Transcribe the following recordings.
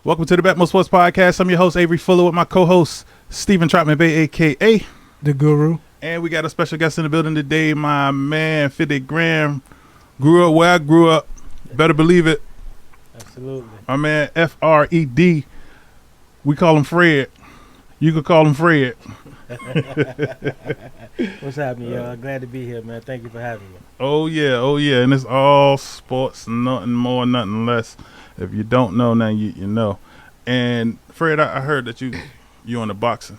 Welcome to the BetMoorSports podcast. I'm your host, Avery Fuller, with my co-host, Stephen Trotman Bay, a.k.a. The Guru. And we got a special guest in the building today, my man, 50 Graham. Grew up where I grew up. Better believe it. Absolutely. My man, F-R-E-D. We call him Fred. You could call him Fred. What's happening, y'all? Glad to be here, man. Thank you for having me. Oh, yeah. And it's all sports, nothing more, nothing less. If you don't know, now you know. And Fred, I heard that you in the boxing.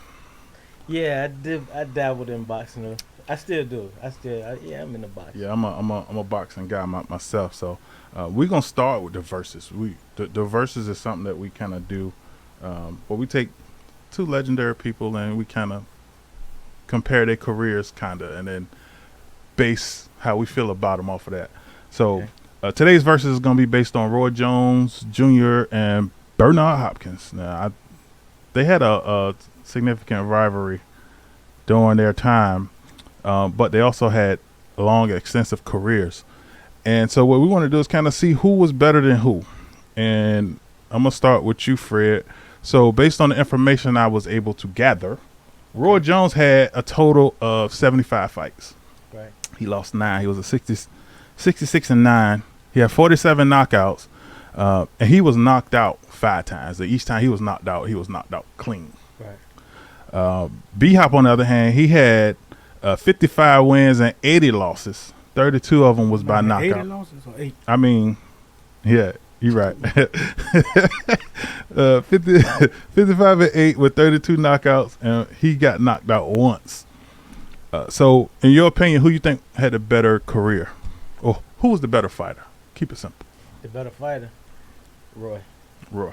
Yeah, I dabbled in boxing. I still do. I'm in the boxing. Yeah, I'm a boxing guy myself. So we're gonna start with the verses. The verses is something that we kind of do, where we take two legendary people and we kind of compare their careers, and then base how we feel about them off of that. So. Okay. Today's verses is going to be based on Roy Jones Jr. and Bernard Hopkins. Now, they had a significant rivalry during their time, but they also had long, extensive careers. And so what we want to do is kind of see who was better than who. And I'm going to start with you, Fred. So based on the information I was able to gather, Roy Jones had a total of 75 fights. Right. He lost 9. He was a 66-9. He had 47 knockouts, and he was knocked out 5 times. Each time he was knocked out clean. Right. B-Hop, on the other hand, he had 55 wins and 80 losses. 32 of them was by knockout. 80 losses or 8? I mean, yeah, you're right. 55 and 8 with 32 knockouts, and he got knocked out once. So, in your opinion, who you think had a better career? Or who was the better fighter? Keep it simple. The better fighter? Roy. Yeah.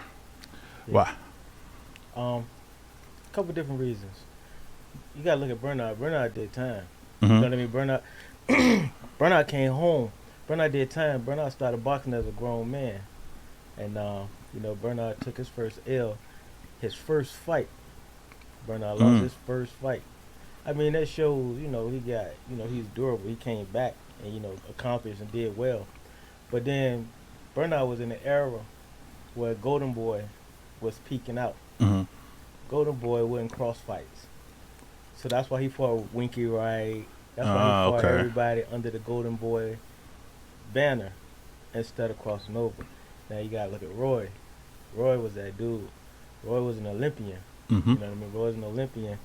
Why? Couple different reasons. You got to look at Bernard. Bernard did time. Mm-hmm. You know what I mean? Bernard came home. Bernard did time. Bernard started boxing as a grown man. And, Bernard took his first L. His first fight. Bernard lost his first fight. I mean, that shows, he got, he's durable. He came back and, accomplished and did well. But then Bernard was in the era where Golden Boy was peaking out. Mm-hmm. Golden Boy wouldn't cross fights. So that's why he fought Winky Wright. That's why he fought everybody under the Golden Boy banner instead of crossing over. Now you got to look at Roy. Roy was that dude. Roy was an Olympian. Mm-hmm. You know what I mean? Roy was an Olympian.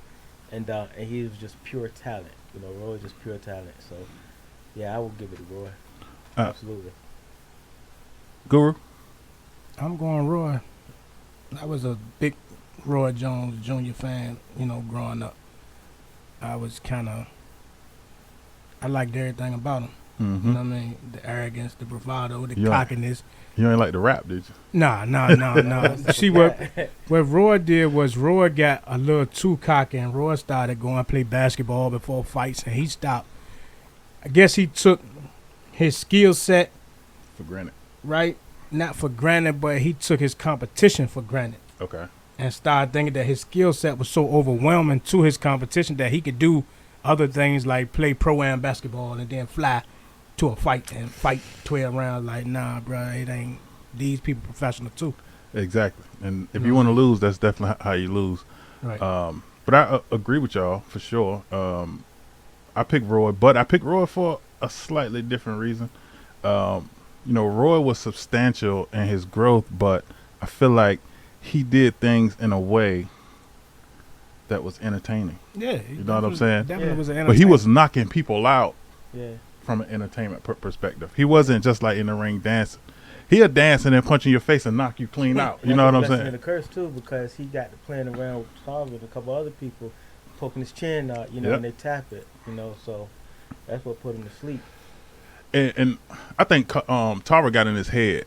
And he was just pure talent. Roy was just pure talent. So, yeah, I will give it to Roy. Absolutely. Guru? I'm going Roy. I was a big Roy Jones Jr. fan, growing up. I liked everything about him. Mm-hmm. You know what I mean? The arrogance, the bravado, the cockiness. You ain't like the rap, did you? Nah. See, what Roy did was Roy got a little too cocky, and Roy started going to play basketball before fights, and he stopped. I guess he took his skill set for granted. Right? Not for granted, but he took his competition for granted. Okay. And started thinking that his skill set was so overwhelming to his competition that he could do other things like play pro-am basketball and then fly to a fight and fight 12 rounds. Like, nah, bro, it ain't. These people professional too. Exactly. And if you want to lose, that's definitely how you lose. Right. But I agree with y'all for sure. I picked Roy, but I picked Roy for a slightly different reason. Roy was substantial in his growth, but I feel like he did things in a way that was entertaining. Yeah. You know what I'm saying? Definitely was But he was knocking people out. Yeah. From an entertainment perspective. He wasn't just like in the ring dancing. He'll dance and then punch in your face and knock you clean out. You know what I'm saying? And the curse too, because he got to playing around with Tarver and a couple other people poking his chin out, and they tap it, so that's what put him to sleep. And I think Tarver got in his head.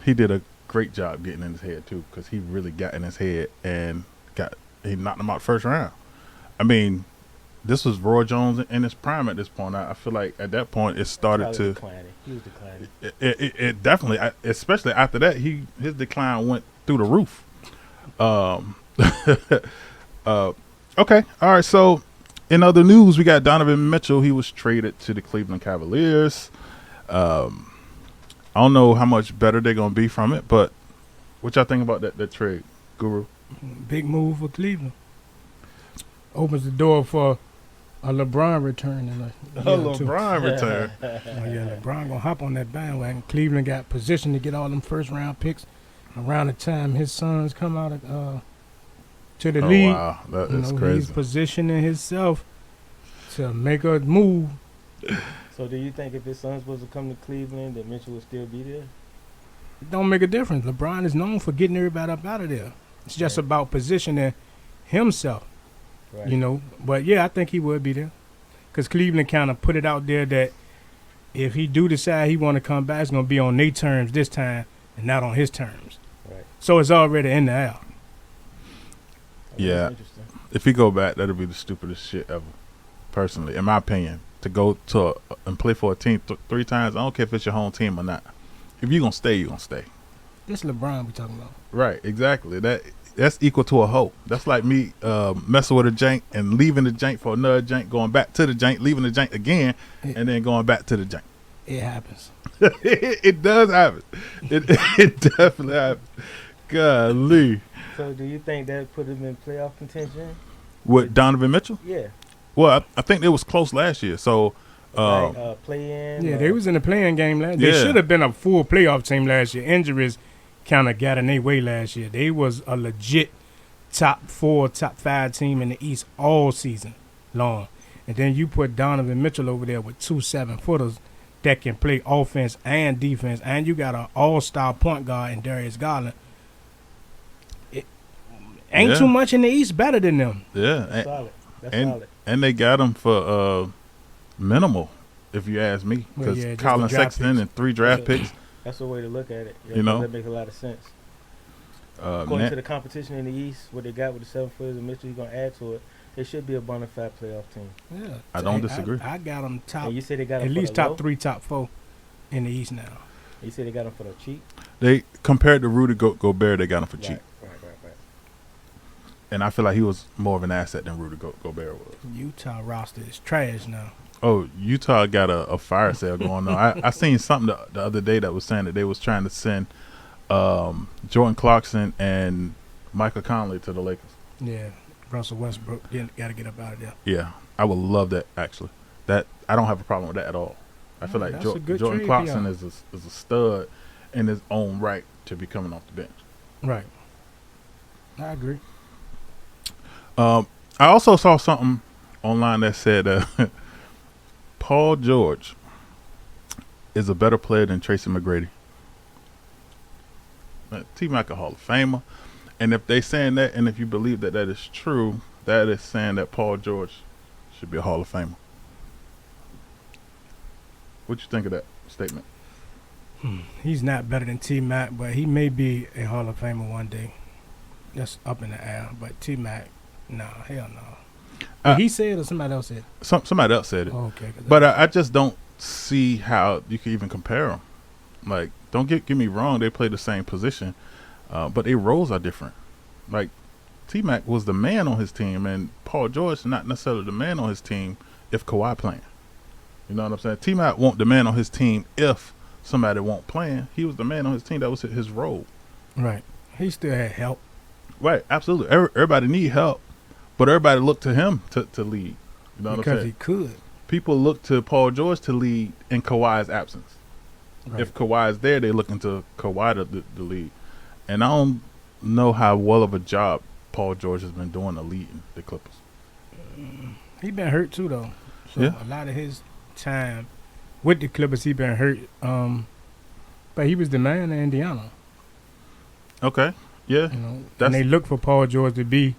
He did a great job getting in his head too, because he really got in his head and he knocked him out first round. I mean, this was Roy Jones in his prime at this point. I feel like at that point it started to declining. He was declining. It definitely, especially after that, his decline went through the roof. Okay, all right. So in other news, we got Donovan Mitchell. He was traded to the Cleveland Cavaliers. I don't know how much better they're gonna be from it, but What y'all think about that trade, Guru? Big move for Cleveland. Opens the door for a LeBron return in a year or two. LeBron return. Oh, yeah, LeBron gonna hop on that bandwagon. Cleveland got positioned to get all them first round picks around the time his sons come out of, to the league. Wow, that You is know, crazy. he's positioning himself to make a move. So do you think if his son's supposed to come to Cleveland, that Mitchell will still be there? It don't make a difference. LeBron is known for getting everybody up out of there. It's just Right. about positioning himself, Right. you know. But yeah, I think he would be there, because Cleveland kind of put it out there that if he do decide he want to come back, it's gonna be on their terms this time and not on his terms. Right. So it's already in the air. That's Yeah. interesting. If he go back, that'll be the stupidest shit ever. Personally, in my opinion, to go to and play for a team 3 times, I don't care if it's your home team or not. If you gonna stay, you gonna stay. This LeBron we talking about. Right, exactly. That's equal to a hoe. That's like me messing with a jank and leaving the jank for another jank, going back to the jank, leaving the jank again, and then going back to the jank. It happens. It does happen. It definitely happens. Golly. So do you think that put him in playoff contention? With Donovan Mitchell? Yeah. Well, I think it was close last year. So, Like play in. Yeah, they was in the playing game last. They Yeah. should have been a full playoff team last year. Injuries kind of got in their way last year. They was a legit top 4, top 5 team in the East all season long. And then you put Donovan Mitchell over there with 2 7-footers that can play offense and defense, and you got an all-star point guard in Darius Garland. It ain't Yeah. too much in the East better than them. yeah. That's solid. That's and- solid. And they got him for minimal, if you ask me. Well, Because yeah, just Colin the draft Sexton picks. and 3 draft picks. That's the way to look at it. Yeah, You know? that makes a lot of sense. According Nat- to the competition in the East, what they got with the 7-footers and Mitchell, you're gonna add to it. They should be a bona fide playoff team. Yeah, I don't disagree. I got them top, And you say they got at them least for the top low? 3, top 4 in the East now. You say they got them for the cheap. They compared to Rudy Gobert, they got him for cheap. Right. And I feel like he was more of an asset than Rudy Gobert was. Utah roster is trash now. Oh, Utah got a fire sale going on. I seen something the other day that was saying that they was trying to send Jordan Clarkson and Michael Conley to the Lakers. Yeah, Russell Westbrook got to get up out of there. Yeah, I would love that actually. That I don't have a problem with that at all. I feel Oh, like that's a good Jordan trade, Clarkson yeah. is a stud in his own right to be coming off the bench. Right. I agree. I also saw something online that said Paul George is a better player than Tracy McGrady. T-Mac a Hall of Famer. And if they saying that, and if you believe that that is true, that is saying that Paul George should be a Hall of Famer. What you think of that statement? He's not better than T-Mac, but he may be a Hall of Famer one day. That's up in the air. But T-Mac, no, hell no. He said it or somebody else said it? Somebody else said it. Oh, okay. But I just don't see how you can even compare them. Like, don't get me wrong, they play the same position, but their roles are different. Like, T-Mac was the man on his team, and Paul George not necessarily the man on his team if Kawhi playing. You know what I'm saying? T-Mac won't the man on his team if somebody won't playing. He was the man on his team. That was his role. Right. He still had help. Right, absolutely. Everybody need help, but everybody looked to him to lead. You know what I'm Because saying? he could. People look to Paul George to lead in Kawhi's absence. Right. If Kawhi's there, they're looking to Kawhi to lead. And I don't know how well of a job Paul George has been doing to leading the Clippers. He been hurt too, though. So Yeah. a lot of his time with the Clippers, he been hurt. But he was the man in Indiana. Okay, yeah. You know, That's- and they look for Paul George to be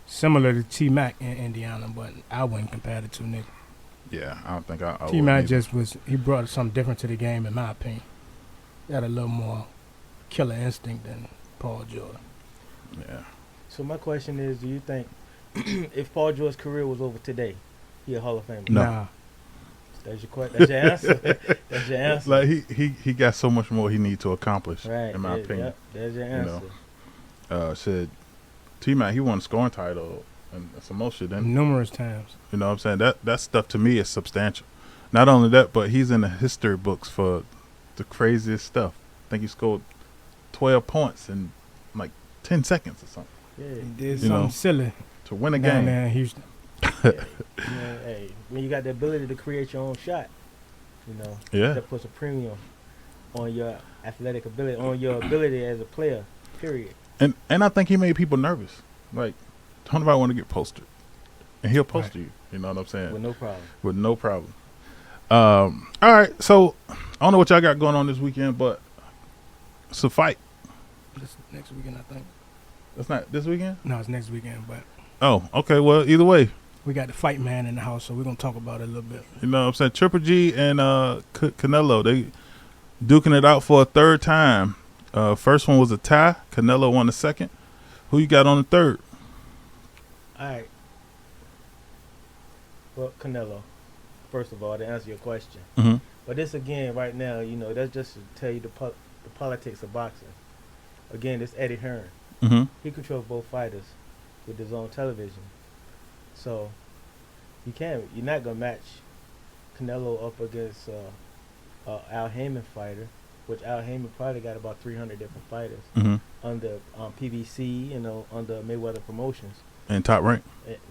similar to T-Mac in Indiana, but I wouldn't compare the two niggas. Yeah, I don't think I would T-Mac either. just he brought something different to the game, in my opinion. He had a little more killer instinct than Paul George. Yeah. So my question is, do you think if Paul George's career was over today, he a Hall of Famer? No. Nah, That's your question. That's your answer. That's your answer. Like he got so much more he need to accomplish, Right. in my opinion. Yep, there's your know. answer. Said T-Mac, he won a scoring title and some more shit, didn't he? numerous times. You know what I'm saying? That stuff to me is substantial. Not only that, but he's in the history books for the craziest stuff. I think he scored 12 points in 10 seconds or something Yeah. He did You something know, silly to win a down game. there in Houston. Yeah. Man, hey, when you got the ability to create your own shot, Yeah. that puts a premium on your athletic ability, on your ability as a player. Period. And I think he made people nervous. Like, don't nobody want to get posted. And he'll post Right. you. You know what I'm saying? With no problem. With no problem. All right. So, I don't know what y'all got going on this weekend, but it's a fight. This next weekend, I think. That's not this weekend? No, it's next weekend, but Oh, okay. Well, either way, we got the fight man in the house, so we're gonna talk about it a little bit. you know what I'm saying? Triple G and Canelo, they duking it out for a third time. First one was a tie. Canelo won the second. Who you got on the third? All right. Well, Canelo, first of all, to answer your question. Mm-hmm. But this again, right now, that's just to tell you the politics of boxing. Again, this Eddie Hearn. Mm-hmm. He controls both fighters with his own television. So you're not gonna match Canelo up against Al Heyman fighter, which Al Heyman probably got about 300 different fighters Mm-hmm. under PBC, under Mayweather Promotions. And Top Rank.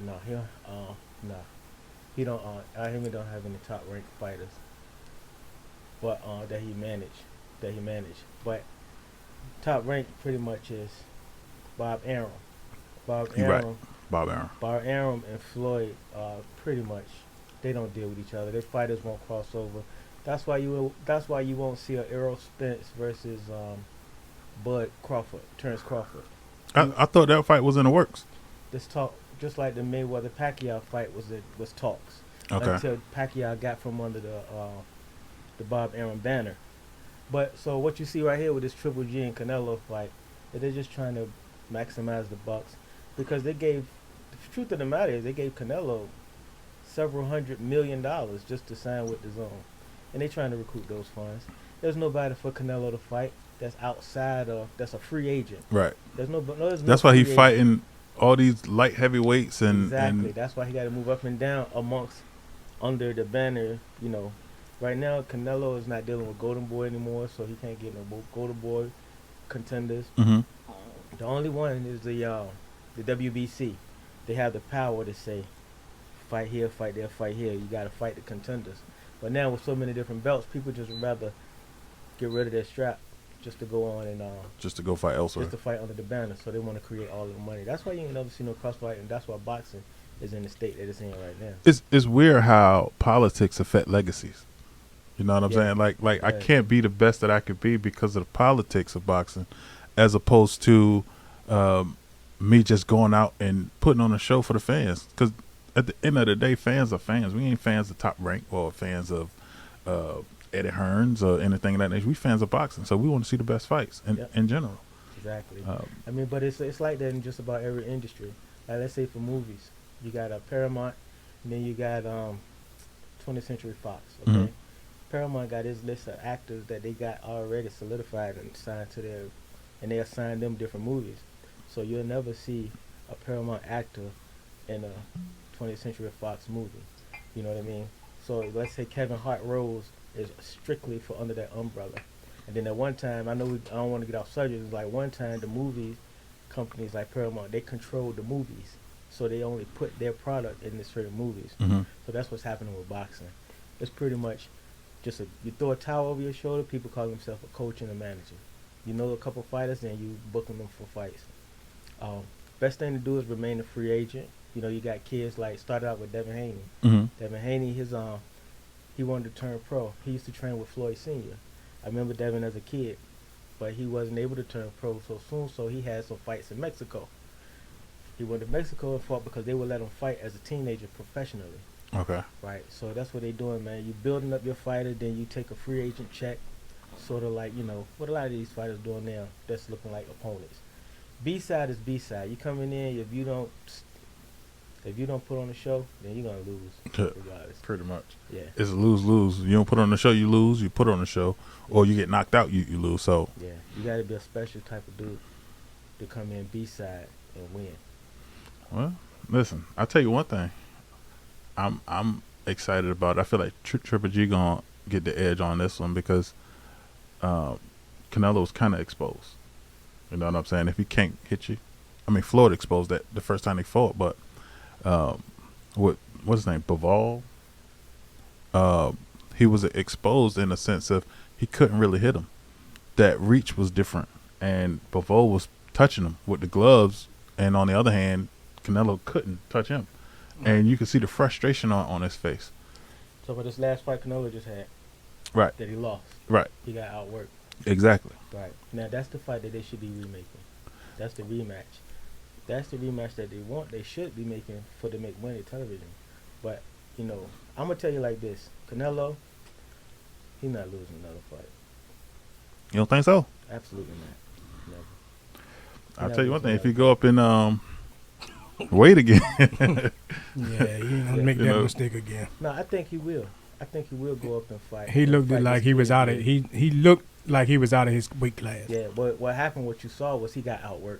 No, he don't. Al Heyman don't have any top ranked fighters, but that he managed. But top rank pretty much is Bob Arum. Bob You right. Arum. Bob Arum. Bob Arum and Floyd, pretty much, they don't deal with each other. Their fighters won't cross over. That's why you won't see a Errol Spence versus Terrence Crawford. I thought that fight was in the works. This talk, just like the Mayweather Pacquiao fight was talks Okay. until Pacquiao got from under the Bob Arum banner. But so what you see right here with this Triple G and Canelo fight, that they're just trying to maximize the bucks, because the truth of the matter is they gave Canelo several $100 million just to sign with the Zone, and they trying to recruit those funds. There's nobody for Canelo to fight that's that's a free agent. Right. There's no That's why he free agent. fighting all these light heavyweights and Exactly. and That's why he got to move up and down under the banner. Right now Canelo is not dealing with Golden Boy anymore, so he can't get no Golden Boy contenders. mm-hmm. The only one is the WBC. They have the power to say, fight here, fight there, fight here. You got to fight the contenders. But now with so many different belts, people just rather get rid of their strap just to go on and just to go fight elsewhere. just to fight under the banner. So they want to create all the money. That's why you ain't never see no crossfight, and that's why boxing is in the state that it's in right now. It's weird how politics affect legacies. You know what I'm Yeah. saying? Like I Yeah. can't be the best that I could be because of the politics of boxing, as opposed to me just going out and putting on a show for the fans. Because at the end of the day, fans are fans. We ain't fans of Top Rank or fans of Eddie Hearns or anything of that nature. We fans of boxing, so we want to see the best fights Yep. in general. Exactly. Um, I mean, but it's like that in just about every industry. Like, let's say for movies, you got Paramount, and then you got 20th Century Fox. Okay, Mhm. Paramount got his list of actors that they got already solidified and signed to their, and they assign them different movies. So you'll never see a Paramount actor in a 20th Century Fox movie. You know what I mean? So let's say Kevin Hart Rose is strictly for under that umbrella. And then at one time, I don't want to get off subject. It's like one time the movie companies like Paramount, they controlled the movies, so they only put their product in the certain movies. mhm. So that's what's happening with boxing. It's pretty much just you throw a towel over your shoulder. People call themselves a coach and a manager. You know a couple fighters, and you booking them for fights. Best thing to do is remain a free agent. You got kids like started out with Devin Haney. Mhm. Devin Haney, he wanted to turn pro. He used to train with Floyd Sr. I remember Devin as a kid, but he wasn't able to turn pro so soon, so he had some fights in Mexico. He went to Mexico and fought because they would let him fight as a teenager professionally, Okay. right? So that's what they doing, man. You building up your fighter, then you take a free agent check, sort of like, what a lot of these fighters doing now that's looking like opponents. B-side is B-side. You coming in, if you don't put on a show, then you're going to lose, regardless. Pretty much. Yeah. It's a lose-lose. You don't put on the show, you lose. You put on the show, or you get knocked out, you lose. So Yeah, you got to be a special type of dude to come in B-side and win. well, listen. I'll tell you one thing. I'm excited about it. I feel like Triple G gonna get the edge on this one because Canelo's kind of exposed. You know what I'm saying? If he can't hit you, I mean, Floyd exposed that the first time they fought, but what's his name? Bivol. He was exposed in the sense of he couldn't really hit him. That reach was different, and Bivol was touching him with the gloves, and on the other hand, Canelo couldn't touch him, and you could see the frustration on his face. So for this last fight Canelo just had, Right. that he lost, Right. he got outworked. Exactly. Right. Now that's the fight that they should be remaking. That's the rematch. That's the rematch that they want. They should be making for to make money television. But you know, I'm gonna tell you like this: Canelo, he's not losing another fight. You don't think so? Absolutely not. Never. I'll Never tell you one losing thing: if you another go up in weight again, Yeah, he ain't gonna make You that know. mistake again. No, I think he will. I think he will go up and fight. He looked Fight like this he was kid out of again. he looked like he was out of his weight class. Yeah, but what happened? What you saw was he got outworked.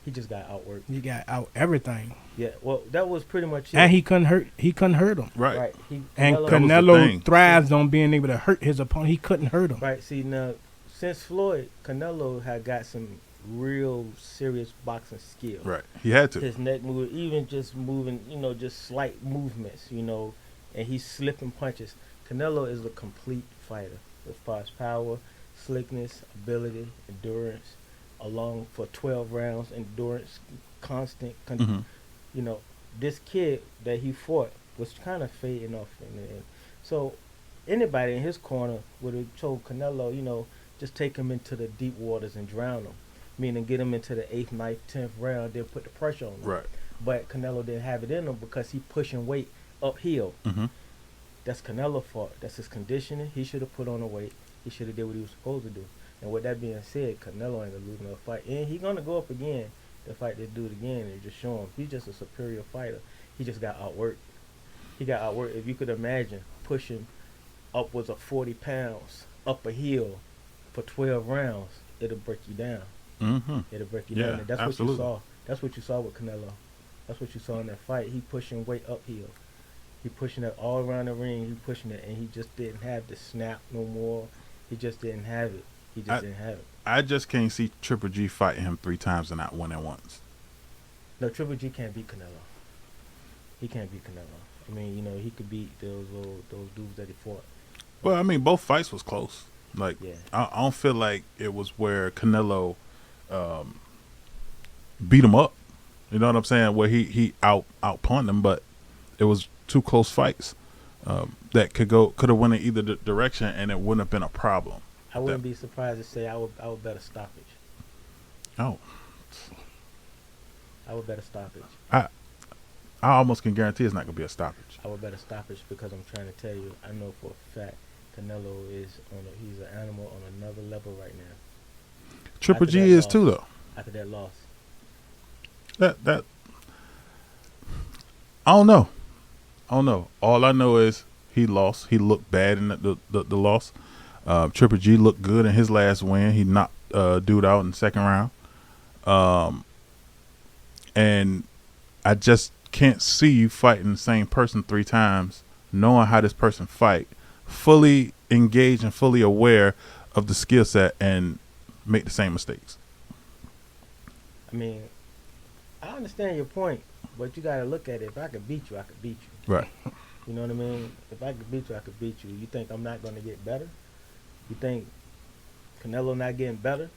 He just got outworked. He got out everything, Yeah, well, that was pretty much it. and he couldn't hurt. He couldn't hurt him. right? Right. He, And That was the Canelo thing. thrives on being able to hurt his opponent. He couldn't hurt him. Right. See now, since Floyd, Canelo had got some real serious boxing skill. Right. He had to. His neck move, even just moving, just slight movements, and he's slipping punches. Canelo is a complete fighter as far as power, slickness, ability, endurance, along for 12 rounds, endurance, constant. Mhm. This kid that he fought was kind of fading off in the end. So anybody in his corner would have told Canelo, just take him into the deep waters and drown him. Meaning get him into the 8th, 9th, 10th round, then put the pressure on him. Right. But Canelo didn't have it in him because he pushing weight uphill. Mm-hmm. That's Canelo's fault. That's his conditioning. He should have put on the weight. He should have did what he was supposed to do. And with that being said, Canelo ain't gonna lose no fight. And he gonna go up again to fight this dude again and just show him he's just a superior fighter. He just got outworked. He got outworked. If you could imagine pushing upwards of 40 pounds up a hill for 12 rounds, it'll break you down. Mm-hmm. It'll break you Yeah, down. And that's absolutely. what you saw. That's what you saw with Canelo. That's what you saw in that fight. He pushing weight uphill. He pushing it all around the ring. He pushing it, and he just didn't have the snap no more. He just didn't have it. He just didn't have it. I just can't see Triple G fighting him 3 times and not winning once. No, Triple G can't beat Canelo. He can't beat Canelo. I mean, he could beat those dudes that he fought. Well, I mean, both fights was close. Like, Yeah. I don't feel like it was where Canelo beat him up. You know what I'm saying? Where he outpunched him, but it was 2 close fights that could have went in either direction, and it wouldn't have been a problem. I wouldn't be surprised to say I would bet a stoppage. Oh, I would bet a stoppage. I almost can guarantee it's not gonna be a stoppage. I would bet a stoppage because I'm trying to tell you, I know for a fact Canelo is he's an animal on another level right now. Triple After G that is loss. too, though. After that loss. That I don't know. All I know is he lost. He looked bad in the loss. Triple G looked good in his last win. He knocked dude out in the second round. And I just can't see you fighting the same person 3 times, knowing how this person fight, fully engaged and fully aware of the skill set, and make the same mistakes. I mean, I understand your point, but you got to look at it. If I could beat you, I could beat you. Right. You know what I mean? If I could beat you, I could beat you. You think I'm not going to get better? You think Canelo not getting better?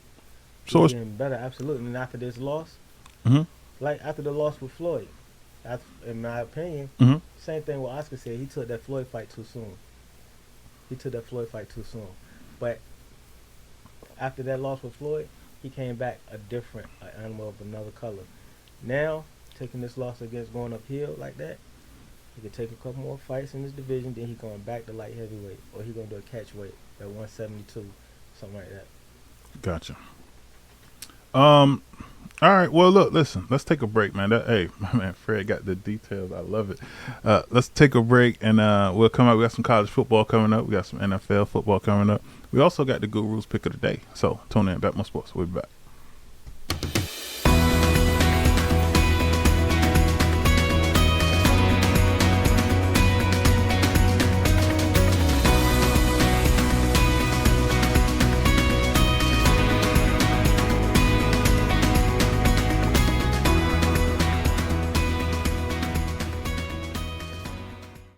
So He's it's, getting better, absolutely. And after this loss, mhm, like after the loss with Floyd, in my opinion, mhm. same thing what Oscar said. He took that Floyd fight too soon. But after that loss with Floyd, he came back an animal of another color. Now, taking this loss against going uphill like that, he could take a couple more fights in this division, then he going back to light heavyweight, or he going to do a catch weight at 172, something like that. Gotcha. All right. Well, look, listen. Let's take a break, man. Hey, my man Fred got the details. I love it. Let's take a break, and we'll come out. We got some college football coming up. We got some NFL football coming up. We also got the Guru's pick of the day. So tune in. BetMoorSports. We'll be back.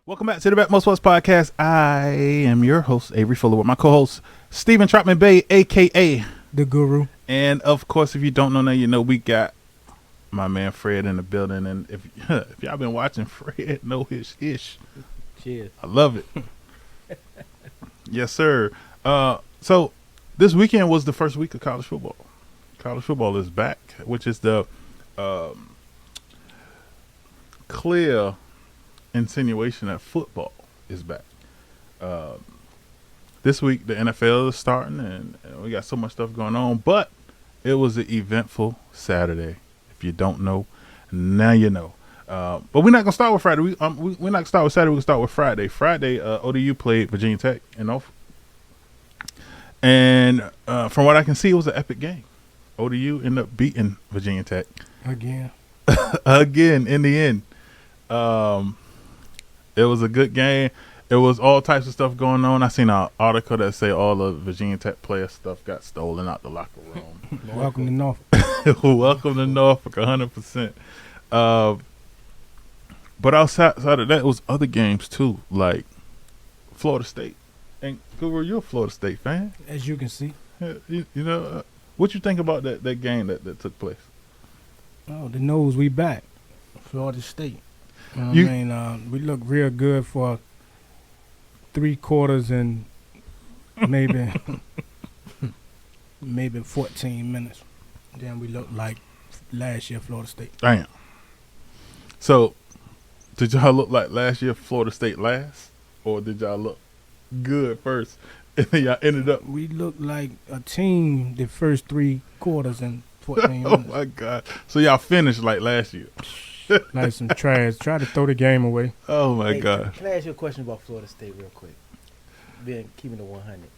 Welcome back to the BetMoorSports podcast. I am your host, Avery Fuller, with my co-host, Stephen Trotman Bay, a.k.a. The Guru. And, of course, if you don't know now, you know we got my man Fred in the building. And if y'all been watching, Fred know his ish. Cheers. I love it. Yes, sir. So this weekend was the first week of college football. College football is back, which is the clear insinuation that football is back. This week the NFL is starting, and we got so much stuff going on. But it was an eventful Saturday. If you don't know, now you know. But we're not gonna start with Friday. We're not gonna start with Saturday. We're gonna start with Friday. Friday, ODU played Virginia Tech in Norfolk, and from what I can see, it was an epic game. ODU ended up beating Virginia Tech Again. again in the end. It was a good game. It was all types of stuff going on. I seen an article that say all the Virginia Tech player stuff got stolen out the locker room. Welcome to Norfolk. Welcome to Norfolk, 100%. But outside of that, it was other games too, like Florida State. And Guru, you're a Florida State fan. As you can see. You know, what you think about that game that took place? Oh, the nose, we back. Florida State. You know what You- I mean, we look real good for 3 quarters and maybe maybe 14 minutes. Then we look like last year Florida State. Damn. So, did y'all look like last year Florida State last? Or did y'all look good first? And then y'all ended up, We looked like a team the first 3 quarters and 14 oh minutes. my God. So y'all finished like last year. Like some trash. Try to throw the game away. Oh my Hey, God. Can I ask you a question about Florida State real quick? Being keeping it 100.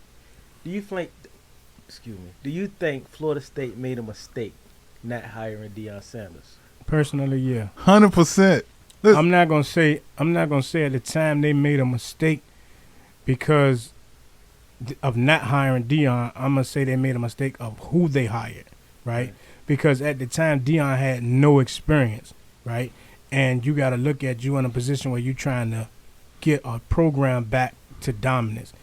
Do you think? Excuse me. Do you think Florida State made a mistake not hiring Deion Sanders? Personally, yeah. 100%. I'm not gonna say at the time they made a mistake because of not hiring Dion. I'm gonna say they made a mistake of who they hired, right? Because at the time Dion had no experience, right? And you got to look at you in a position where you're trying to get a program back to dominance.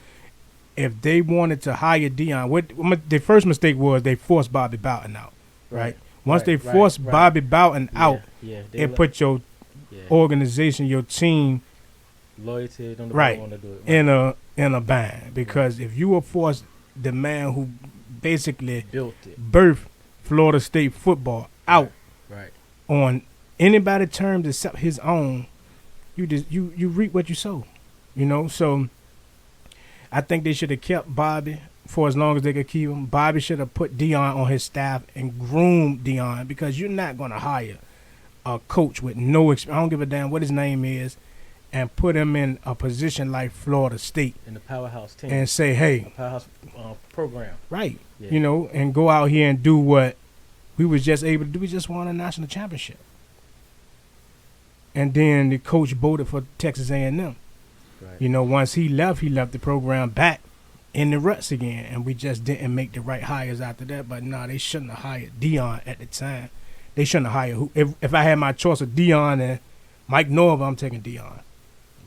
If they wanted to hire Dion, what their first mistake was they forced Bobby Bowden out, right? Once they forced Bobby Bowden out, it put your organization, your team, loyalty. Don't right, want to do it. in a bind. Because if you were forced the man who basically Built it. birthed Florida State football out Right. on anybody's terms except his own, you just you reap what you sow, you know. So I think they should have kept Bobby for as long as they could keep him. Bobby should have put Dion on his staff and groomed Dion, because you're not going to hire a coach with no experience. I don't give a damn what his name is, and put him in a position like Florida State In the powerhouse team. and say, hey, powerhouse program. right, Yeah. you know, and go out here and do what we was just able to do. We just won a national championship. And then the coach voted for Texas A&M. Right. You know, once he left the program back in the ruts again, and we just didn't make the right hires after that. But no, they shouldn't have hired Dion at the time. They shouldn't have hired who. If I had my choice of Dion and Mike Norvell, I'm taking Dion.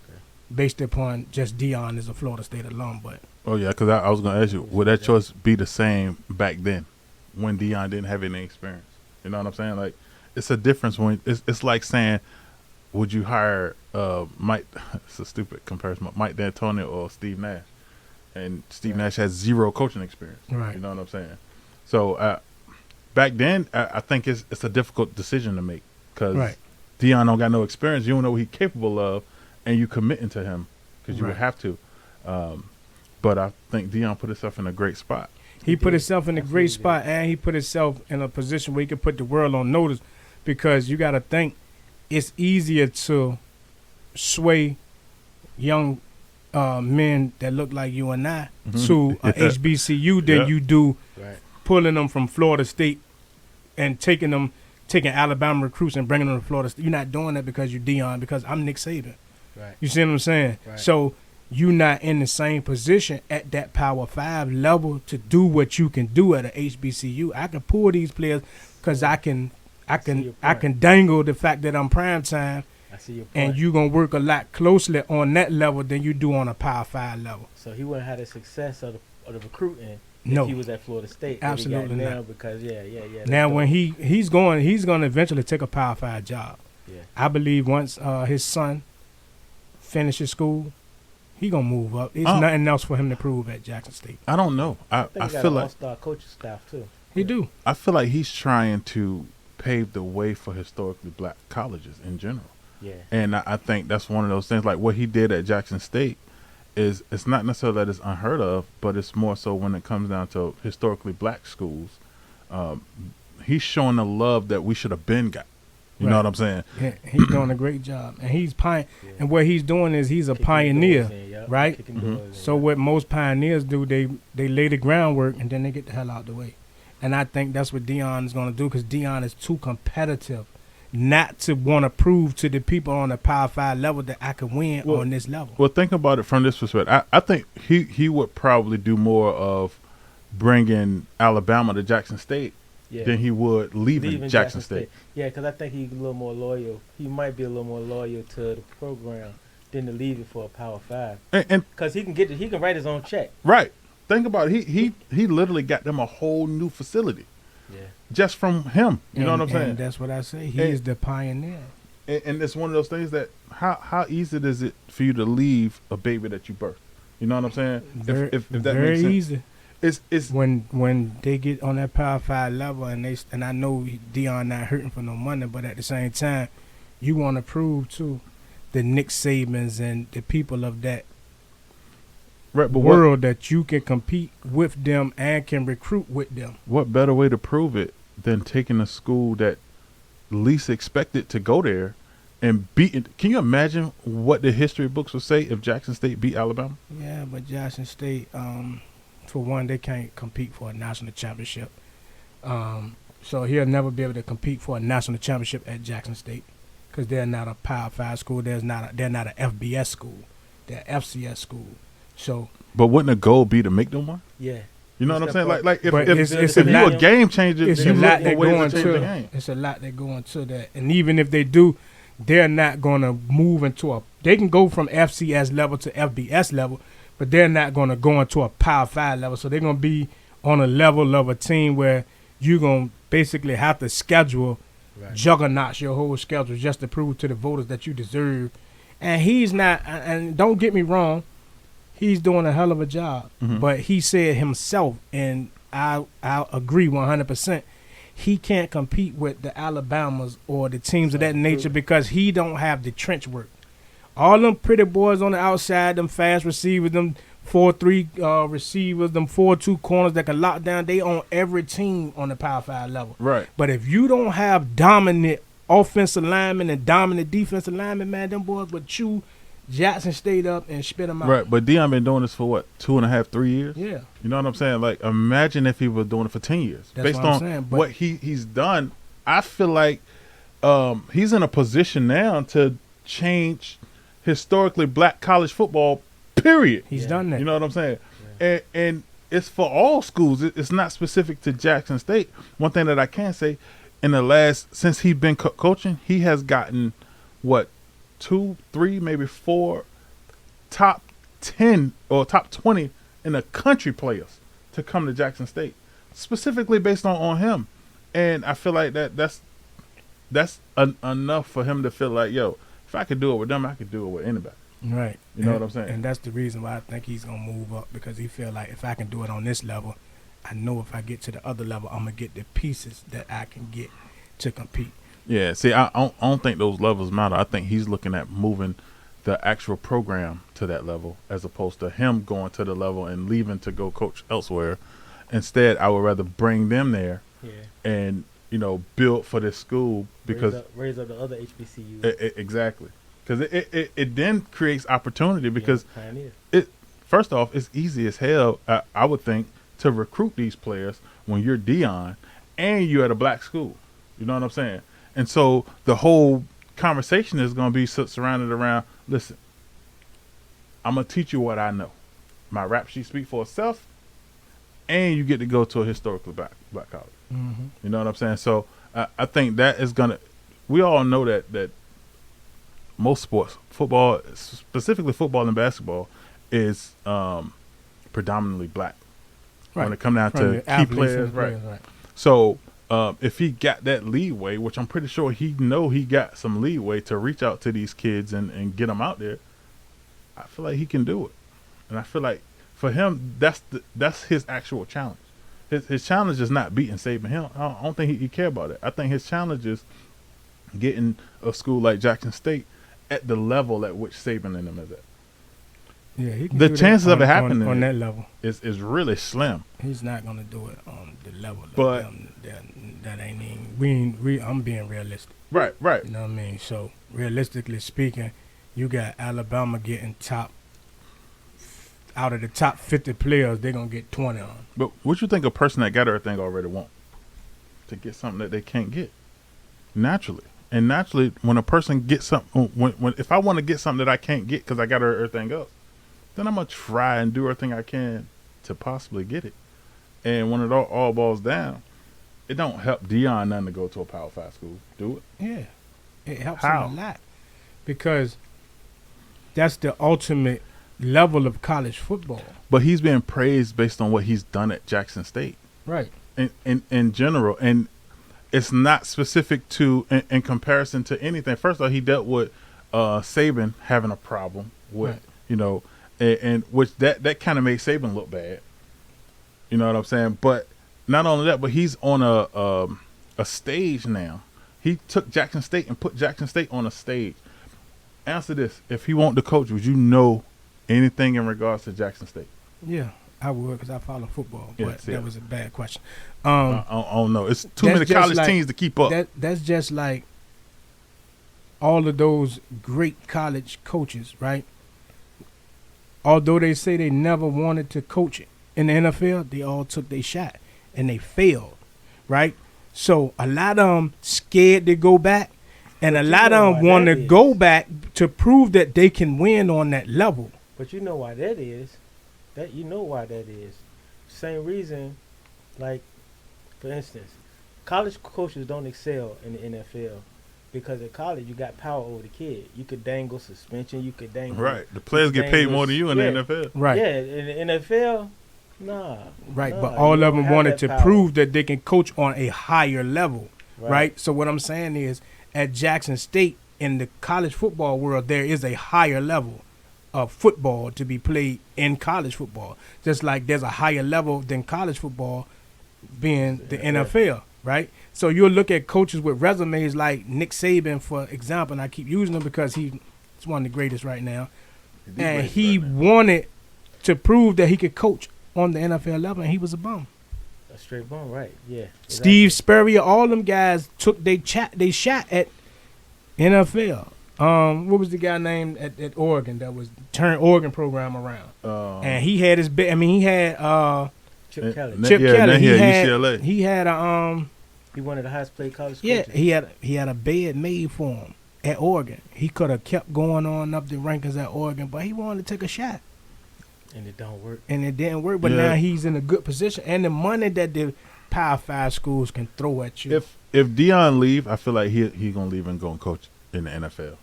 Okay. Based upon just Dion as a Florida State alum. But Oh, yeah, because I was going to ask you, would that choice be the same back then when Dion didn't have any experience? You know what I'm saying? Like, it's a difference when it's like saying, would you hire Mike? It's a stupid comparison. Mike D'Antoni or Steve Nash, and Steve Nash has zero coaching experience. Right. You know what I'm saying? So back then, I think it's a difficult decision to make because Right. Dion don't got no experience. You don't know what he's capable of, and you committing to him because you would Right. have to. But I think Dion put himself in a great spot. he put did. himself in a great Absolutely spot, and he put himself in a position where he could put the world on notice, because you got to think it's easier to sway young men that look like you and I to a HBCU than Yeah. you do Right. pulling them from Florida State and taking Alabama recruits and bringing them to Florida State. You're not doing that because you're Dion, because I'm Nick Saban. Right. You see what I'm saying? Right. So you're not in the same position at that Power 5 level to do what you can do at a HBCU. I can pull these players because I can your point. dangle the fact that I'm prime time I see your point. and you're going to work a lot closely on that level than you do on a Power 5 level. So he wouldn't have the success of the recruiting No. if he was at Florida State. Absolutely that he got now not. because Now, that's when dope. he's going to eventually take a Power 5 job. Yeah. I believe once his son finishes school, he going to move up. There's nothing else for him to prove at Jackson State. I don't know. I think I he got feel an like all-star coaching staff too. He do. I feel like he's trying to pave the way for historically black colleges in general. Yeah. And I think that's one of those things. Like what he did at Jackson State is it's not necessarily that it's unheard of, but it's more so when it comes down to historically black schools. He's showing the love that we should have been got. You know Right. what I'm saying? Yeah, he's doing a great job, and he's Yeah. And what he's doing is he's a Kicking pioneer, doors in, yup. right? Kicking Mhm. doors in, So yup. what most pioneers do, they lay the groundwork and then they get the hell out the way. And I think that's what Dion is going to do because Dion is too competitive not to want to prove to the people on the Power 5 level that I can win Well- on this level. Well, think about it from this perspective. I think he would probably do more of bringing Alabama to Jackson State Yeah. than he would leaving Jackson State. Yeah, because I think he's a little more loyal. He might be a little more loyal to the program than to leave it for a Power 5. And Because he can write his own check. right, think about it. He literally got them a whole new facility Yeah. just from him. You know what I'm And saying? that's what I say. He And- is the pioneer. And it's one of those things that how easy is it for you to leave a baby that you birthed? You know what I'm saying? Very, if that very makes sense. easy. It's When they get on that Power 5 level and I know Dion not hurting for no money, but at the same time, you want to prove to the Nick Sabans and the people of that right, but world that you can compete with them and can recruit with them. what better way to prove it than taking a school that least expected to go there and beat it? Can you imagine what the history books would say if Jackson State beat Alabama? Yeah, but Jackson State, for one, they can't compete for a national championship. So he'll never be able to compete for a national championship at Jackson State because they're not a Power 5 school. They're not an FBS school. They're FCS school. So, But wouldn't the goal be to make them one? Yeah. You know what I'm That's saying? that Like if But if, it's if a you're lot- a game changer, it's then a you lot look that for ways going to change the to. game. It's a lot that going to that. And even if they do, they're not going to move into a. They can go from FCS level to FBS level, but they're not going to go into a Power 5 level. So they're going to be on a level of a team where you're going to basically have to schedule Right. juggernauts your whole schedule just to prove to the voters that you deserve. And he's not. And don't get me wrong, he's doing a hell of a job. Mhm. But he said himself, and I agree 100%. He can't compete with the Alabamas or the teams of that nature because he don't have the trench work. All them pretty boys on the outside, them fast receivers, them 4-3 receivers, them 4-2 corners that can lock down, they on every team on the Power 5 level. Right. But if you don't have dominant offensive linemen and dominant defensive linemen, man, them boys would chew Jackson State up and spit them out. Right. But Dion been doing this for what, 2.5, 3 years? Yeah. You know what I'm saying? Like, imagine if he was doing it for 10 years. That's Based what I'm on saying, but- what he's done, I feel like he's in a position now to change historically black college football, period. He's Yeah. done that. You know what I'm saying? And it's for all schools. It's not specific to Jackson State. One thing that I can say, since he's been coaching, he has gotten, 2, 3, maybe 4 top 10 or top 20 in the country players to come to Jackson State, specifically based on him. And I feel like that's enough for him to feel like, yo, if I could do it with them, I could do it with anybody. Right. You know what I'm saying? And that's the reason why I think he's going to move up because he feel like if I can do it on this level, I know if I get to the other level, I'm going to get the pieces that I can get to compete. Yeah, see, I don't think those levels matter. I think he's looking at moving the actual program to that level as opposed to him going to the level and leaving to go coach elsewhere. Instead, I would rather bring them there Yeah. and, build for this school because raise up the other HBCUs. exactly. Because it then creates opportunity because Pioneer. first off, it's easy as hell, I would think, to recruit these players when you're Dion and you're at a black school. You know what I'm saying? And so the whole conversation is going to be surrounded around, listen, I'm going to teach you what I know. My rap sheet speak for itself, and you get to go to a historically black college. Mm-hmm. You know what I'm saying? So I think that is going to – we all know that most sports, football, specifically football and basketball, is predominantly black. Right. When it comes down From to the key athletes players, and the right? right. So if he got that leeway, which I'm pretty sure he got some leeway to reach out to these kids and get them out there, I feel like he can do it. And I feel like for him, that's his actual challenge. His challenge is not beating Saban. I don't think he care about it. I think his challenge is getting a school like Jackson State at the level at which Saban and them is at. Yeah, he can The do that chances of it on happening on that level. is really slim. He's not gonna do it on the level of But- them. That ain't even. I'm being realistic. Right. You know what I mean? So realistically speaking, you got Alabama getting out of the top 50 players, they're gonna get 20 on. But what you think a person that got everything already want to get something that they can't get naturally? And naturally, when a person gets something, when if I want to get something that I can't get because I got everything else, then I'm gonna try and do everything I can to possibly get it. And when it all boils down, it don't help Dion none to go to a Power 5 school. Do it. Yeah, it helps How? him a lot because that's the ultimate level of college football. But he's being praised based on what he's done at Jackson State. Right. In general, and it's not specific to in comparison to anything. First of all, he dealt with Saban having a problem with Right. and which that kind of made Saban look bad. You know what I'm saying? But not only that, but he's on a stage now. He took Jackson State and put Jackson State on a stage. Answer this: if he wanted to coach, would you know anything in regards to Jackson State? Yeah, I would because I follow football. Yeah, But see that it. was a bad question. I don't know. It's too that's many just college like- teams to keep up. That's just like all of those great college coaches, right? Although they say they never wanted to coach in the NFL, they all took their shot and they failed, right? So a lot of them scared to go back, and But a you lot know of why them want to that is. go back to prove that they can win on that level. But you know why that is. That you know why that is. Same reason, like, for instance, college coaches don't excel in the NFL because in college you got power over the kid. You could dangle suspension. You could dangle. Right. The players get paid more than you in Yeah. the NFL. Right. Yeah, in the NFL, nah. Right, nah, but you all of don't them have wanted that to power. prove that they can coach on a higher level, right? So what I'm saying is, at Jackson State, in the college football world, there is a higher level of football to be played in college football. Just like there's a higher level than college football being the NFL, right? So you'll look at coaches with resumes like Nick Saban, for example, and I keep using him because he's one of the greatest right now. And he wanted to prove that he could coach on the NFL level, and he was a bum. A straight bone, right? Yeah. Steve Spurrier, all them guys took they shot at NFL. What was the guy named at Oregon that was turned Oregon program around? And he had his big. I mean, he had Chip Kelly. Chip yeah, Kelly. then He he had had UCLA. he had a He one of the highest paid college yeah coaches. he had a bed made for him at Oregon. He could have kept going on up the rankings at Oregon, but he wanted to take a shot. And it don't work. And it didn't work, but Yeah. now he's in a good position. And the money that the Power 5 schools can throw at you. If Dion leave, I feel like he gonna leave and go and coach in the NFL.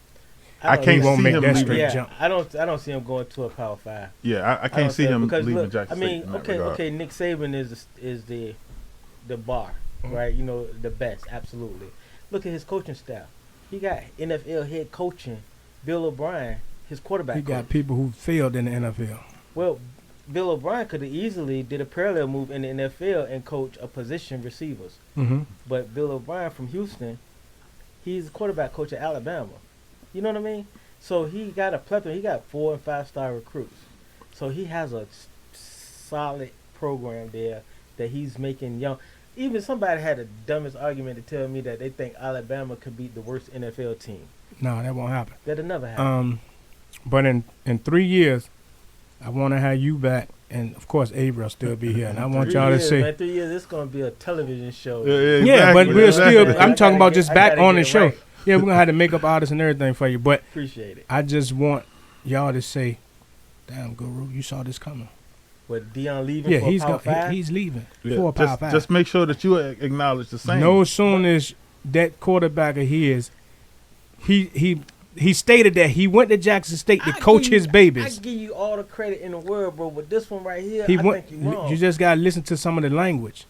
I don't can't He won't see make him that leaving. straight Yeah, jump. I don't see him going to a Power 5. Yeah, I I can't don't see it, him because leaving look, Jackson I mean, State in that okay, regard. okay. Nick Saban is the bar, right? You know, the best, absolutely. Look at his coaching staff. He got NFL head coaching, Bill O'Brien, his quarterback. He got coach. people who failed in the NFL. Well, Bill O'Brien could have easily did a parallel move in the NFL and coach a position receivers. Mm-hmm. But Bill O'Brien from Houston, he's a quarterback coach at Alabama. You know what I mean? So he got a plethora. He got 4 and 5 star recruits. So he has a solid program there that he's making young. Even somebody had the dumbest argument to tell me that they think Alabama could beat the worst NFL team. No, that won't happen. That'll never happen. But in 3 years, I want to have you back, and of course Avery will still be here, and I want 3 y'all to years, say, man, 3 years. It's gonna be a television show. yeah, but we're still. I'm talking about just I back gotta on the get it show. right. Yeah, we're gonna have to make up artists and everything for you, but Appreciate it. I just want y'all to say, "Damn, Guru, you saw this coming." But Dion leaving Yeah, for a Power 5? he's leaving for a Power 5. Just make sure that you acknowledge the same. No, as soon as that quarterback of his, he he stated that he went to Jackson State to coach his I babies. give you all the credit in the world, bro. But this one right here, He I went. think you're wrong. You just gotta listen to some of the language.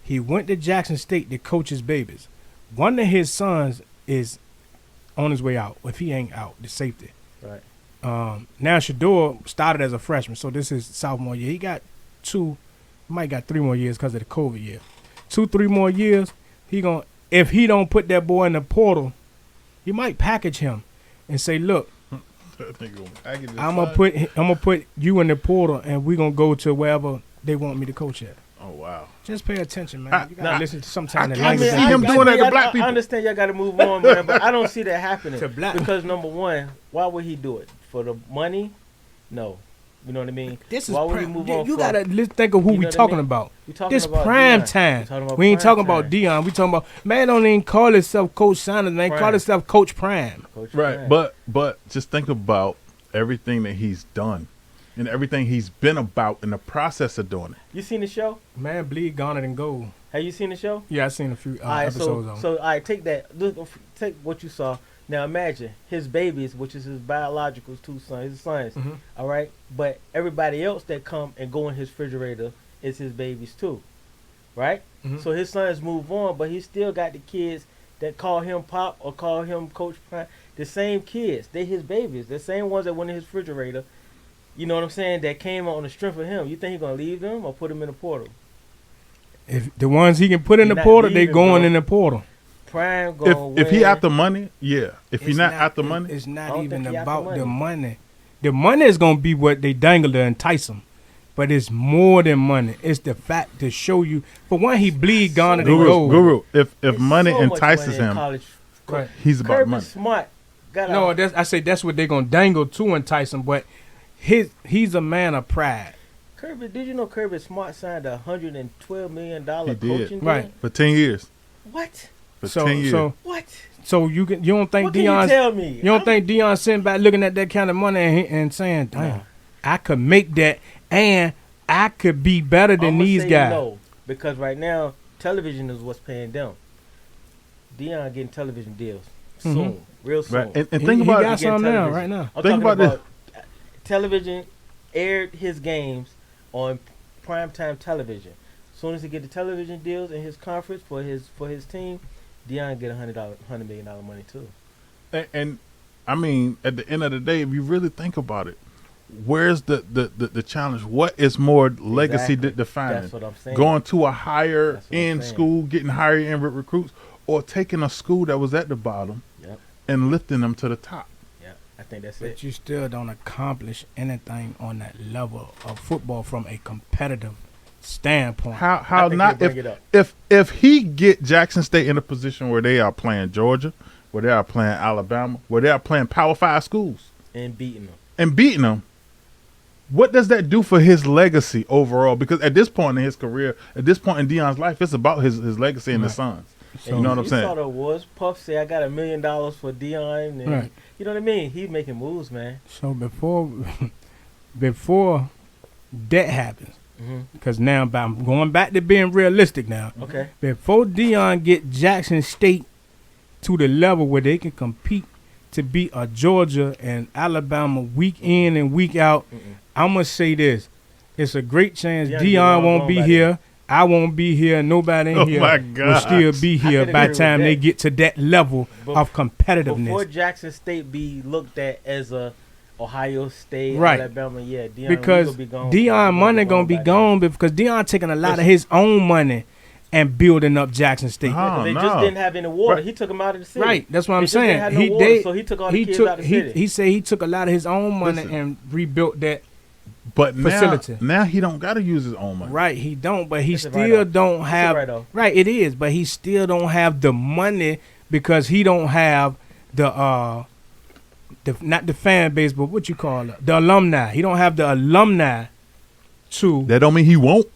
He went to Jackson State to coach his babies. One of his sons is on his way out. If he ain't out, the safety. Right. Now Shador started as a freshman, so this is sophomore year. He got might got 3 more years because of the COVID year. 3 more years. If he don't put that boy in the portal, he might package him and say, "Look, I'm gonna put you in the portal, and we're gonna go to wherever they want me to coach at." Oh wow! Just pay attention, man. You gotta listen to sometimes. I see him doing that to black people. I understand y'all got to move on, man, but I don't see that happening. To black because number one, why would he do it? For the money? No. You know what I mean? This is why would he move on? You gotta think of who we talking about. This prime time. We ain't talking about Dion. We talking about man. Don't even call himself Coach Sanders. Man, call himself Coach Prime. Right, but just think about everything that he's done. And everything he's been about in the process of doing it. You seen the show? Man, bleed, garnet, and gold. Have you seen the show? Yeah, I seen a few episodes on. So, all right, take that. Look, take what you saw. Now, imagine his babies, which is his biological 2 sons, his sons. Mm-hmm. All right, but everybody else that come and go in his refrigerator is his babies too, right? Mm-hmm. So his sons move on, but he still got the kids that call him Pop or call him Coach Prime. The same kids, they his babies. The same ones that went in his refrigerator. You know what I'm saying? That came on the strength of him. You think he's gonna leave them or put them in the portal? If the ones he can put in the portal, they going in the portal. Prime going. If he out the money, yeah. If he's not out the money, it's not even about the money. The money is gonna be what they dangle to entice him, but it's more than money. It's the fact to show you. For one, he bleed garnet and gold. Guru. If money entices him, right. He's about Kirby money. Smart. I say that's what they're gonna dangle to entice him, but. He's a man of pride. Kirby, did you know Kirby Smart signed a $112 million He did. coaching deal? Right. For 10 years. What? For 10 years. What? So you don't think What Deion? can you tell me? You don't think Deion sitting back looking at that kind of money and saying, "Damn, I could make that, and I could be better than these guys." No, because right now television is what's paying them. Deion getting television deals soon, real soon. Right. And think about he got some now, right now. I'm think talking about this. Television aired his games on primetime television. As soon as he get the television deals in his conference for his team, Deion get $100 million money too. And I mean, at the end of the day, if you really think about it, where's the challenge? What is more legacy defining? That's what I'm saying. Going to a higher end school, getting higher end recruits, or taking a school that was at the bottom and lifting them to the top. I think that's but you still don't accomplish anything on that level of football from a competitive standpoint. How not if he get Jackson State in a position where they are playing Georgia, where they are playing Alabama, where they are playing Power 5 schools and beating them, what does that do for his legacy overall? Because at this point in his career, at this point in Deion's life, it's about his legacy and his sons. So, you know what I'm saying? You saw the awards. Puff say I got $1 million for Deion, and you know what I mean. He's making moves, man. So before that happens, because now I'm going back to being realistic now. Okay. Before Deion get Jackson State to the level where they can compete to beat a Georgia and Alabama week in and week out, I'm gonna say this: it's a great chance Deion won't be here. I won't be here. Nobody in here will still be here by the time they get to that level of competitiveness. Before Jackson State be looked at as a Ohio State, Alabama, Deion because be gone. Deion money gonna be gone because Deion taking a lot of his own money and building up Jackson State. They just didn't have any water. Right. He took them out of the city. Right, that's what I'm saying. So he took all the kids out of the city. He said he took a lot of his own money and rebuilt that. But facility. Now he don't got to use his own money. Right, he don't. But he still don't have. Right, it is. But he still don't have the money because he don't have the not the fan base, but what you call it, the alumni. He don't have the alumni to. That don't mean he won't.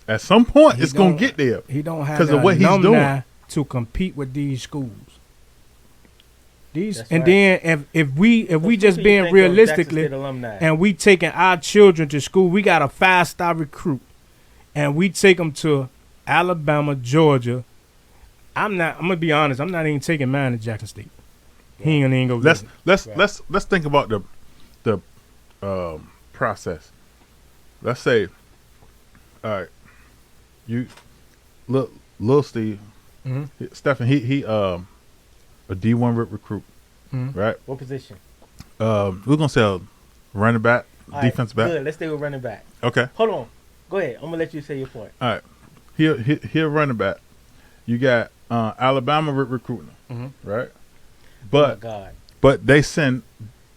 At some point, it's gonna get there. He don't have the alumni to compete with these schools. Then if we just being realistically and we taking our children to school, we got a 5-star recruit, and we take them to Alabama, Georgia. I'm gonna be honest. I'm not even taking mine to Jackson State. he ain't go get it. Let's think about the process. Let's say, all right, you Lil Steve, Stephen, he a D1 recruit, right? What position? We're gonna say a running back, All defense back. Good. Let's stay with running back. Okay. Hold on. Go ahead. I'm gonna let you say your point. All right. Here running back. You got Alabama recruiting, right? Oh my But God. they send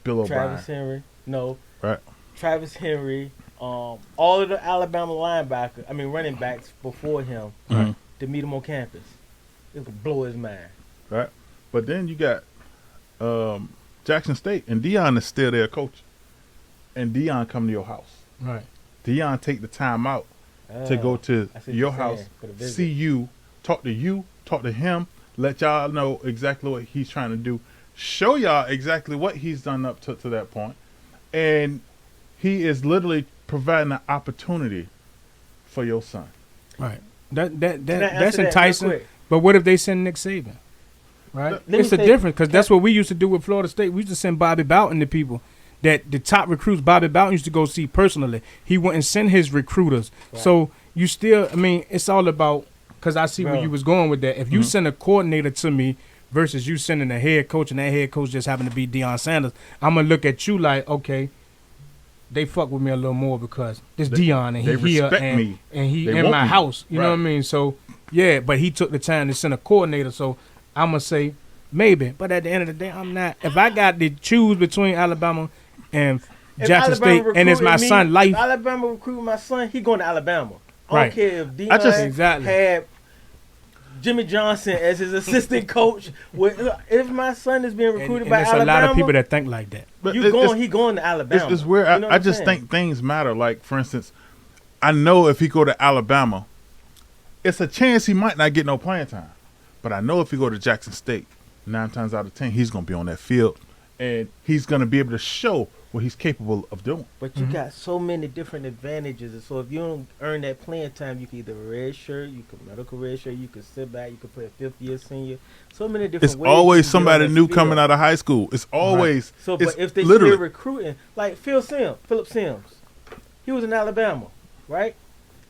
Bill O'Brien. Travis Henry. No. Right. Travis Henry. All of the Alabama running backs before him to meet him on campus. It could blow his mind. Right. But then you got Jackson State, and Deion is still there coaching. And Deion come to your house. Right. Deion take the time out to go to I see what your you're house, saying, for the visit. see you, talk to him, let y'all know exactly what he's trying to do, show y'all exactly what he's done up to that point. And he is literally providing an opportunity for your son. Right. Can I That's answer that real enticing. quick? But what if they send Nick Saban? Right. Let me It's the say- difference because that's what we used to do with Florida State. We used to send Bobby Bowden to people that the top recruits Bobby Bowden used to go see personally. He wouldn't send his recruiters. Right. So you still, it's all about, because I see where Bro. you was going with that. If you send a coordinator to me versus you sending a head coach and that head coach just happened to be Deion Sanders, I'm going to look at you like, okay, they fuck with me a little more because this Deion and they he here respect and, me. and he They in want my me. house. You know Right. what I mean? So, yeah, but he took the time to send a coordinator. So I'm going to say maybe. But at the end of the day, I'm not. If I got to choose between Alabama and If Jackson Alabama State and it's my recruited me, son life. if Alabama recruiting my son, he going to Alabama. I Right. don't care if Deion I just- Exactly. had Jimmy Johnson as his assistant coach. If my son is being And, recruited and by there's Alabama, a lot of people that think like that. But he it's- going to Alabama. It's weird. You know what I I'm just saying? think things matter. Like, for instance, I know if he go to Alabama, it's a chance he might not get no playing time. But I know if he go to Jackson State, 9 times out of 10, he's going to be on that field. And he's going to be able to show what he's capable of doing. But you got so many different advantages, and so if you don't earn that playing time, you can either red shirt, you can medical red shirt, you can sit back, you can play a fifth-year senior. So many different It's ways. you always can get somebody on that new field. coming out of high school. It's always. So, it's but if they literally. still recruiting, like Philip Sims, he was in Alabama, right?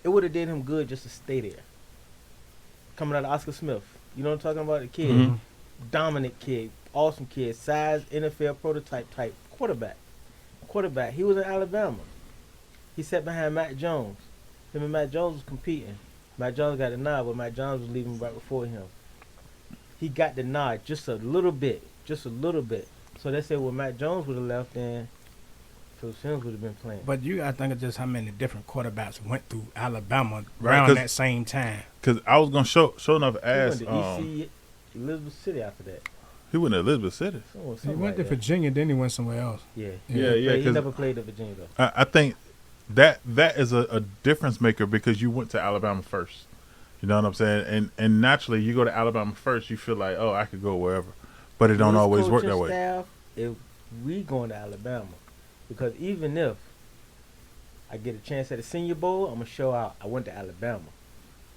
It would have did him good just to stay there. Coming out of Oscar Smith, you know what I'm talking about? The kid, Mhm. dominant kid, awesome kid, size NFL prototype type quarterback. He was in Alabama. He sat behind Matt Jones. Him and Matt Jones was competing. Matt Jones got the nod, but Matt Jones was leaving right before him. He got the nod just a little bit. So they said, well, Matt Jones would have left, then Phil Sims would have been playing. But you got to think of just how many different quarterbacks went through Alabama Right, around 'cause- that same time. Because I was going to show enough He ask. went to EC, Elizabeth City after that. He went to Elizabeth City. He went to Virginia, then he went somewhere else. Yeah. Yeah, He 'cause- never played at Virginia, though. I think that is a difference maker because you went to Alabama first. You know what I'm saying? And naturally, you go to Alabama first, you feel like, oh, I could go wherever. But it don't His always work coaching that way. Staff, if we going to Alabama, because even if I get a chance at a Senior Bowl, I'm gonna show out. I went to Alabama.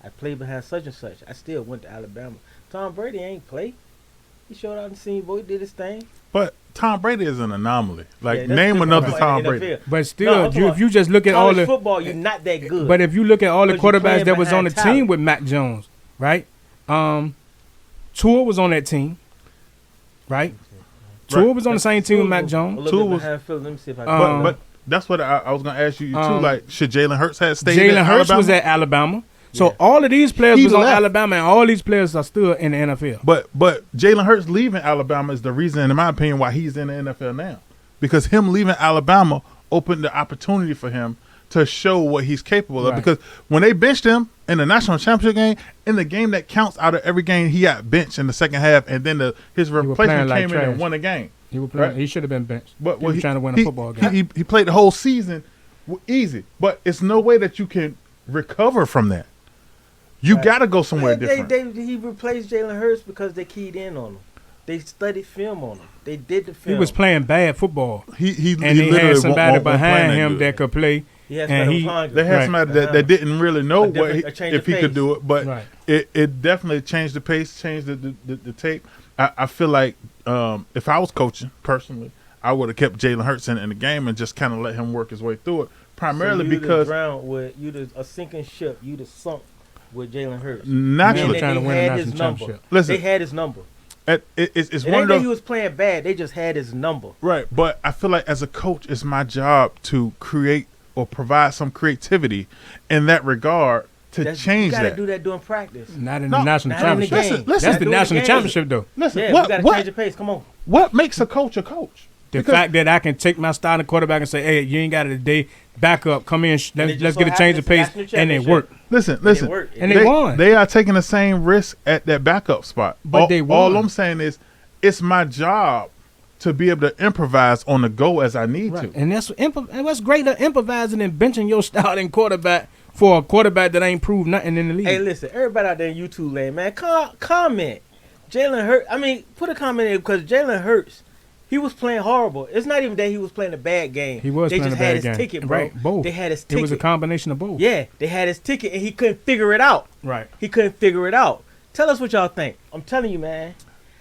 I played behind such and such. I still went to Alabama. Tom Brady ain't play. He showed out in the Senior Bowl. He did his thing. But Tom Brady is an anomaly. Like, Yeah, that's name different another from Tom NFL. Brady. But still, I'm talking if you just look at all College the football, you're not that good. But if you look at all the 'Cause you quarterbacks playing that was on the behind talent. team with Mac Jones, right? Tua was on that team, right? Tua was on the same team with Mac A Jones. little Tua bit was- behind Phil. Let me see if I Um, But that's what I was going to ask you, too. um, Like, should Jalen Hurts have stayed in Jalen Hurts Alabama? was at Alabama. So Yeah. all of these players He was on left. Alabama, and all these players are still in the NFL. But Jalen Hurts leaving Alabama is the reason, in my opinion, why he's in the NFL now. Because him leaving Alabama opened the opportunity for him to show what he's capable of. Right. Because when they benched him in the national championship game, in the game that counts out of every game, he got benched in the second half, and then his was replacement playing like came in and trash. won the game. He was playing, Right. he should have been benched. But He was trying to win a football game. He played the whole season easy, but it's no way that you can recover from that. You Right. got to go somewhere different. He replaced Jalen Hurts because they keyed in on him. They studied film on him. They did the He film. was playing bad football, he and he literally had somebody won't play behind that him good. that could play. He had and somebody he- behind him. They had Right. somebody that didn't really know A different- what a change if of he could pace. do it, but Right. it definitely changed the pace, changed the tape. I feel like if I was coaching personally, I would have kept Jalen Hurts in the game and just kind of let him work his way through it. Primarily so because a sinking ship. You'd have sunk with Jalen Hurts. naturally, trying to win a had national his number. championship. Listen, They had his number. it's It one ain't of that those. he was playing bad. They just had his number. Right, but I feel like as a coach, it's my job to create or provide some creativity in that regard to change You gotta that. do that during practice. Not in No, the national not in the championship. game. Listen, That's the Not doing national the game. championship, though. Listen, Yeah, we what gotta what change the pace. Come on. what makes a coach a coach? The Because- fact that I can take my starting quarterback and say, "Hey, you ain't got it today. Back up, come in. And it Let's just get so a change of pace," happens it's and it national worked. Listen. It worked. And they won. They are taking the same risk at that backup spot. But they won. All I'm saying is, it's my job to be able to improvise on the go as I need Right. to. And and what's greater improvising than benching your starting quarterback for a quarterback that ain't proved nothing in the league. Hey, listen, everybody out there in YouTube land, man, comment. Jalen Hurts. I mean, put a comment in because Jalen Hurts, he was playing horrible. It's not even that he was playing a bad game. He was They playing just a had bad his game. ticket, bro. Right, both. They had his It ticket. was a combination of both. Yeah, they had his ticket and he couldn't figure it out. Right. He couldn't figure it out. Tell us what y'all think. I'm telling you, man.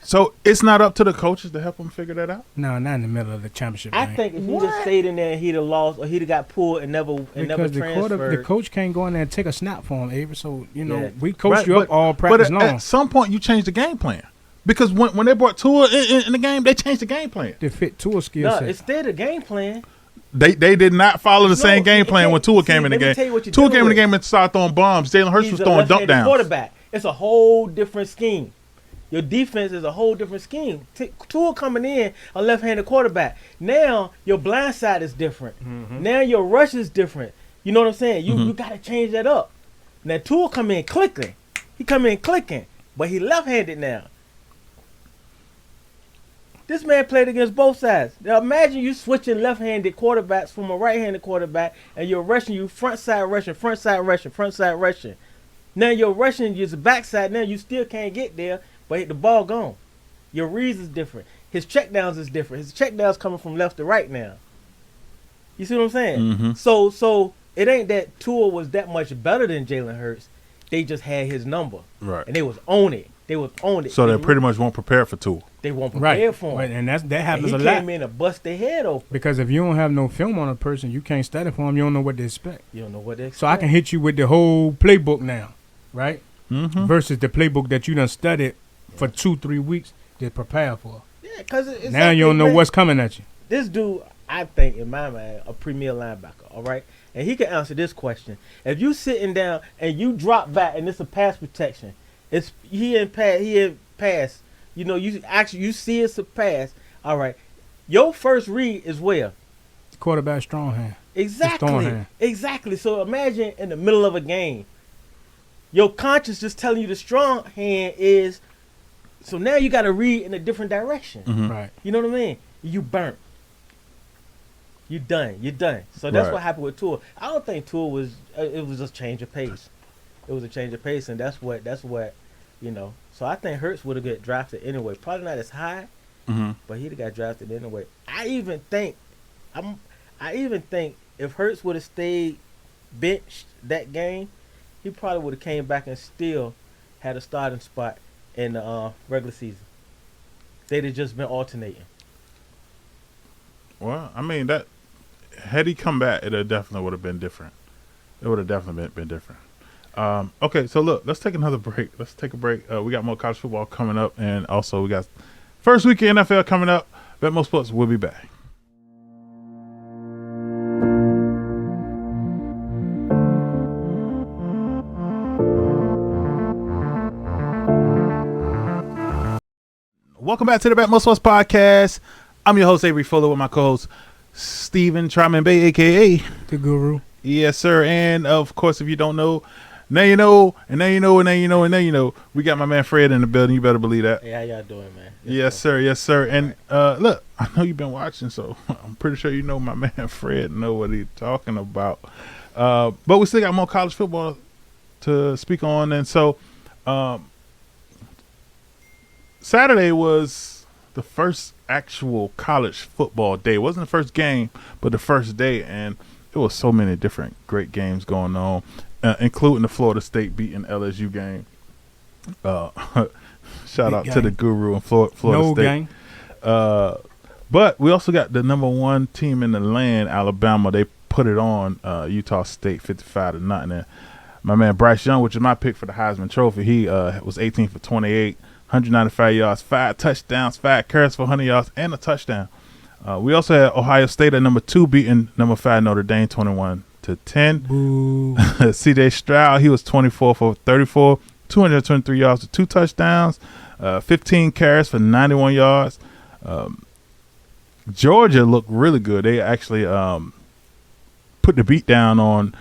So it's not up to the coaches to help them figure that out. No, not in the middle of the championship I game. think if he'd have What? stayed in there, he'd have lost or he'd have got pulled and never Because the transferred. coach can't go in there and take a snap for him, Avery. So, Yeah. we coach Right, you up all practice but long. at some point, you change the game plan because when they brought Tua in the game, they changed the game plan. To fit to a skill No, set. it's still the game plan. They did not follow the same game plan when Tua came in the let me game. tell you what you're Tua dealing came in the with. game and started throwing bombs. Jalen Hurts He's was a throwing dump left-handed downs. quarterback. It's a whole different scheme. Your defense is a whole different scheme. Tua coming in, a left-handed quarterback. Now your blind side is different. Now your rush is different. You know what I'm saying? You got to change that up. Now Tua come in clicking. He come in clicking, but he left-handed now. This man played against both sides. Now imagine you switching left-handed quarterbacks from a right-handed quarterback, and you're rushing you front side rushing, front side rushing, front side rushing. Now you're rushing your backside. Now you still can't get there, but the ball gone. Your reads is different. His checkdowns is different. His checkdowns coming from left to right now. You see what I'm saying? Mhm. So it ain't that Tua was that much better than Jalen Hurts. They just had his number, Right. and they was on it. They was on it. So they pretty much weren't prepared for Tua. they weren't Right. prepared for him. Right, and that And happens he a lot. came in and bust their head open. Because if you don't have no film on a person, you can't study for them. You don't know what to expect. You don't know what they So I can hit you with the whole playbook now, right? Mm-hmm. Versus the playbook that you done studied for 2-3 weeks to prepare for. Yeah, because Now you don't know what's coming at you. This dude, I think, in my mind, a premier linebacker, all right? And he can answer this question. If you sitting down and you drop back and it's a pass protection, he in pass. You know, you see it's a pass. All right. Your first read is where? Quarterback strong hand. throwing Exactly. hand. Exactly. So imagine in the middle of a game, your conscience just telling you the strong hand is. So now you got to read in a different direction. Mhm. Right. You know what I mean? You burnt. You done. You done. So that's Right. what happened with Tua. I don't think Tua was. It was just change of pace. It was a change of pace, and that's what. You know. So I think Hurts would have got drafted anyway. Probably not as high, Mm-hmm. but he'd have got drafted anyway. I even think if Hurts would have stayed benched that game, he probably would have came back and still had a starting spot in the regular season. They'd have just been alternating. Well, I mean that had he come back, it definitely would have been different. It would have definitely been different. Okay, so look, let's take another break. Let's take a break. We got more college football coming up, and also we got first week of NFL coming up. BetMoorSports, we'll be back. Welcome back to the BetMoorSports podcast. I'm your host, Avery Fuller, with my co-host, Steven Tryman Bay, a.k.a. The guru. Yes, sir. And, of course, if you don't know, now you know, and now you know, and now you know, and now you know. We got my man Fred in the building. You better believe that. Hey, how y'all doing, man? Yes, sir. Yes, sir. And, look, I know you've been watching, so I'm pretty sure you know my man Fred know what he's talking about. But we still got more college football to speak on. And so, Saturday was the first actual college football day. It wasn't the first game, but the first day, and there was so many different great games going on, including the Florida State beating LSU game. Shout Big out to game. the guru in Florida No State. gang. But we also got the number one team in the land, Alabama. They put it on Utah State 55-0. And my man Bryce Young, which is my pick for the Heisman Trophy, he was 18 for 28, 195 yards, 5 touchdowns, 5 carries for 100 yards, and a touchdown. We also had Ohio State at number 2 beating number 5 Notre Dame 21-10. Boo. C.J. Stroud, he was 24 for 34, 223 yards with 2 touchdowns, 15 carries for 91 yards. Georgia looked really good. They actually put the beat down on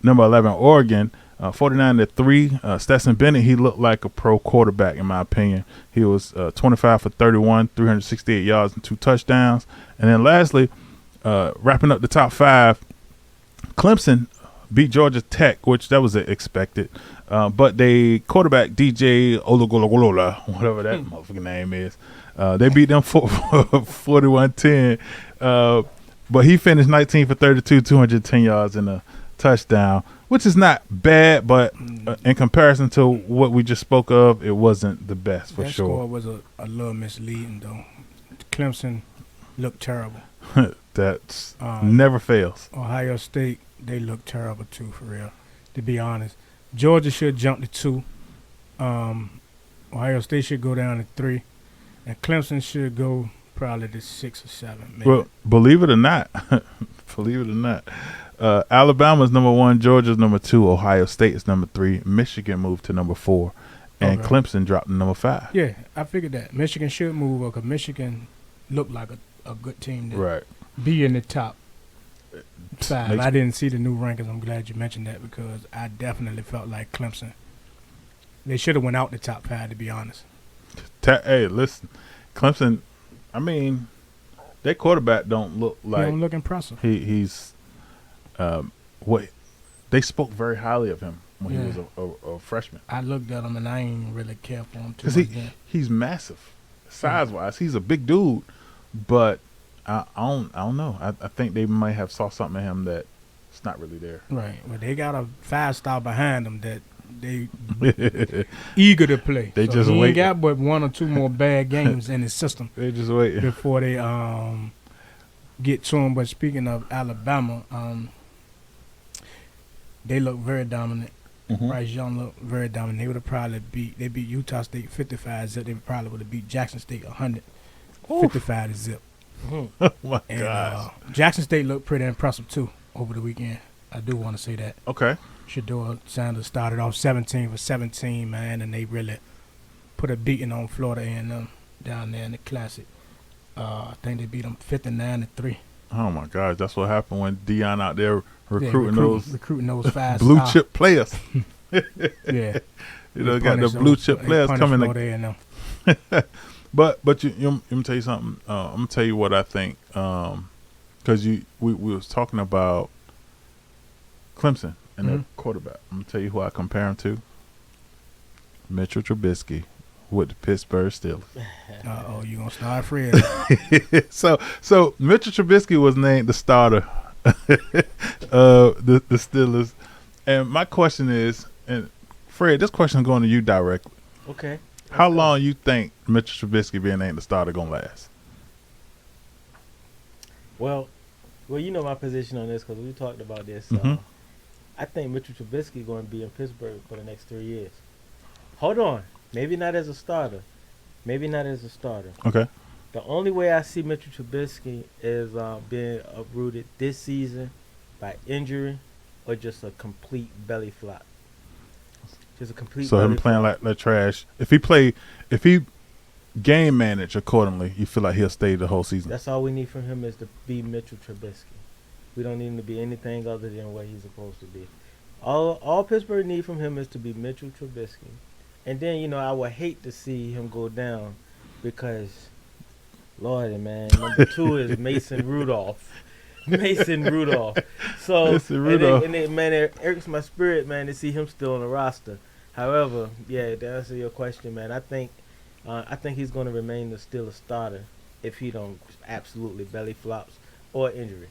number 11 Oregon, 49-3. Stetson Bennett, he looked like a pro quarterback in my opinion. He was 25 for 31, 368 yards and 2 touchdowns. And then lastly, wrapping up the top 5, Clemson beat Georgia Tech, which that was expected. But they quarterback DJ Olagolola, whatever that motherfucking name is, they beat them 41-10. But he finished 19 for 32, 210 yards and a touchdown, which is not bad, but in comparison to what we just spoke of, it wasn't the best for that sure. That score was a little misleading, though. Clemson looked terrible. That's never fails. Ohio State, they look terrible too, for real, to be honest. Georgia should jump to 2. Ohio State should go down to 3. And Clemson should go probably to 6 or 7. Maybe. Well, believe it or not, Alabama's number 1, Georgia's number 2, Ohio State is number 3, Michigan moved to number 4, and Okay. Clemson dropped to number 5. Yeah, I figured that. Michigan should move up because Michigan looked like a good team to Right. be in the top 5. Makes- I didn't see the new rankings. I'm glad you mentioned that because I definitely felt like Clemson. They should have went out the top 5, to be honest. Hey, listen, Clemson, I mean, their quarterback don't look They like don't look impressive. he's what they spoke very highly of him when he Yeah. was a freshman. I looked at him and I ain't really care for him too Because much. then. he's massive, size-wise. He's a big dude, but I don't know. I think they might have saw something in him that it's not really there. Right. Well, they got a 5-star behind them that they eager to play. They so just he wait. ain't got but 1 or 2 more bad games in his system They just wait. before they get to him. But speaking of Alabama, they look very dominant. Mhm. Bryce Young looked very dominant. They would have probably beat Utah State 55-0. They probably would have beat Jackson State 155-0. Oh my And gosh. Jackson State looked pretty impressive too over the weekend. I do want to say that. Okay. Shador Sanders started off 17 for 17, man, and they really put a beating on Florida A&M down there in the Classic. I think they beat them 59-3. Oh my gosh, that's what happened when Dion out there recruiting those recruiting those 5 blue star. chip players. Yeah, You know, got the blue chip players coming. Florida A&M. But let me tell you something. I'm gonna tell you what I think. Because we was talking about Clemson and their quarterback. I'm gonna tell you who I compare him to. Mitchell Trubisky with the Pittsburgh Steelers. Oh, you gonna start Fred? So Mitchell Trubisky was named the starter the Steelers. And my question is, and Fred, this question is going to you directly. Okay. How long you think Mitchell Trubisky being named the starter gonna last? Well, you know my position on this because we talked about this. Mhm. I think Mitchell Trubisky going to be in Pittsburgh for the next 3 years. Hold on. Maybe not as a starter. Okay. The only way I see Mitchell Trubisky is being uprooted this season by injury or just a complete belly flop. Just a complete So belly him playing flop. like trash. If he game manage accordingly, you feel like he'll stay the whole season. That's all we need from him is to be Mitchell Trubisky. We don't need him to be anything other than what he's supposed to be. All Pittsburgh need from him is to be Mitchell Trubisky. And then, I would hate to see him go down because, Lordy, man, number 2 is Mason Rudolph. Mason Rudolph. So, Mason Rudolph. And it, man, it irks my spirit, man, to see him still on the roster. However, yeah, to answer your question, man, I think he's going to remain still a starter if he don't absolutely belly flops or injury.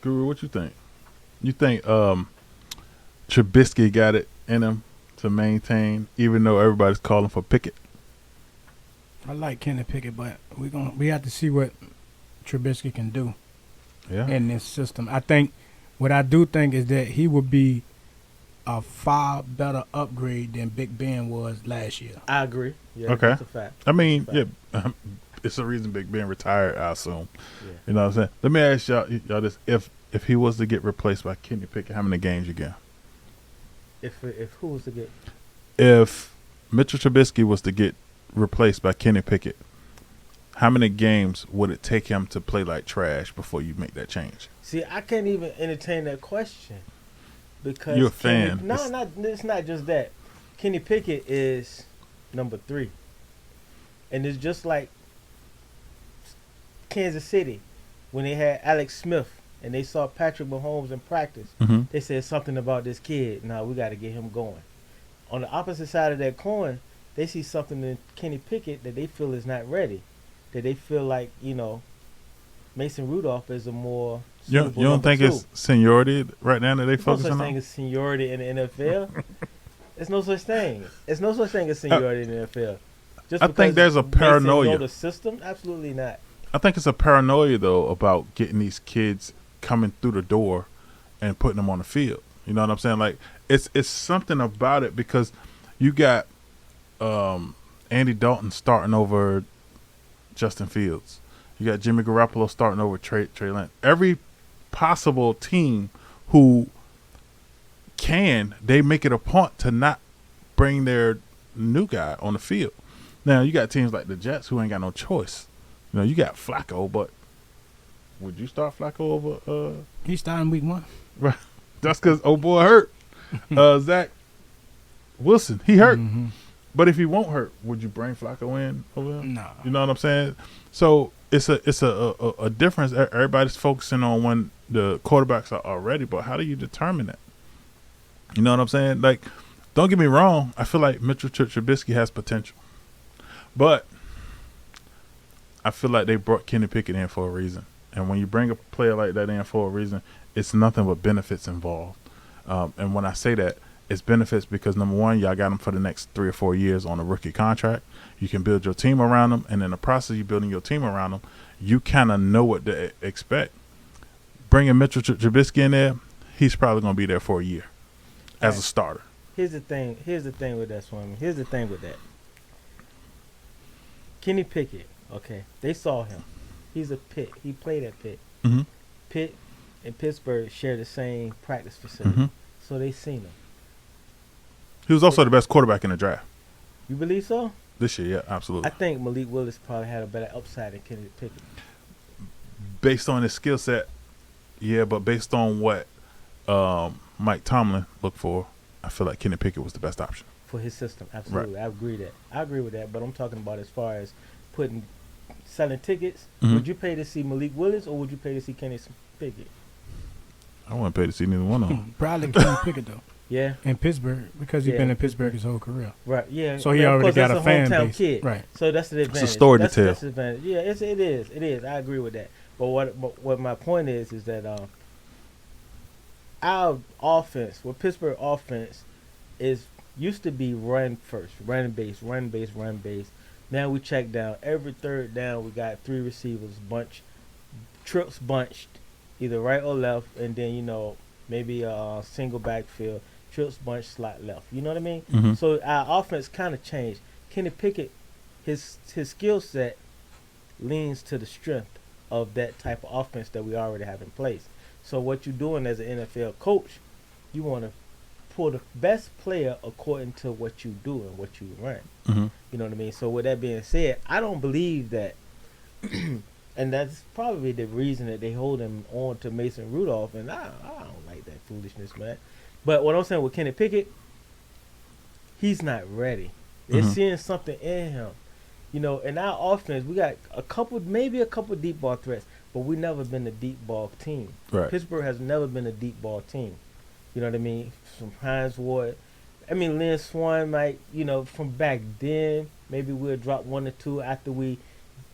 Guru, what you think? You think Trubisky got it in him to maintain, even though everybody's calling for Pickett? I like Kenny Pickett, but we have to see what Trubisky can do Yeah. in this system. I think what I do think is that he would be a far better upgrade than Big Ben was last year. I agree. Yeah, Okay. that's a fact. I mean, Fact. yeah, it's a reason Big Ben retired, I assume. Yeah. You know what I'm saying? Let me ask y'all this: if he was to get replaced by Kenny Pickett, how many games you get? If who was to get If Mitchell Trubisky was to get replaced by Kenny Pickett, how many games would it take him to play like trash before you make that change? See, I can't even entertain that question because You're a fan. It's not just that. Kenny Pickett is number 3, and it's just like Kansas City when they had Alex Smith and they saw Patrick Mahomes in practice. Mm-hmm. They said something about this kid. Now we got to get him going. On the opposite side of that coin, they see something in Kenny Pickett that they feel is not ready. That they feel like, Mason Rudolph is a more You suitable don't number think 2. it's seniority right now that they There's no focusing such thing on? as seniority in the NFL. There's no such thing. There's no such thing as seniority in the NFL. Just I think because there's a Mason paranoia. know the system? Absolutely not. I think it's a paranoia though about getting these kids coming through the door and putting them on the field. You know what I'm saying? Like it's something about it because you got Andy Dalton starting over Justin Fields. You got Jimmy Garoppolo starting over Trey Lance. Every possible team who they make it a point to not bring their new guy on the field. Now you got teams like the Jets who ain't got no choice. You know, you got Flacco, but would you start Flacco over? He started week 1. Right. That's because old boy hurt. Zach Wilson, he hurt. Mm-hmm. But if he won't hurt, would you bring Flacco in over him? No. You know what I'm saying? So it's a difference. Everybody's focusing on when the quarterbacks are ready, but how do you determine that? You know what I'm saying? Like, don't get me wrong. I feel like Mitchell Trubisky has potential, but I feel like they brought Kenny Pickett in for a reason. And when you bring a player like that in for a reason, it's nothing but benefits involved. And when I say that, it's benefits because, number one, y'all got him for the next 3 or 4 years on a rookie contract. You can build your team around him, and in the process of you building your team around him, you kind of know what to expect. Bringing Mitchell Trubisky in there, he's probably going to be there for a year as a starter. Here's the thing with that, Swami. Here's the thing with that. Kenny Pickett, okay, they saw him. He's a Pitt. He played at Pitt. Mm-hmm. Pitt and Pittsburgh share the same practice facility. Mm-hmm. So they seen him. He was also the best quarterback in the draft You believe so? this year. Yeah, absolutely. I think Malik Willis probably had a better upside than Kenny Pickett. Based on his skill set, yeah, but based on what Mike Tomlin looked for, I feel like Kenny Pickett was the best option. For his system, absolutely. I agree with that. But I'm talking about as far as selling tickets. Mhm. Would you pay to see Malik Willis or would you pay to see Kenny Pickett? I wouldn't pay to see neither one of them. Probably Kenny Pickett though Yeah, in Pittsburgh because he's Yeah. been in Pittsburgh his whole career. right. Yeah. So he Of already course, got that's a fan hometown base. kid. Right. So that's the advantage. story to That's tell. the advantage. Yeah, it is. It is. I agree with that. But what my point is that our offense, what Pittsburgh offense is used to be run first, run base. Now we check down. Every third down we got 3 receivers trips bunched, either right or left, and then maybe a single backfield, trips bunched slot left. You know what I mean? Mm-hmm. So our offense kind of changed. Kenny Pickett, his skill set leans to the strength of that type of offense that we already have in place. So what you're doing as an NFL coach, you want to pull the best player according to what you do and what you run. Mm-hmm. You know what I mean? So with that being said, I don't believe that, and that's probably the reason that they hold him on to Mason Rudolph, and I don't like that foolishness, man. But what I'm saying with Kenny Pickett, he's not ready. They're Mhm. seeing something in him. In our offense, we got maybe a couple deep ball threats, but we never been a deep ball team. Right. Pittsburgh has never been a deep ball team. You know what I mean? From Hines Ward. I mean, Lynn Swan might, from back then, maybe we'll drop 1 or 2 after we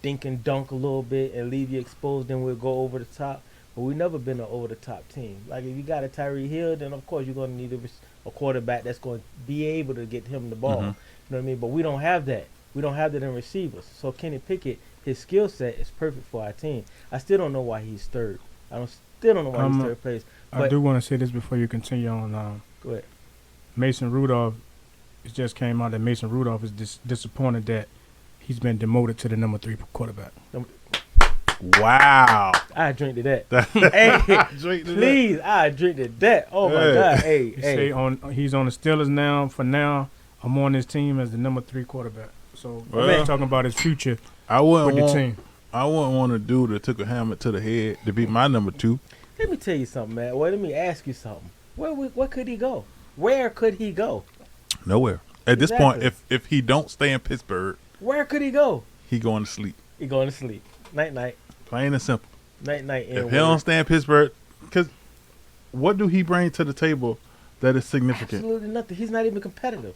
dink and dunk a little bit and leave you exposed, then we'll go over the top. But we've never been an over-the-top team. Like, if you got a Tyree Hill, then, of course, you're going to need a quarterback that's going to be able to get him the ball. Mhm. You know what I mean? But we don't have that. We don't have that in receivers. So Kenny Pickett, his skill set is perfect for our team. I still don't know why he's third. Still don't know why he's third place. I do want to say this before you continue on. Go ahead. Mason Rudolph, it just came out that Mason Rudolph is disappointed that he's been demoted to the number 3 quarterback. Wow. I drink to that. Hey, please, I drink to that. Oh my God. Hey. He's on the Steelers now. For now, I'm on his team as the number 3 quarterback. So we're talking about his future with the team. I wouldn't want a dude that took a hammer to the head to be my number 2. Let me tell you something, man. Well, let me ask you something. Where could he go? Where could he go? Nowhere. At this point, if he don't stay in Pittsburgh, where could he go? He going to sleep. He going to sleep. Night. Plain and simple. Night. If he don't stay in Pittsburgh, because what do he bring to the table that is significant? Absolutely nothing. He's not even competitive.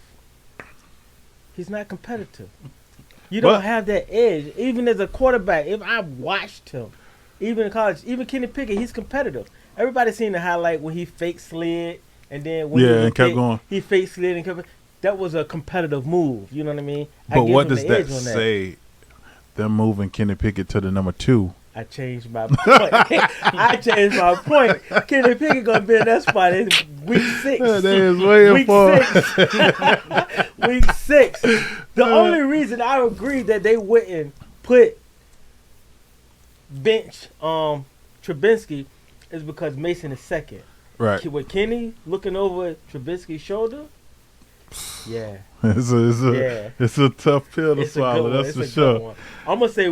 He's not competitive. You don't have that edge. Even as a quarterback, if I watched him, even in college, even Kenny Pickett, he's competitive. Everybody seen the highlight when he fake slid and then when and kept going. He fake slid and kept. That was a competitive move. You know what I mean? But what does that say? Them moving Kenny Pickett to the number 2. I changed my point. Kenny Pickett gonna be in that spot in week 6. That is way far. Week 6. The only reason I agree that they wouldn't bench Trubisky is because Mason is second. Right. With Kenny looking over Trubisky's shoulder. Yeah. It's a tough pill to swallow. That's for sure. I'm gonna say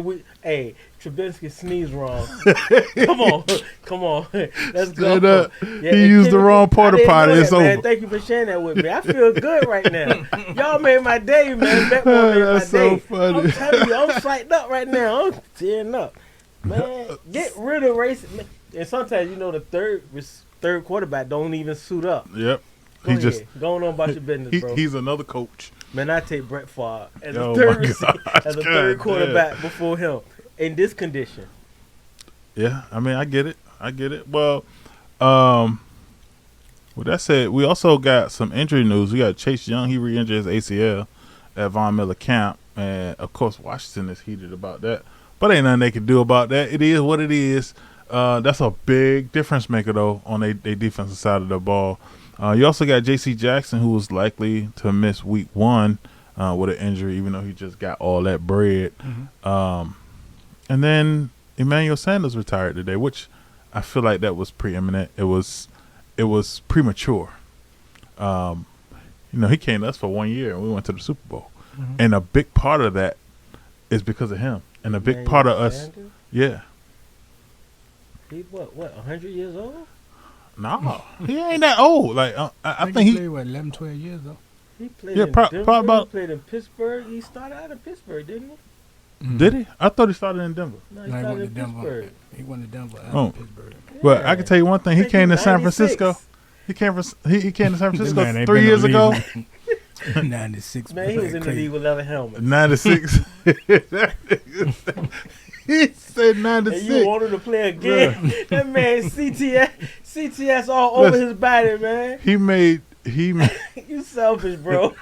Trubisky sneezed wrong. Come on. Let's go. He used the wrong porta potty. It's over. Man, thank you for sharing that with me. I feel good right now. Y'all made my day, man. BetMoor made my That's so day. funny. I'm telling you, I'm psyched up right now. I'm tearing up. Man, get rid of racing. And sometimes, the third quarterback don't even suit up. Yep. Going on about your business, bro. He's another coach. Man, I take Brett Favre as a third quarterback before him in this condition. Yeah, I mean, I get it. Well, with that said, we also got some injury news. We got Chase Young. He re-injured his ACL at Von Miller Camp, and of course, Washington is heated about that. But ain't nothing they can do about that. It is what it is. That's a big difference maker though on their defensive side of the ball. You also got J.C. Jackson, who was likely to miss week 1 with an injury, even though he just got all that bread. Mm-hmm. And then Emmanuel Sanders retired today, which I feel like that was preeminent. It was premature. He came to us for 1 year, and we went to the Super Bowl. Mm-hmm. And a big part of that is because of him. And a big part of us, yeah. He what, 100 years old? No, he ain't that old. Like I think he played 11, 12 years though. He played in Denver. He played in Pittsburgh. He started out in Pittsburgh, didn't he? Mm. Did he? I thought he started in Denver. No, he started in Pittsburgh. He went to Denver out of Pittsburgh. Well, I can tell you one thing. He came to San Francisco. He came to San Francisco 3 years ago. 96. Man, he was in the league with leather helmets. 96. He said 96. And you wanted to play again? Yeah. That man CTS all over his body, man. He made you selfish, bro.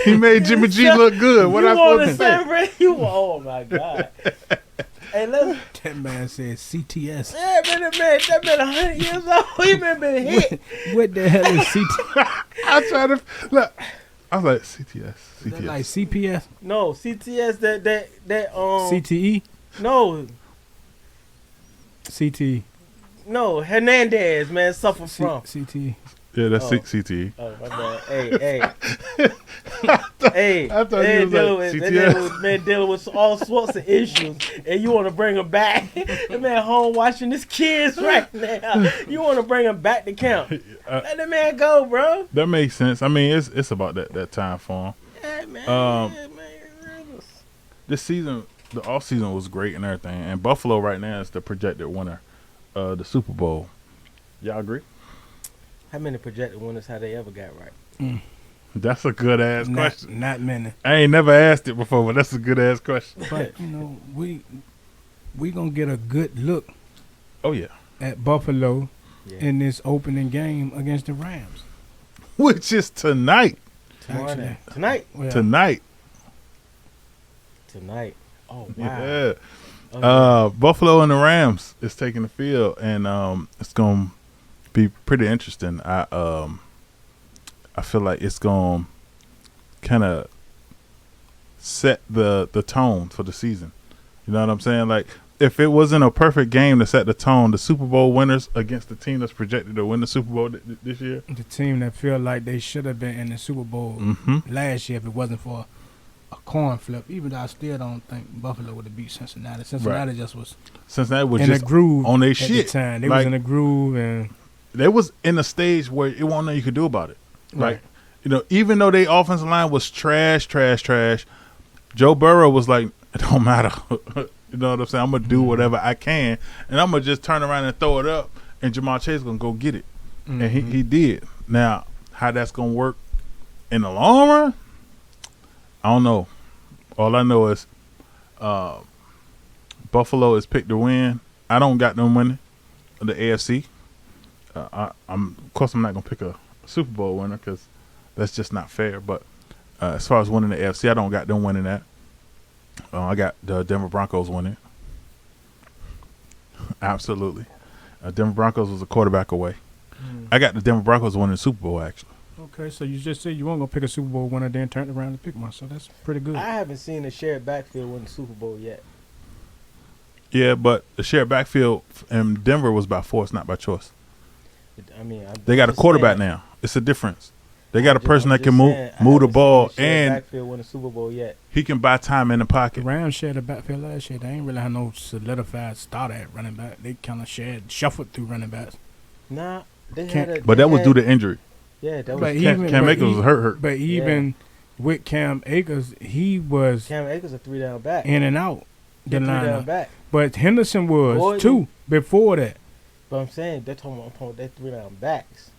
He made Jimmy G look good. What I supposed to say? Oh my God. Hey, that man said CTS. Yeah, man, that man 100 years old. He been hit. What the hell is CTS? I tried to look. I was like CTS. Is that like CPS? No, CTS. That CTE. No. CTE. No, Hernandez, man, suffer from CTE. Yeah, that's CTE. Oh, my bad. Hey. I thought he was like CTS. Man dealing with all sorts of issues, and you want to bring him back. The man home watching his kids right now. You want to bring him back to camp. Let the man go, bro. That makes sense. I mean, it's about that time for him. Yeah, man. This season, the off season was great and everything, and Buffalo right now is the projected winner of the Super Bowl. Y'all agree? How many projected winners have they ever got right? Mm. That's a good ass question. Not many. I ain't never asked it before, but that's a good ass question. But we gonna get a good look. Oh yeah. At Buffalo in this opening game against the Rams, which is tonight. Tonight. Well, tonight. tonight. Oh wow. Yeah. Oh, yeah. Buffalo and the Rams is taking the field, and it's gonna be pretty interesting. I feel like it's gonna kind of set the tone for the season. You know what I'm saying? Like, if it wasn't a perfect game to set the tone, the Super Bowl winners against the team that's projected to win the Super Bowl this year. The team that feel like they should have been in the Super Bowl last year if it wasn't for a coin flip. Even though I still don't think Buffalo would have beat Cincinnati. Cincinnati just was Cincinnati was in just the groove on their at shit. the time. They Like, was in the groove, and they was in a stage where it wasn't nothing you could do about it. Like, Right. Even though their offensive line was trash, Joe Burrow was like, it don't matter. You know what I'm saying? I'm going to do whatever I can, and I'm going to just turn around and throw it up, and Jamar Chase going to go get it. And he did. Now, how that's going to work in the long run, I don't know. All I know is Buffalo is picked to win. I don't got them winning the AFC. Of course, I'm not going to pick a Super Bowl winner because that's just not fair. But as far as winning the AFC, I don't got them winning that. I got the Denver Broncos winning. Absolutely. Denver Broncos was a quarterback away. I got the Denver Broncos winning the Super Bowl, actually. Okay, so you just said you weren't going to pick a Super Bowl winner, then turned around and pick one. So that's pretty good. I haven't seen a shared backfield win the Super Bowl yet. Yeah, but the shared backfield in Denver was by force, not by choice. I mean, They got a quarterback now. It's a difference. They got a person that can move the ball, and backfield win the Super Bowl yet. he can buy time in the The pocket. Rams shared the backfield last year. They ain't really had no solidified starter at running back. They kind of shuffled through running backs. Nah, they Can't- had a. But that was due to injury. Yeah, that was But Cam Akers was hurt. But even with Cam Akers, he was Cam Akers a 3-down back. in and out the 3-down lineup. back. But Henderson was Gordon. too before that. But I'm saying they're talking about their 3-down backs,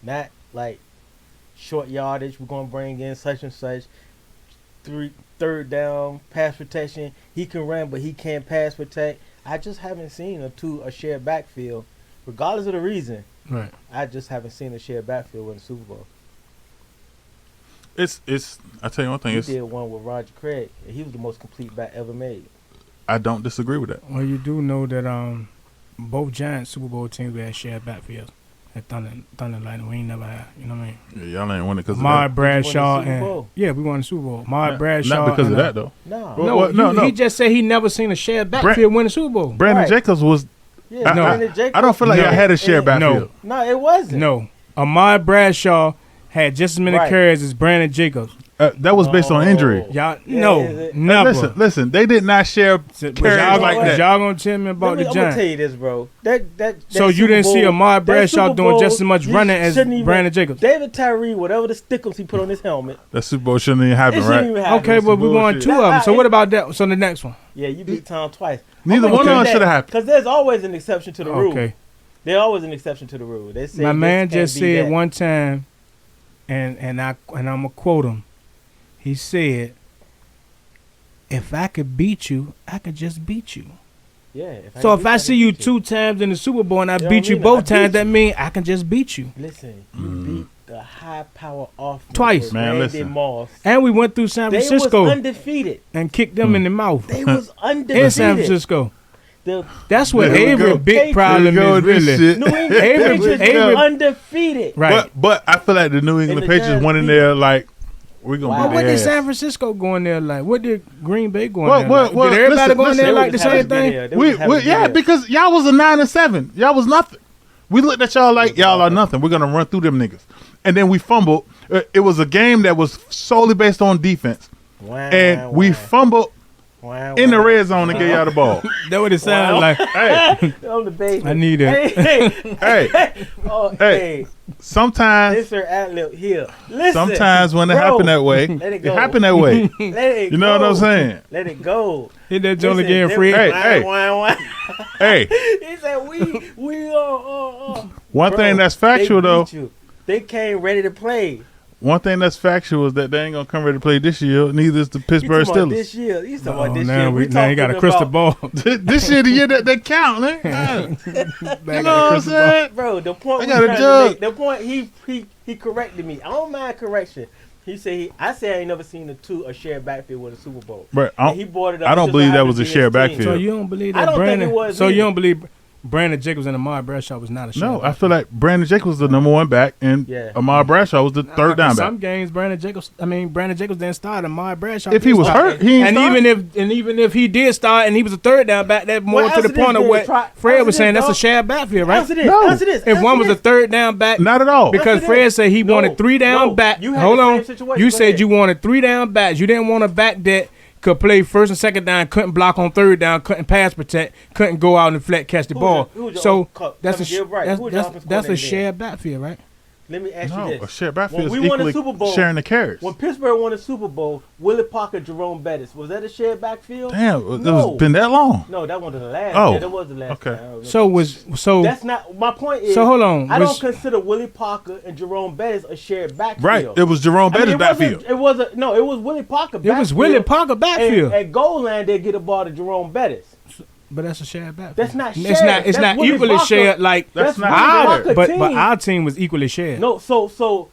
not like short yardage. We're gonna bring in such and such. Third down pass protection. He can run, but he can't pass protect. I just haven't seen a shared backfield, regardless of the reason. Right. I just haven't seen a shared backfield win the Super Bowl. It's. I tell you one thing. He did one with Roger Craig, and he was the most complete back ever made. I don't disagree with that. Well, you do know that both Giants Super Bowl teams had shared backfields. At Thunder Lightning, we ain't never had. You know what I mean? Yeah, y'all ain't winning because of Mark that. Bradshaw Super and Bowl. yeah, we won the Super Bowl. Mark Bradshaw. Not because of and, that though. No, Well, No, no. He just said he never seen a shared backfield win a Super Bowl. Brandon Right. Jacobs was. yeah, No. Brandon Jacobs. I don't feel like No. y'all had a shared backfield. No, it wasn't. No, Ahmad Bradshaw had just as many Right. carries as Brandon Jacobs. That was based on injury. Y'all, Yeah, no, is it? never. Listen. They did not share So, carries y'all, like what? that. y'all gonna tell me about the I'm gonna tell Giants? you this, bro. That So you Super didn't see Bowl- Ahmad that Bradshaw Super doing Bowl, just as much you running as shouldn't even- Brandon Jacobs? David Tyree, whatever the stickums he put on his helmet, That Super Bowl shouldn't even it happen, shouldn't right? even happen. Okay, but we won bullshit. two of them. So what about that? So the next one. Yeah, you beat Tom twice. Neither one of them should have happened. Because there's always an exception to the rule. Okay. There's always an exception to the rule. They say My this man can't just be said that. one time, and I'm gonna quote him. He said, "If I could beat you, I could just beat you." Yeah. So if I can see you beat 2 times in the Super Bowl and I That beat don't you mean both I beat times, that you. mean I can just beat you. Listen, you beat the high power offense Twice. with Man, Randy listen. Moss. And we went through San They was Francisco undefeated. and kicked them in the mouth They was undefeated. in San Francisco. The That's what There we Avery's go. big problem There we go is with this really. shit. New England Avery- Patriots Avery- were undefeated. Right. But I feel like the New England the Patriots Giants went in beat there like we're gonna Wow. But beat what their did ass. San Francisco go in there like? What did Green Bay go in Well, there well, like? well, Did everybody listen, go in listen. there They like was the happy same to be thing? there. They was happy to be Yeah, there. because y'all was a 9-7. Y'all was nothing. We looked at y'all like y'all are nothing. We're gonna run through them niggas, and then we fumbled. It was a game that was solely based on defense, Wow, and we wow, fumbled wow, in the wow. red zone and gave y'all the ball. That what it sounded Wow. like. Hey, I'm the baby. I need it. hey. Oh, Hey. hey. Sometimes, Mr. Adlib here. Listen. sometimes when it bro, happened that way, let it it go. happened that way. Let it You know go. what I'm saying? Let it go. Hit that joint Listen, again, they- Fred. Hey, wah, hey. wah, wah. Hey, He said we one Bro, thing that's they factual beat though. you. They came ready to play. One thing that's factual is that they ain't gonna come ready to play this year. Neither is the You Pittsburgh talking about Steelers. this year? You talking Oh, about this now year? we now you got a crystal ball. This year, the year that they count, man. You know what I'm saying? Bro, the point I we got a trying to jug. make, the point he corrected me. I don't mind correction. He said I said I ain't never seen a shared backfield with a Super Bowl. Right. And he brought it up. I don't just believe so that was happened a to be shared his team. backfield. So you don't believe that I don't think Brandon? it was So you either. don't believe Brandon Jacobs and Amari Bradshaw was not a share? No, I feel like Brandon Jacobs was the number one back, and Yeah. Amari Bradshaw was the third down back. Some games, Brandon Jacobs didn't start. Amari Bradshaw. If he was started. hurt, he ain't start. even if he did start and he was a third down back, that more Well, to the answer this point of then, what Fred answer was saying. this, That's a dog. shared backfield, right? Answer this. No. Answer this. If answer one was a this. third down back, Not at all. because Answer Fred this. said he No. wanted three down No. back. You had Hold the on, same situation. you Go said ahead. you wanted three down backs. You didn't want a back that could play first and second down, couldn't block on third down, couldn't pass protect, couldn't go out and flat catch the ball. Who was your So that's a shared that's a shared backfield, right? Let me ask No, you a this. shared backfield is When we won the equally Super Bowl, sharing the carries. When Pittsburgh won the Super Bowl, Willie Parker, Jerome Bettis, was that a shared backfield? Damn, it No. was been that long. No, that wasn't the last. Oh, Yeah, that was the last. okay. time. That's not my point. Is hold on. I don't consider Willie Parker and Jerome Bettis a shared backfield. Right, it was Jerome Bettis' backfield. It wasn't. No, it was Willie Parker. It was Willie Parker backfield, At goal line, they get a ball to Jerome Bettis. but that's a shared backfield. That's not shared. It's not That's Willie equally Parker. shared. Like That's not our, shared. but team. our team was equally shared. No, so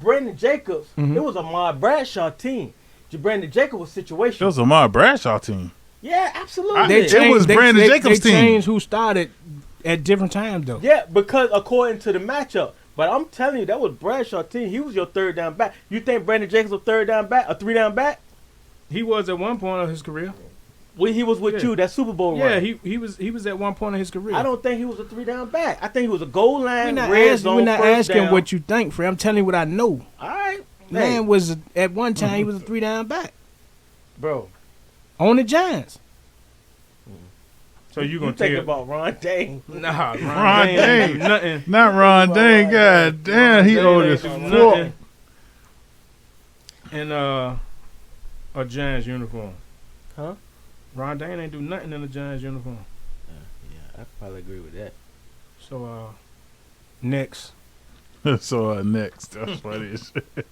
Brandon Jacobs, Mhm. it was a Amari Bradshaw team. Brandon Jacobs was It situational. was Amari Bradshaw team. Yeah, absolutely. They It changed, was Brandon Jacobs' they team. changed who started at different times though. Yeah, because according to the matchup. But I'm telling you, that was Bradshaw team. He was your third down back. You think Brandon Jacobs was third down back, a three down back? He was at one point of his career. When he was with Yeah. you, that Super Bowl Yeah, run. he was at one point of his career. I don't think he was a three down back. I think he was a goal We're line, not, red asking, zone, we're not first asking down. what you think, Fred. I'm telling you what I know. All right, Man hey, was at one time he was a three down back bro. on the Giants. So You thinking about Ron Dane? Nah, Ron Dane. nothing. Not Ron Dane. God damn, he Dane owed ain't us do four. nothing. In a Giants uniform. Huh? Ron Dane ain't do nothing in a Giants uniform. Yeah, I probably agree with that. So next. So next, that's funny as shit.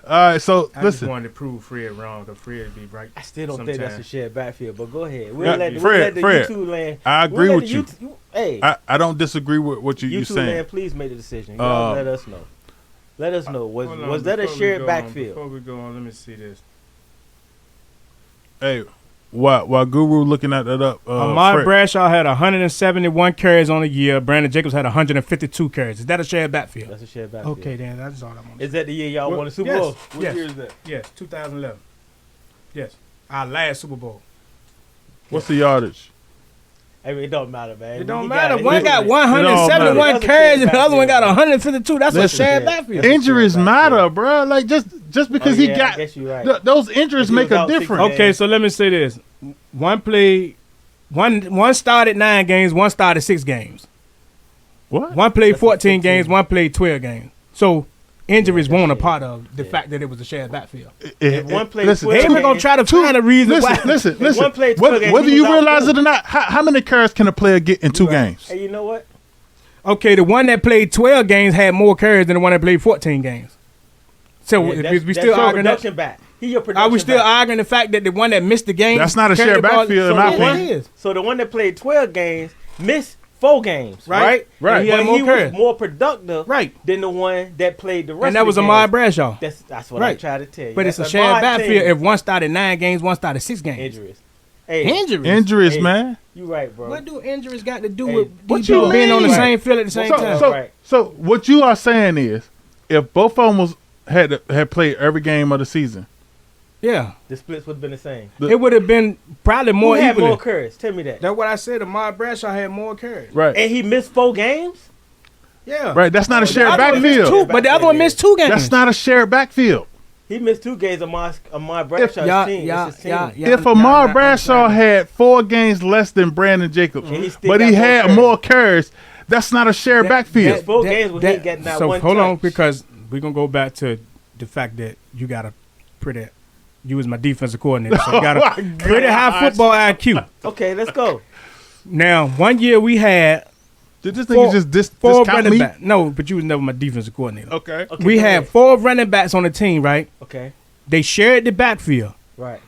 All right, so I just listen, wanted to prove Fred wrong, because Fred be right. I still don't think that's a Sometimes. shared backfield, but go ahead. Yeah, We'll let the Fred, YouTube land. I agree with you. Hey, I don't disagree with what you're YouTube saying. land, please make the decision. Y'all let us know. Let us know. Was that a shared backfield? Before we go on, let me see this. Hey, while Guru looking at that up, Amari Fred, Bradshaw had 171 carries on the year. Brandon Jacobs had 152 carries. Is that a shared backfield? That's a shared backfield. Okay, then that's all I want. Is that the year y'all Well, won the Super yes, Bowl? What yes. year is that? Yes, 2011. Yes, our last Super Bowl. what's the yardage? I mean, it don't matter, man. It don't You matter. it. One got It- 171 matter. carries and the other one got 152. That's a Listen. shared Yeah. backfield. That's Injuries shared matter, backfield. bro. Like just because Oh, he yeah, I got guess you're right. those injuries If he make was a out 6 difference. Okay, so let me say this: one started 9 games, one started 6 games. What? One played That's 14 a 15. games, one played 12 games. So injuries Yeah, weren't a that's part of the Yeah. fact that it was a shared backfield. If one played listen, 12 They were gonna try to find a reason listen, why. listen, If one played 12 games, Whether he you was out realize cold. it or not, how many carries can a player get in 2 You right. games? Hey, you know what? Okay, the one that played 12 games had more carries than the one that played 14 games. So Yeah, we that's still your arguing that. production back. He your production Are we still back. arguing the fact that the one that missed the game? That's not a carried shared the ball? backfield, in So my the one- opinion. is. So the one that played 12 games missed 4 games, Right. right? And he had But more he was carries. more productive Right. than the one that played the rest And that of was the Amari games. Bradshaw. That's what I Right. try to tell you. But it's a That's shared my backfield team. if one started 9 games, one started 6 games. Injuries. Hey, Injuries. Injuries, Hey. man. you right, bro. What do injuries got to do Hey, with what these you people being on the mean? same field at the same time? Right. So what you are saying is, if both of them had played every game of the season, Yeah. The splits would have been the same. It would have been probably more Who had equally. more carries? Tell me that. That's what I said. Amari Bradshaw had more carries. right? And he missed 4 games? Yeah. Right. That's not a The shared other one missed backfield. two, but the other one missed 2 games. That's not a shared backfield. He missed 2 games of my Bradshaw's team. It's his team. If Amari Bradshaw had 4 games less than Brandon Jacobs, And he still but got he more had carries. more carries, that's not a shared backfield. That's 4 games where he ain't got not so one hold on, touch. because we're gonna go back to the fact that you got a pretty. You was my defensive coordinator, so you got Oh a my pretty high gosh. football IQ. Okay, let's go. Now, one year we had Did this four- nigga just 4 discount running me? backs. No, but you was never my defensive coordinator. Okay. Okay, We go had ahead. 4 running backs on the team, right? Okay, They shared the backfield. right.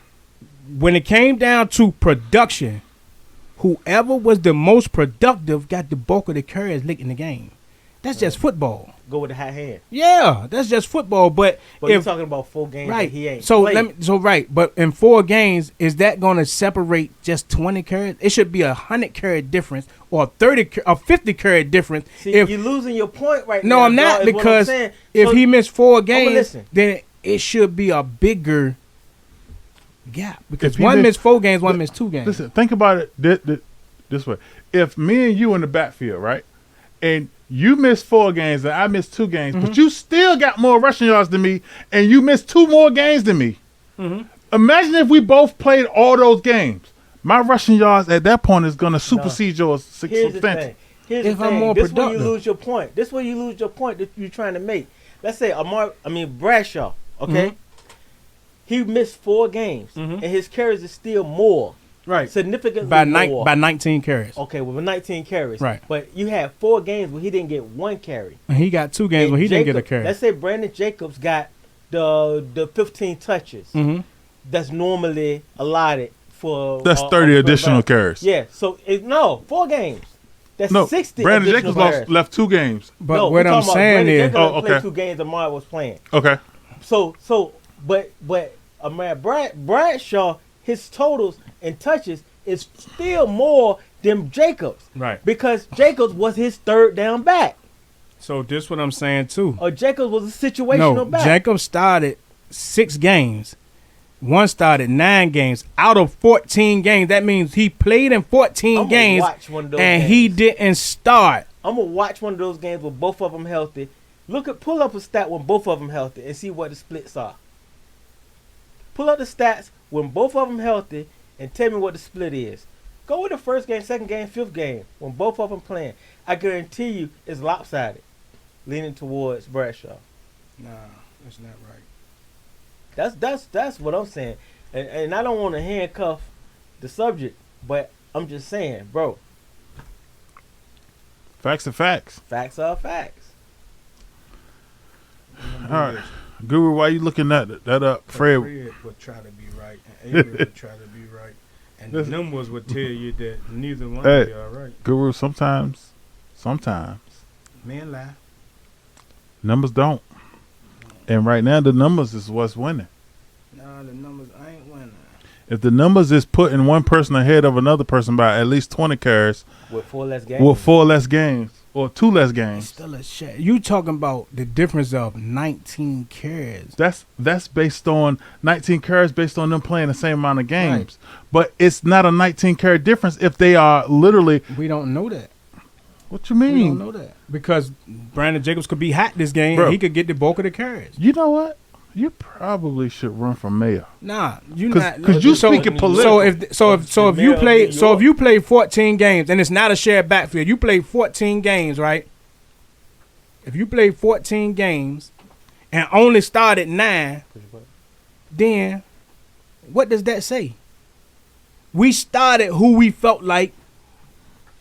When it came down to production, whoever was the most productive got the bulk of the carries late in the game. That's just football. Go with the hot hand. Yeah, that's just football. But But you're if talking about 4 games right, that he ain't so played. but in 4 games, is that going to separate just 20 carries? It should be 100 carry difference or 50 carry difference. See, if you're losing your point right no, now. I'm not, dog, is what I'm because saying. if So, he missed 4 games, listen. then it should be a bigger gap because If he one missed- missed 4 games, one missed 2 games. Listen, think about it this way. If me and you in the backfield, right, and you missed 4 games and I missed 2 games, but you still got more rushing yards than me, and you missed 2 more games than me. Imagine if we both played all those games. My rushing yards at that point is going to supersede yours. Here's the thing. Here's If the I'm thing. more This where you productive. lose your point. This where you lose your point that you're trying to make. Let's say Bradshaw, okay? He missed 4 games, and his carries is still more. Right. Significantly By more. 19 carries. Okay, well, with 19 carries. Right. But you had 4 games where he didn't get 1 carry. And he got 2 games And where he didn't get a Jacob- carry. Let's say Brandon Jacobs got the 15 touches. That's normally allotted for. That's 30 additional carries. Yeah. So 4 games. That's No, 60. Brandon additional Jacobs carries. left 2 games. But No, what we're I'm talking about saying Brandon is, Jacobs Oh, played okay. 2 games Amari was playing. Okay. But Bradshaw, his totals and touches is still more than Jacobs. right. Because Jacobs was his 3rd down back. So this what I'm saying too. Or Jacobs was a situational No, back. Jacob started 6 games. One started 9 games out of 14 games. That means he played in 14 I'm gonna games, watch one of those and games. he didn't start. I'm gonna watch one of those games with both of them healthy. Pull up a stat when both of them healthy and see what the splits are. Pull up the stats when both of them healthy and tell me what the split is. Go with the first game, second game, 5th game when both of them playing. I guarantee you it's lopsided, leaning towards Bradshaw. Nah, that's not right. That's what I'm saying, and I don't want to handcuff the subject, but I'm just saying, bro. Facts are facts. Facts are facts. All right. Guru, why you looking that up? Fred. would try to be right, and Avery would try to be right, and Listen. the numbers would tell you that neither one Hey. of you are right. Guru, sometimes Men lie. numbers don't. And right now the numbers is what's winning. Nah, the numbers ain't winning. If the numbers is putting one person ahead of another person by at least 20 carries With 4 less games. with 4 less games or 2 less It's games, still a shit. You talking about the difference of 19 carries? that's based on 19 carries based on them playing the same amount of games. But it's not a 19 carry difference if they are literally. We don't know that. What you We don't mean? know that because Brandon Jacobs could be hot this game. Bro. And he could get the bulk of the carries. You know what? You probably should run for mayor. Nah, you 'Cause- not 'cause you so, speaking So if The you mayor of play New so if York. you play 14 games and it's not a shared backfield, you play 14 games, right? If you play 14 games and only started 9, then what does that say? We started who we felt like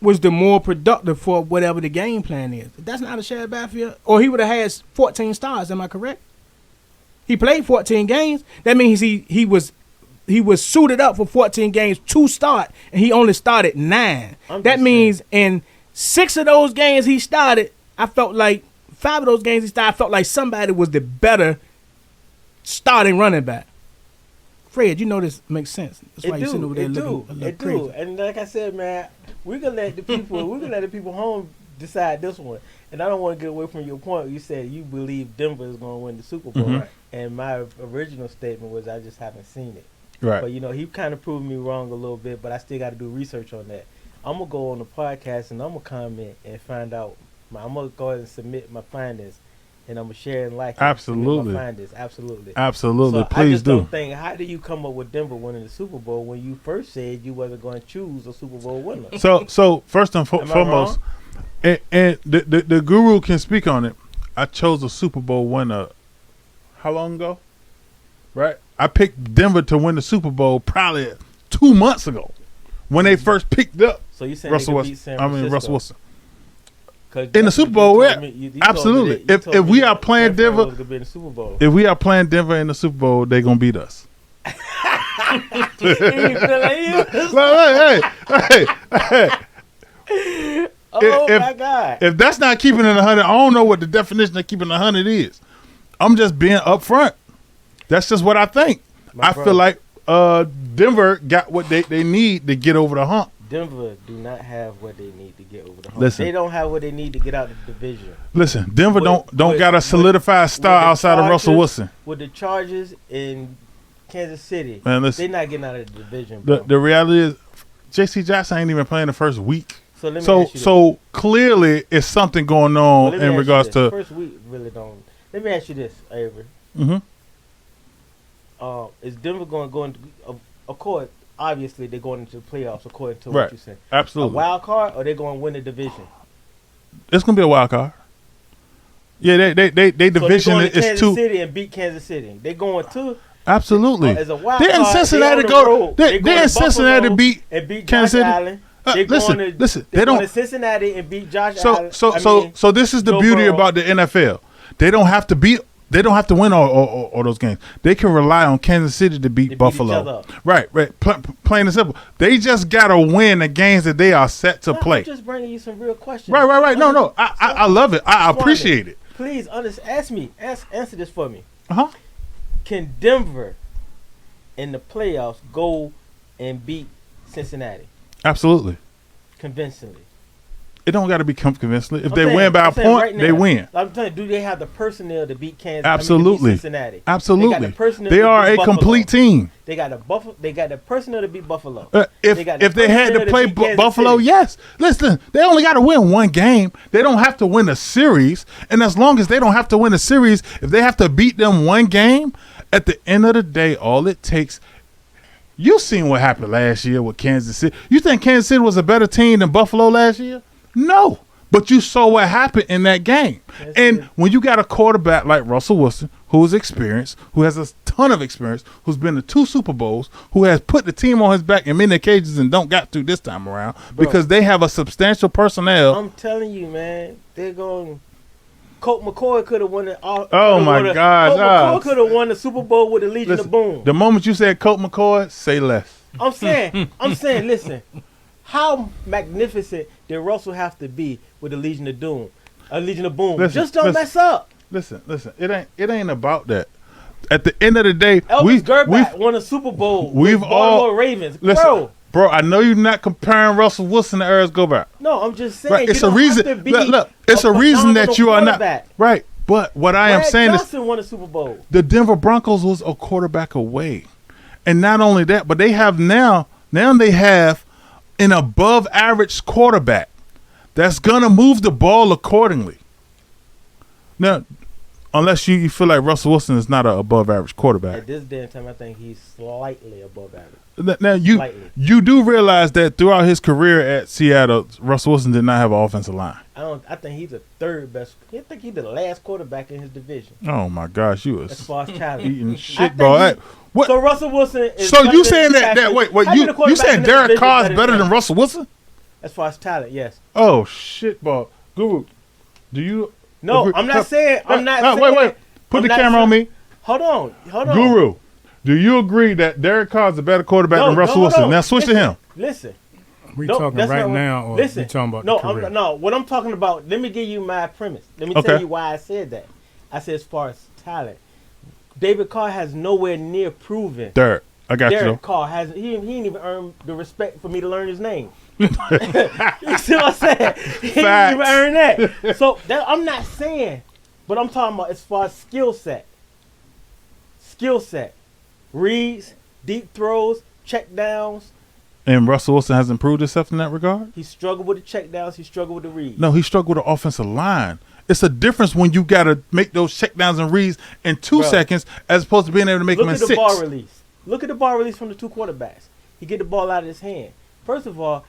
was the more productive for whatever the game plan is. That's not a shared backfield. Or he would have had 14 stars, am I correct? He played 14 games. That means he was suited up for 14 games to start, and he only started 9. I'm That just means in 6 of those games he started, I felt like 5 of those games he started, I felt like somebody was the better starting running back. Fred, you know this makes sense. That's why you sitting over there looking a little crazy. And like I said, man, we can let the people home decide this one. And I don't want to get away from your point. You said you believe Denver is going to win the Super Bowl, Mhm. right? And my original statement was I just haven't seen it. Right. But he kind of proved me wrong a little bit. But I still got to do research on that. I'm gonna go on the podcast and I'm gonna comment and find out. I'm gonna go ahead and submit my findings, and I'm gonna share and like. Absolutely. My findings, absolutely. Absolutely. So I Please just do. don't think. How do you come up with Denver winning the Super Bowl when you first said you wasn't going to choose a Super Bowl winner? So first and Am I foremost, and the guru can speak on it. I chose a Super Bowl winner. How long ago? Right. I picked Denver to win the Super Bowl probably 2 months ago when they first picked up So you saying Russell they could beat Wilson. San I mean Francisco? Russell Wilson. 'Cause In the that's Super what Bowl, you yeah. told me. You told me Absolutely. that- you If told we me are that playing San Fran Denver- was gonna be in the Super Bowl. If we are playing Denver in the Super Bowl, they're gonna beat us. You feel like you? Hey. Oh if, my God. If that's not keeping it 100, I don't know what the definition of keeping it 100 is. I'm just being upfront. That's just what I think. I feel like Denver got what they need to get over the hump. Denver do not have what they need to get over the hump. Listen. They don't have what they need to get out of the division. Listen, Denver don't got a solidified star outside of Russell Wilson. With the Chargers in Kansas City, Man, listen, they're not getting out of the division, bro. The reality is, J.C. Jackson ain't even playing the first week. So let me ask you So clearly, it's something going on in regards to first week. Really don't. Let me ask you this, Avery. Mm-hmm. Is Denver going to go into? Of course, obviously they're going into the playoffs according to Right. what you said. Absolutely. A wild card, or they're going to win the division? It's gonna be a wild card. Yeah, they division so to is too. Kansas City and beat Kansas City. They're going to. Absolutely. As a wild They're in card, Cincinnati. They're in Cincinnati to beat Josh Kansas City. Allen. Listen. They They going don't. to Cincinnati and beat Josh Allen. So this is the Joe beauty Burrow. about the NFL. They don't have to beat. They don't have to win all those games. They can rely on Kansas City to beat Buffalo. each other up. Right. Plain and simple. They just gotta win the games that they are set to play. I'm just bringing you some real questions. Right. No. I love it. I appreciate it. Please answer this for me. Uh-huh. Can Denver in the playoffs go and beat Cincinnati Absolutely. convincingly? It don't got to be convincingly. If I'm they saying- win by a I'm saying point, right now, they win. I'm telling you, do they have the personnel to beat Kansas? Absolutely. To beat Cincinnati. Absolutely. They got the personnel They to are beat a Buffalo. complete team. They got the personnel to beat Buffalo. If they had to play Buffalo, yes. Listen, they only got to win one game. They don't have to win a series. And as long as they don't have to win a series, if they have to beat them one game, at the end of the day, all it takes. You seen what happened last year with Kansas City. You think Kansas City was a better team than Buffalo last year? No. But you saw what happened in that game. Yes, And when you got a quarterback like Russell Wilson, who is experienced, who has a ton of experience, who's been to 2 Super Bowls, who has put the team on his back in many occasions and don't got to this time around because they have a substantial personnel. I'm telling you, man, they're going. Colt McCoy could have won it. Oh, my gosh. Colt McCoy could have won the Super Bowl with the Legion Listen, of Boom. the moment you said Colt McCoy, say less. I'm saying, listen, how magnificent did Russell have to be with the Legion of Doom? A Legion of Boom. Listen, Just don't mess up. Listen. It ain't about that. At the end of the day, Elvis Gerback won a Super Bowl we've with Baltimore Ravens. Bro, I know you're not comparing Russell Wilson to Elvis Gerback. No, I'm just saying. Right, it's you a don't reason. have to be Look, it's a reason that you are not quarterback. right. But what I am Brad saying is, Johnson won a Super Bowl. the Denver Broncos was a quarterback away, and not only that, but they have now they have an above average quarterback that's gonna move the ball accordingly. Now, unless you feel like Russell Wilson is not an above average quarterback. At this day and time, I think he's slightly above average. Now you do realize that throughout his career at Seattle, Russell Wilson did not have an offensive line. I think he's the third best. I think he's the last quarterback in his division Oh my gosh, you as was far as talent. eating I shit, think bro. he- What? So Russell Wilson is. So you better saying than that Patrick- wait, How many you quarterbacks saying in this Derek division Carr is better than Russell Wilson? As far as talent, yes. Oh shit, bro. Guru, do you? No, agree- I'm not saying. I'm not saying. Wait. Put I'm the not camera on saying- me. Hold on. Guru, do you agree that Derek Carr is a better quarterback than Russell Wilson? Now switch to him. Listen. We No, talking that's right not what- now, or listen, we talking about no, the career? no. What I'm talking about. Let me give you my premise. Let me Okay. tell you why I said that. I said as far as talent, David Carr has nowhere near proven. Derek, I got you. Derek Carr hasn't. He ain't even earned the respect for me to learn his name. You see what I'm saying? He didn't even earn that. So I'm not saying, but I'm talking about as far as skill set. Reads, deep throws, check downs. And Russell Wilson has improved himself in that regard? He struggled with the check downs. He struggled with the reads. No, he struggled with the offensive line. It's a difference when you got to make those checkdowns and reads in 2 Bro. seconds as opposed to being able to make them Look in at the 6. ball release. Look at the ball release from the 2 quarterbacks. He get the ball out of his hand. First of all,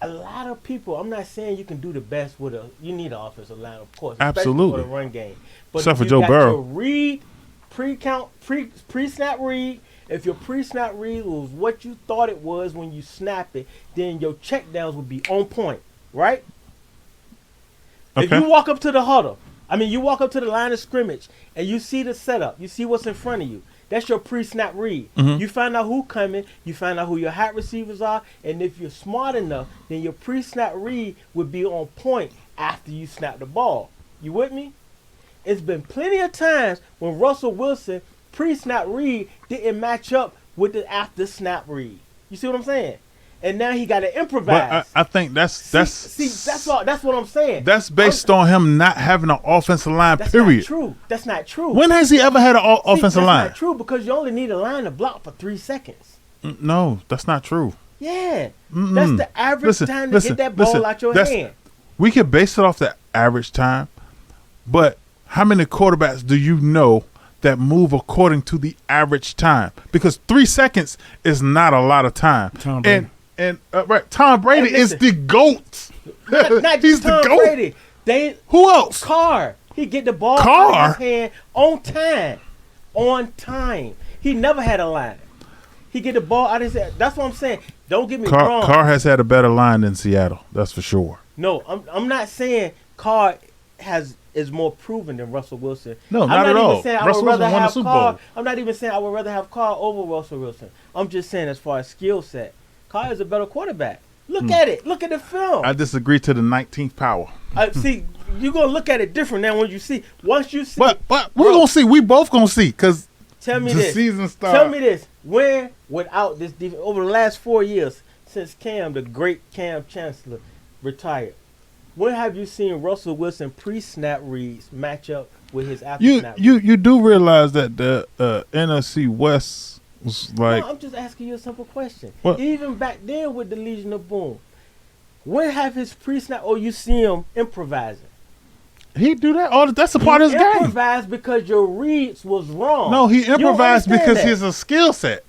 a lot of people. I'm not saying you can do the best with a. You need an offensive line, of course, especially Absolutely. for the run game. But Except if for you Joe got Burrow. your read, pre-snap read. If your pre-snap read was what you thought it was when you snapped it, then your check downs would be on point, right? If Okay. you walk up to the huddle, you walk up to the line of scrimmage and you see the setup, you see what's in front of you. That's your pre-snap read. Mhm. You find out who coming. You find out who your hot receivers are, and if you're smart enough, then your pre-snap read would be on point after you snap the ball. You with me? It's been plenty of times when Russell Wilson pre-snap read didn't match up with the after snap read. You see what I'm saying? And now he got to improvise. But I think that's that's what I'm saying. That's based on him not having an offensive line. That's Period. not true. That's not true. When has he ever had an offensive line? That's not true because you only need a line to block for 3 seconds. No, that's not true. Yeah, Mm-mm. that's the average time to get that ball out your hand. We can base it off the average time, but how many quarterbacks do you know that move according to the average time? Because 3 seconds is not a lot of time. Tom Brady. And right, Tom Brady And is listen, the GOAT. Not He's just Tom the GOAT. Brady. Who else? Carr. He get the ball Carr? out of his hand on time. On time. He never had a line. He get the ball out of his hand. That's what I'm saying. Don't get me wrong. Carr has had a better line than Seattle. That's for sure. No, I'm not saying Carr is more proven than Russell Wilson. No, I'm not at all. Even saying Russell I would rather Wilson won the have Super Carr. Bowl. I'm not even saying I would rather have Carr over Russell Wilson. I'm just saying as far as skill set, Carr is a better quarterback. Look at it. Look at the film. I disagree to the 19th power. See, you're gonna look at it different now when you see. Once you see, But we're going to see. We both going to see because tell me the this. season starts. Tell me this. Where without this defense over the last 4 years since Cam, the great Cam Chancellor, retired, when have you seen Russell Wilson pre-snap reads match up with his after snap? You do realize that the NFC West was like No, I'm just asking you a simple question. What? Even back then with the Legion of Boom, when have his pre-snap or you see him improvising? he do that all. That's a part of his He game. improvised because your reads was wrong. No, he You don't improvised understand because that. he's a skill set.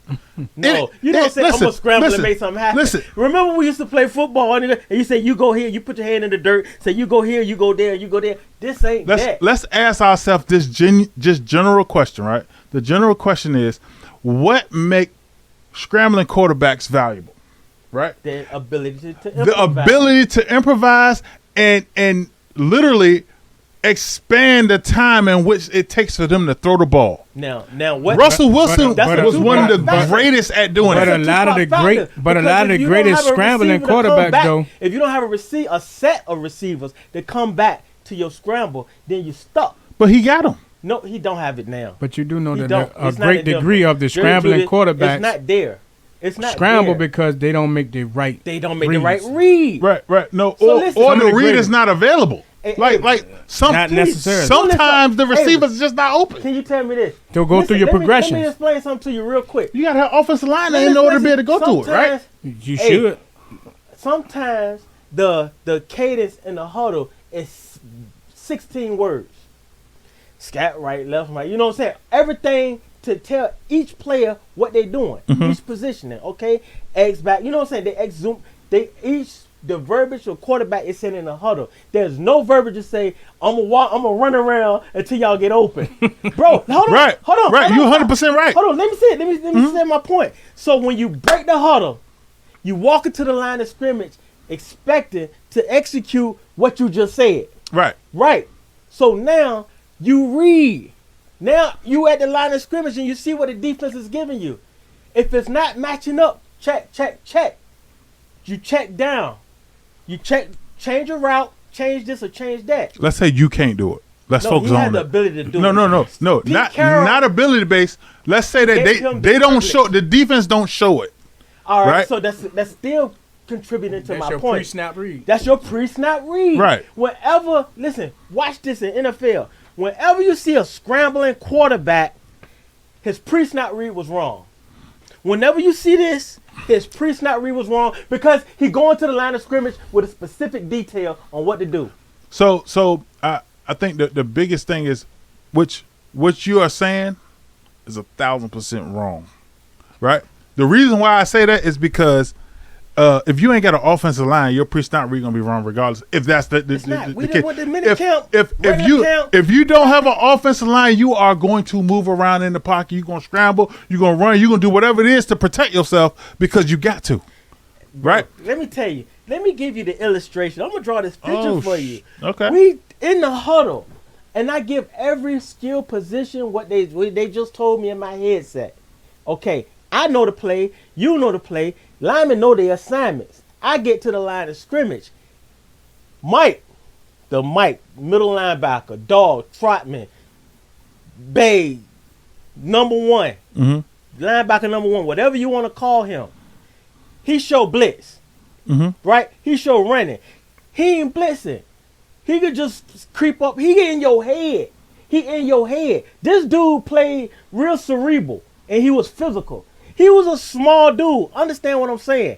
No, you don't say I'm listen, gonna scramble listen, and make something happen. listen. Remember when we used to play football and you say you go here, you put your hand in the dirt, say you go here, you go there, you go there. This ain't that. Let's ask ourselves this just general question, right? The general question is, what make scrambling quarterbacks valuable, right? The ability to The improvise. ability to improvise and literally expand the time in which it takes for them to throw the ball. Now what? Russell Wilson That's a was one of the two-part greatest at doing But it. a lot of the great, but a lot of the greatest scrambling quarterbacks though. If you don't have a set of receivers that come back to your scramble, then you stuck. But he got him. No, he don't have it now. But you do know He that don't. a It's not great in them. degree of the Jerry scrambling Judy, quarterbacks It's not there. It's not scramble there. because they don't make the right. They don't make reads. the right read. Right. No, So or listen, or some the of the read is greatest- not available. Hey, Like Not necessarily. sometimes the So listen, receiver's just not open. Can you tell me this? They'll go through your Let me progressions. explain something to you real quick. You gotta have offensive line Let me in order to be explain able to go through it, right? sometimes- You Hey, should. Sometimes the cadence in the huddle is 16 words. Scat right, left, right. You know what I'm saying? Everything to tell each player what they're doing, each positioning. Okay, X back. You know what I'm saying? They X zoom. The verbiage or quarterback is sitting in the huddle. There's no verbiage to say I'm gonna run around until y'all get open, bro. Hold on, Right. hold on. Right. hold on, You're 100% right. Hold on, let me say it. Let me say my point. So when you break the huddle, you walk into the line of scrimmage expecting to execute what you just said. Right. Right. So now you read. Now you at the line of scrimmage and you see what the defense is giving you. If it's not matching up, check. You check down. You check, change your route, change this or change that. Let's say you can't do it. Let's No, focus he had on the it. ability to do No, it. no. Pete Not Carroll ability based. Let's say that gave him they the don't privilege. show the defense don't show it. All right, Right. so that's still contributing to That's my your point. pre-snap read. That's your pre-snap read. Right. Whenever, listen, watch this in NFL. Whenever you see a scrambling quarterback, his pre-snap read was wrong. Whenever you see this, his pre-snap read was wrong because he going to the line of scrimmage with a specific detail on what to do. So I think that the biggest thing is what you are saying is 1,000% wrong. Right? The reason why I say that is because if you ain't got an offensive line, your pre-snap read gonna be wrong regardless. If that's the It's not. We case. didn't want the minute count. If you don't have an offensive line, you are going to move around in the pocket. You're gonna scramble. You're gonna run. You're gonna do whatever it is to protect yourself because you got to. Right? Let me tell you. Let me give you the illustration. I'm gonna draw this picture Oh, for you. okay. We in the huddle, And I give every skill position what they just told me in my headset. Okay, I know the play. You know the play. Linemen know their assignments. I get to the line of scrimmage. Mike, middle linebacker, dog, Trotman, Bay, number one, linebacker number one, whatever you want to call him. He show blitz, right? He show running. He ain't blitzing. He could just creep up. He in your head. This dude played real cerebral, and he was physical. He was a small dude. Understand what I'm saying?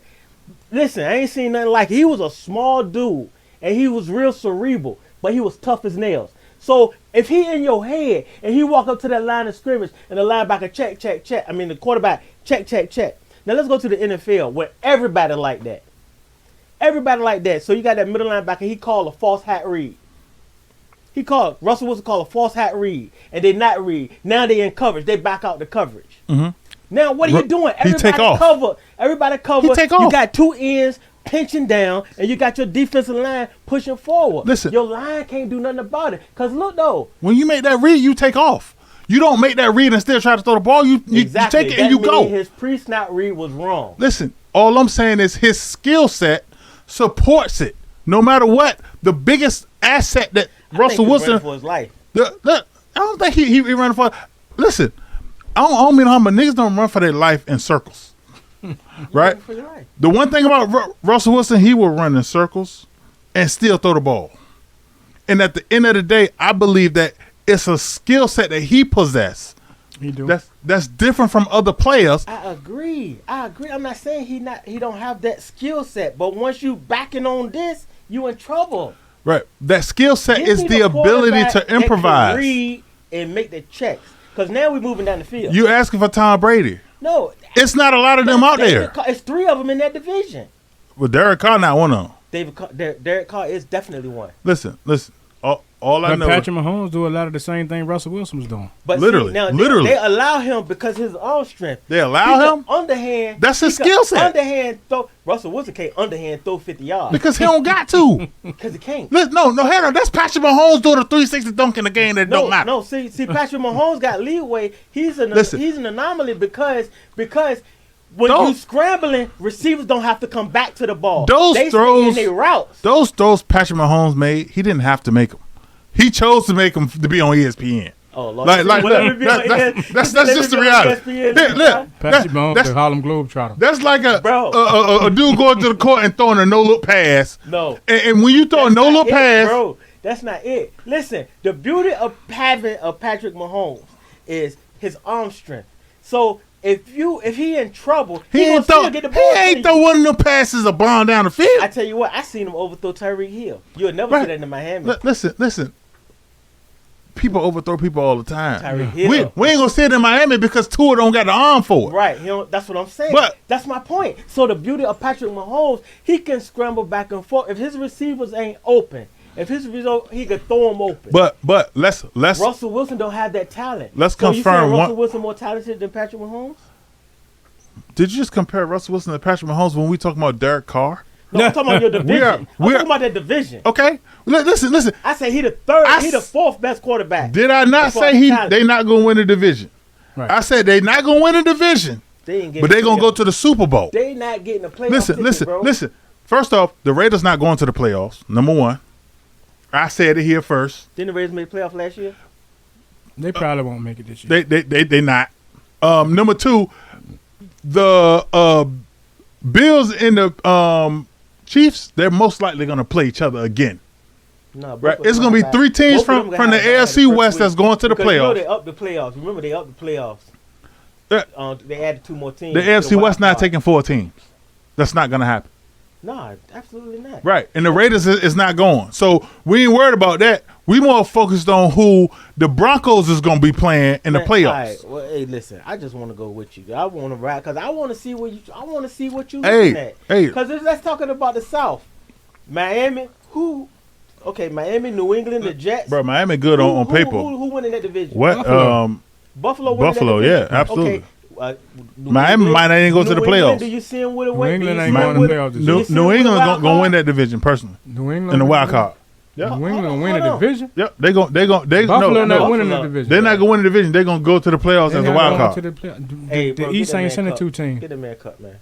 Listen, I ain't seen nothing like it. He was a small dude, and he was real cerebral, but he was tough as nails. So if he in your head, and he walk up to that line of scrimmage, and the linebacker check. I mean, the quarterback check. Now let's go to the NFL, where everybody like that. So you got that middle linebacker. He called a false hat read. Russell Wilson called a false hat read, and they not read. Now they in coverage. They back out the coverage. Now what are you doing? Everybody cover. He take off. You got two ends pinching down, and you got your defensive line pushing forward. Listen, your line can't do nothing about it. Cause look though, when you make that read, you take off. You don't make that read and still try to throw the ball. You exactly. take it and you go. His pre-snap read was wrong. Listen, all I'm saying is his skill set supports it. No matter what, the biggest asset that Russell Wilson for his life. I don't think he running for. Listen, I don't mean how many niggas don't run for their life in circles, right? The one thing about Russell Wilson, he will run in circles and still throw the ball. And at the end of the day, I believe that it's a skill set that he possesses. He do. That's different from other players. I agree. I'm not saying he don't have that skill set, but once you backing on this, you in trouble. Right. That skill set is the ability to improvise. That can read and make the checks. Because now we're moving down the field. You asking for Tom Brady. No. It's not a lot of them out there. It's three of them in that division. Well, Derek Carr not one of them. Derek Carr is definitely one. Listen. All I know. Patrick Mahomes do a lot of the same thing Russell Wilson was doing. But literally, they allow him because his arm strength. They allow him? Underhand. That's his skill set. Underhand throw. Russell Wilson can't underhand throw 50 yards. Because he don't got to. Because he can't. No, hell no. That's Patrick Mahomes doing a 360 dunk in the game that don't matter. No, see, Patrick Mahomes got leeway. He's an anomaly because when you scrambling, receivers don't have to come back to the ball. They stay in their routes. Those throws Patrick Mahomes made, he didn't have to make them. He chose to make them to be on ESPN. Oh, Lord. That's just the reality. Patrick Mahomes, the Harlem Globetrotter. That's like a dude going to the court and throwing a no-look pass. No. And when you throw a no-look pass. Bro, that's not it. Listen, the beauty of having a Patrick Mahomes is his arm strength. So if he in trouble, he gonna still get the ball. He ain't throw one of them passes a bomb down the field. I tell you what, I seen him overthrow Tyreek Hill. You'll never see that in Miami. Listen. People overthrow people all the time. Tyreek Hill. We ain't gonna see it in Miami because Tua don't got the arm for it. Right. That's what I'm saying. But that's my point. So the beauty of Patrick Mahomes, he can scramble back and forth. If his receivers ain't open, he could throw them open. But let's Russell Wilson don't have that talent. Let's confirm. You saying Russell Wilson more talented than Patrick Mahomes? Did you just compare Russell Wilson to Patrick Mahomes when we talking about Derek Carr? No, I'm talking about your division. I'm talking about that division. Okay. Listen. I say he the third. He the fourth best quarterback. Did I not say they not gonna win the division? Right. I said they not gonna win the division. But they gonna go to the Super Bowl. They not getting the playoffs. Listen. First off, the Raiders not going to the playoffs. Number one. I said it here first. Didn't the Raiders make the playoffs last year? They probably won't make it this year. They not. Number two, the Bills and the Chiefs, they're most likely going to play each other again. No, right? It's going to be three teams from the AFC West that's going to the playoffs. You know they upped the playoffs. Remember, they upped the playoffs. They added 2 more teams. The AFC West not taking 4 teams. That's not going to happen. No, absolutely not. Right. And the Raiders is not going. So we ain't worried about that. We more focused on who the Broncos is going to be playing in the playoffs. All right. Well, hey, listen. I just want to go with you. I want to ride because I want to see what you looking at. Because let's talking about the South. Miami, Miami, New England, the Jets. Bro, Miami good on paper. Who won in that division? What? Buffalo, yeah, absolutely. Okay. Miami might not even go to the playoffs. Do you see him with a New England ain't going to the playoffs. New England going to win that division personally. New England in the wild card. Yep. New England gonna win the hold on. division. Yep. They Buffalo no, not no. winning the Buffalo. division. They're not gonna win the division. They're gonna go to the playoffs They're as a not wild going card. to the play- Hey, the bro, East get that ain't man sending cup. two teams. Get the man cup, man.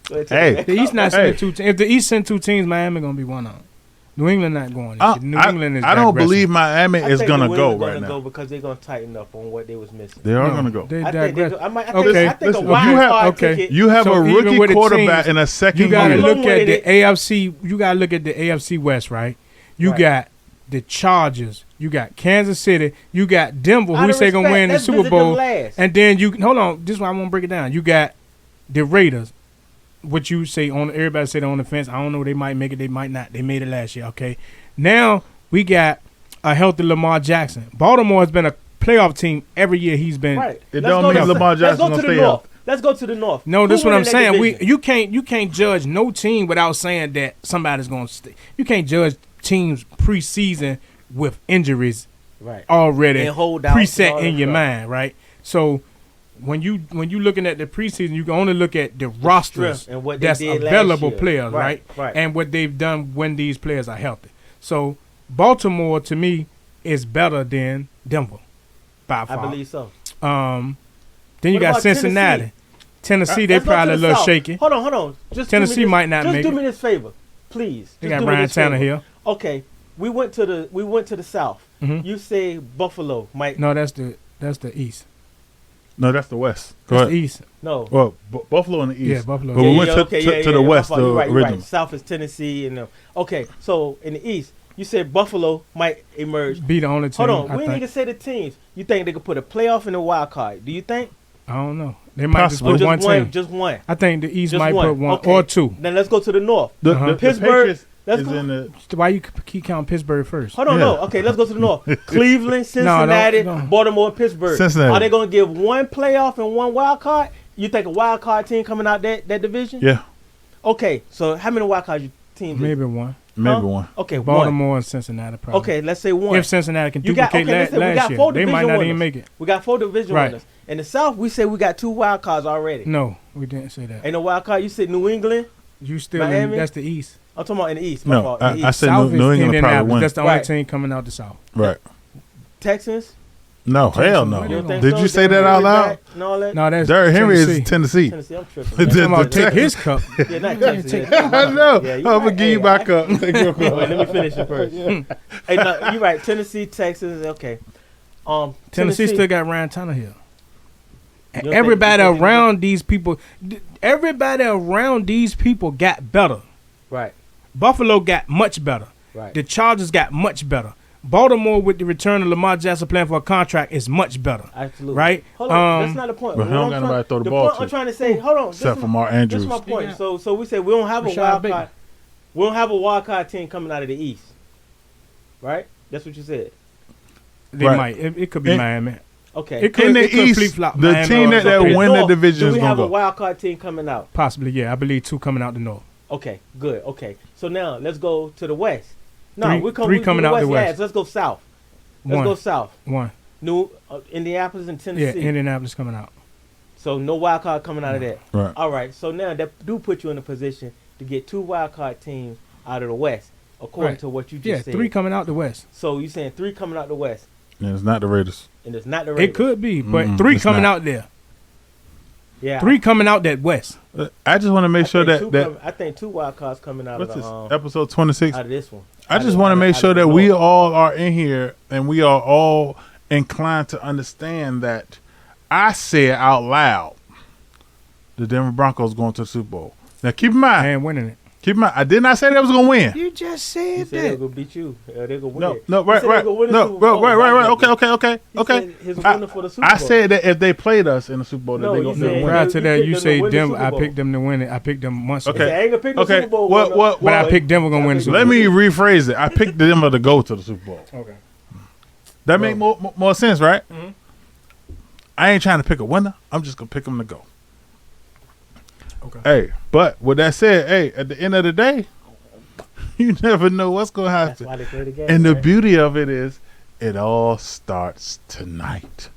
Go ahead, take Hey. that The man East cup. not sending two teams. If the East send two teams, Miami gonna be one on. New England not going. This year. New England is. I don't digressing. believe Miami I is think gonna New go England's right gonna go now. because they're gonna tighten up on what they was missing. They are No, gonna go. They I think they digress. go, I think Okay, a listen, wild you have- card okay. ticket. You have So a even rookie with the quarterback teams, in a second You gotta year. look Along at with the it. AFC. You gotta look at the AFC West, right? You Right. got the Chargers. You got Kansas City. You got Denver, who Out we of say gonna respect, win the let's Super visit them Bowl. last. And then you hold on. This is why I want to break it down. You got the Raiders. What you say on everybody say they're on the fence. I don't know. They might make it. They might not. They made it last year. Okay. Now we got a healthy Lamar Jackson. Baltimore has been a playoff team every year. He's been. Right. It Let's don't go mean to- Lamar let's Jackson go gonna to the stay north. up. Let's go to the north. No, this is Who what I'm winning that saying. division? You can't judge no team without saying that somebody's gonna stay. You can't judge teams preseason with injuries right. already And hold out and all preset in that your stuff. mind, right? So when you looking at the preseason, you can only look at the rosters Strength and what they that's did last available year. players, right? Right. And what they've done when these players are healthy. So Baltimore to me is better than Denver by I far. believe so. Then you What got about Cincinnati. Tennessee, they Let's go to probably a the little South. shaky. Hold on. Just Tennessee do me this, might not just make do it. me this favor, please. They Just got do me Ryan this favor. Tannehill. Okay, we went to the South. Mhm. You say Buffalo might No, that's the East. No, that's the West. Go That's ahead. the East. no. Well, Buffalo in the East. Yeah, Buffalo. But we went to the West Buffalo, you're right, you're originally. right. South is Tennessee and okay. So in the East, you said Buffalo might emerge. Be the only team. Hold on, I we ain't think. even say the teams. You think they could put a playoff in a wild card? Do you think? I don't know. They might just Possibly. Or put just one one? team. Just one. I think the East Just might one. put one Okay. or two. Then let's go to the North. Uh-huh. The Pittsburgh, Patriots let's is go. in the. Why you keep counting Pittsburgh first? Hold on, Yeah. no. Okay, let's go to the North. Cleveland, Cincinnati, no. Baltimore, and Pittsburgh. Cincinnati. Are they going to give one playoff and one wild card? You think a wild card team coming out that division? Yeah, Okay, so how many wild card teams? Maybe one. maybe Huh? one. Okay, one. Baltimore and Cincinnati probably. Okay, let's say one. If Cincinnati can You got- duplicate okay, listen, we last got year, four they might division not winners. even make it. We got 4 division Right. winners. In the South, we said we got 2 wild cards already. No, we didn't say that. Ain't no wild card. You said New England. You still Miami? that's the East. I'm talking about in the East. My No, fault. In the I East. said South New is England will probably Indianapolis. win. That's the only Right. team coming out the South. Right. Texans. No, hell You no. You don't think Did so? you say that Derrick out Henry loud? back and all that? No, that's Derrick Henry Tennessee. is Tennessee. Tennessee, I'm tripping. The- man. Talking about the take his cup. Yeah, not Texas. I know. Yeah, I'm you gonna right. give you Hey, back up. Take your Wait, cup. let me finish it first. Hey, no, you're right. Tennessee, Texas, okay. Tennessee still got Ryan Tannehill. You And don't everybody think- around these people, got better. Right, Buffalo got much better. right. The Chargers got much better. Baltimore, with the return of Lamar Jackson playing for a contract, is much better. Absolutely. Right? Hold on, that's not the point. but he What don't I'm got trying- nobody to throw the ball point I'm to. trying to say, hold on. Except this for is- Mark This Andrews. is my point. Yeah. So we say we don't have a Rashad wild Bateman. card. We don't have a wild card team coming out of the East. Right? That's what you said. They Right. might. It could be In- Miami. Okay. It could, In the it could East, flip-flop. the Miami team or that something. win the North, division do is we gonna have a go. wild card team coming out? Possibly, yeah. I believe 2 coming out the North. Okay, good. Okay. So now let's go to the West. No, Three- we three do coming out the West. last. Let's go south. Let's One. go south. One. New Indianapolis and Yeah, Tennessee. Indianapolis coming out. So no wild card coming out of that. Right. All right. So now that do put you in a position to get 2 wild card teams out of the West, according Right. to what you just Yeah, said. 3 coming out the West. So you saying 3 coming out the West, And it's not the Raiders. and it's not the Raiders. It could be, but Mm-mm, 3 it's coming not. out there. Yeah. 3 coming out that West. I just want to make sure that I think 2 wild cards coming out what's of this the, episode 26. out of this one. I Out just of- want to out of- make out sure of the that we North. all are in here and we are all inclined to understand that I said out loud the Denver Broncos going to the Super Bowl. Now keep in I mind, ain't winning it. I did not say they was gonna win. You just He said said they're that. gonna beat you. They're gonna win. No, it. no, He right, said right, they're gonna win the no, Super Bowl. right. Okay. He said his winner for the Super I Bowl. said that if they played us in the Super Bowl, No, that they you gonna said- win. Prior you to that, picked you them to say win the Denver. Super I Bowl. picked them to win it. I picked them months He ago. said, I ain't gonna pick the Okay, Super Bowl. what? But I picked Denver gonna win the Super Let Bowl. me rephrase it. I picked Denver to go to the Super Bowl. Okay. That make more sense, right? Mhm. I ain't trying to pick a winner. I'm just gonna pick them to go. Okay. Hey, but with that said, hey, at the end of the day, you never know what's gonna That's happen. why they play the game. And the right? beauty of it is, it all starts tonight.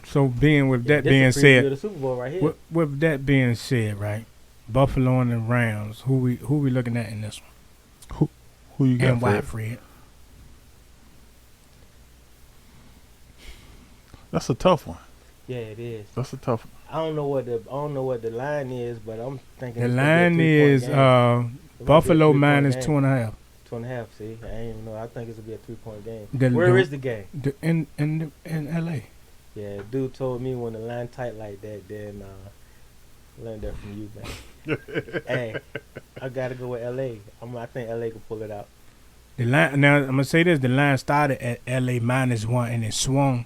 So being with that This being is a preview of said, the Super Bowl right here. with that being said, right? Buffalo and the Rams. Who we looking at in this one? Who you got? and Fred? Whitefred. That's a tough one. Yeah, it is. That's a tough one. I don't know what the line is, but I'm thinking The it's gonna be a line 3-point is game. It might be a Buffalo 3-point minus game. 2.5. 2.5. See, I ain't even know. I think it's gonna be a 3-point game. The- Where the- is the game? In L.A. Yeah, dude told me when the line tight like that, then learn that from you, man. Hey, I gotta go with LA. I think LA can pull it out. The line now. I'm gonna say this: the line started at L.A. -1 and it swung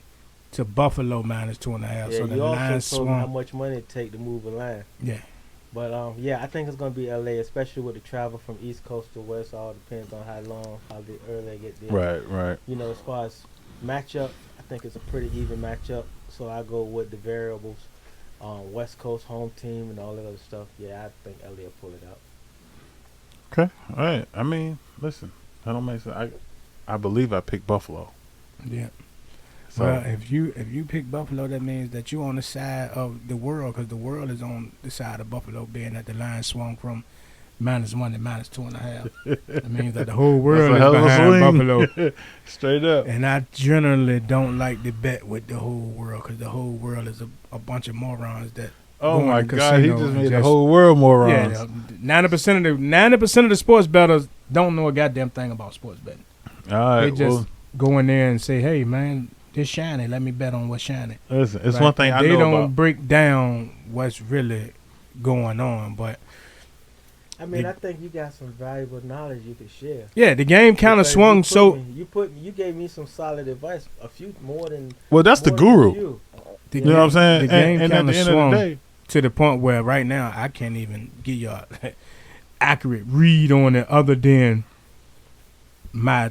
to Buffalo minus 2.5. Yeah, So the you line also told me how swung. much money it take to move a line. Yeah, But yeah, I think it's gonna be LA, especially with the travel from East Coast to West. All depends on how early they get there. Right. You know, as far as matchup, I think it's a pretty even matchup. So I go with the variables, West Coast home team and all that other stuff. Yeah, I think LA will pull it out. Okay. All right. I mean, listen, that don't make sense. I believe I picked Buffalo. yeah. So Well, if you pick Buffalo, that means that you're on the side of the world, because the world is on the side of Buffalo, being that the line swung from -1 to -2.5. That means that the whole world a is hell of a behind swing. Buffalo. straight up. And I generally don't like to bet with the whole world, because the whole world is a bunch of morons that. Oh go my in the God, he casino just and made the whole world morons. Yeah, 90% of the sports bettors don't know a goddamn thing about sports betting. All right. They just go in there and say, "Hey, man, this shiny. Let me bet on what's shiny." Listen, it's Like, one thing I they know don't about. break down what's really going on. But I mean, Yeah. I think you got some valuable knowledge you could share. yeah, the game kind of Because swung. you gave me some solid advice, a few more than Well, that's the more than guru. you. The You know what I'm saying? The game and at kind the of end swung of the day, to the point where right now I can't even give you a accurate read on it, other than my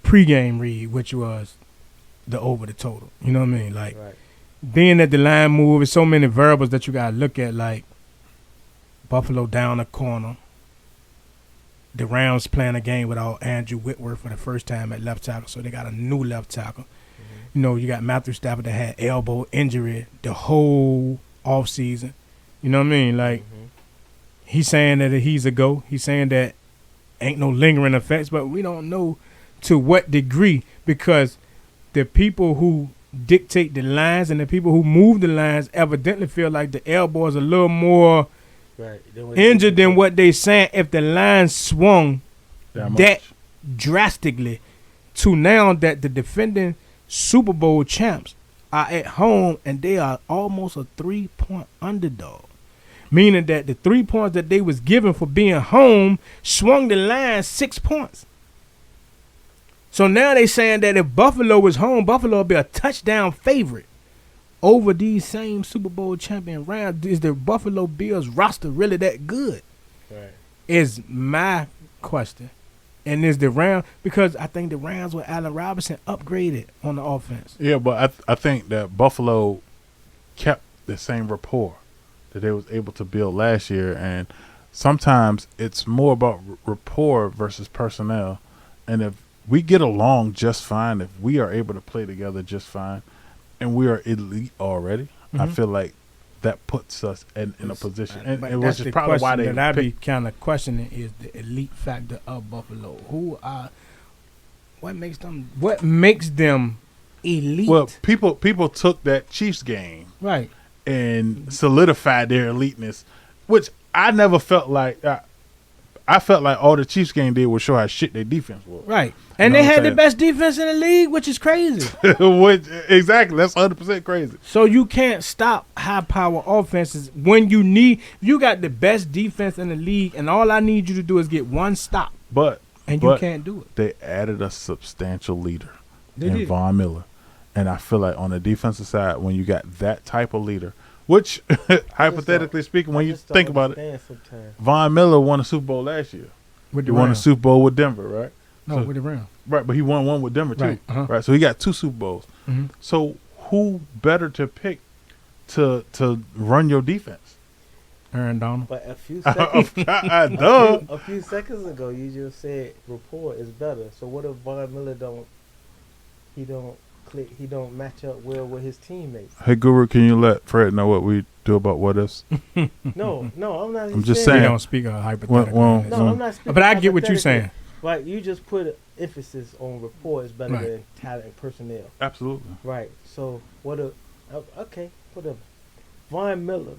pregame read, which was the over the total. You know what I mean? Like, Right. being that the line move, there's so many variables that you gotta look at, like Buffalo down the corner. The Rams playing a game without Andrew Whitworth for the first time at left tackle, so they got a new left tackle. You know, you got Matthew Stafford that had elbow injury the whole offseason. You know what I mean? Like, Mhm. he's saying that he's a go. He's saying that ain't no lingering effects, but we don't know to what degree, because the people who dictate the lines and the people who move the lines evidently feel like the elbow is a little more Right. Then what- injured than what they saying. If the line swung that that much. drastically to now that the defending Super Bowl champs are at home and they are almost a 3-point underdog, meaning that the 3 points that they was given for being home swung the line 6 points. So now they saying that if Buffalo was home, Buffalo would be a touchdown favorite over these same Super Bowl champion Rams. Is the Buffalo Bills roster really that good? Right. Is my question. And is the Rams, because I think the Rams with Allen Robinson upgraded on the offense. Yeah, but I think that Buffalo kept the same rapport that they was able to build last year, and sometimes it's more about rapport versus personnel. And if we get along just fine, if we are able to play together just fine, and we are elite already, I Mhm. feel like that puts us in a position, and But it that's was just the probably why question they that I be picked. kind of questioning is the elite factor of Buffalo. What makes them elite? Well, people took that Chiefs game right. and solidified their eliteness, which I never felt like. I felt like all the Chiefs game did was show how shit their defense was. Right. And know they what I'm had the saying? best defense in the league, which is crazy. Which, exactly, that's 100% crazy. So you can't stop high power offenses when you got the best defense in the league, and all I need you to do is get one stop, But and you can't do it. they added a substantial leader They in did. Von Miller, and I feel like on the defensive side, when you got that type of leader, which hypothetically speaking, when I you just don't think about it, understand sometimes. Von Miller won a Super Bowl last year. With He won a Super Bowl with Denver, right? No, so- with the Rams. Right, but he won one with Denver too. Right, uh-huh. Right, so he got 2 Super Bowls. Mhm. So who better to pick to run your defense? Aaron Donald. But a few seconds, Duh. a few seconds ago, you just said rapport is better. So what if Von Miller don't click. He don't match up well with his teammates. Hey, Guru, can you let Fred know what we do about what ifs? No, I'm not. I'm just We saying. don't speak hypothetical. Well, No, I'm not speaking. but I get what you're hypothetically. saying. Right, you just put emphasis on rapport is better Right. than talent and personnel. Absolutely. Right. So okay, whatever. Von Miller,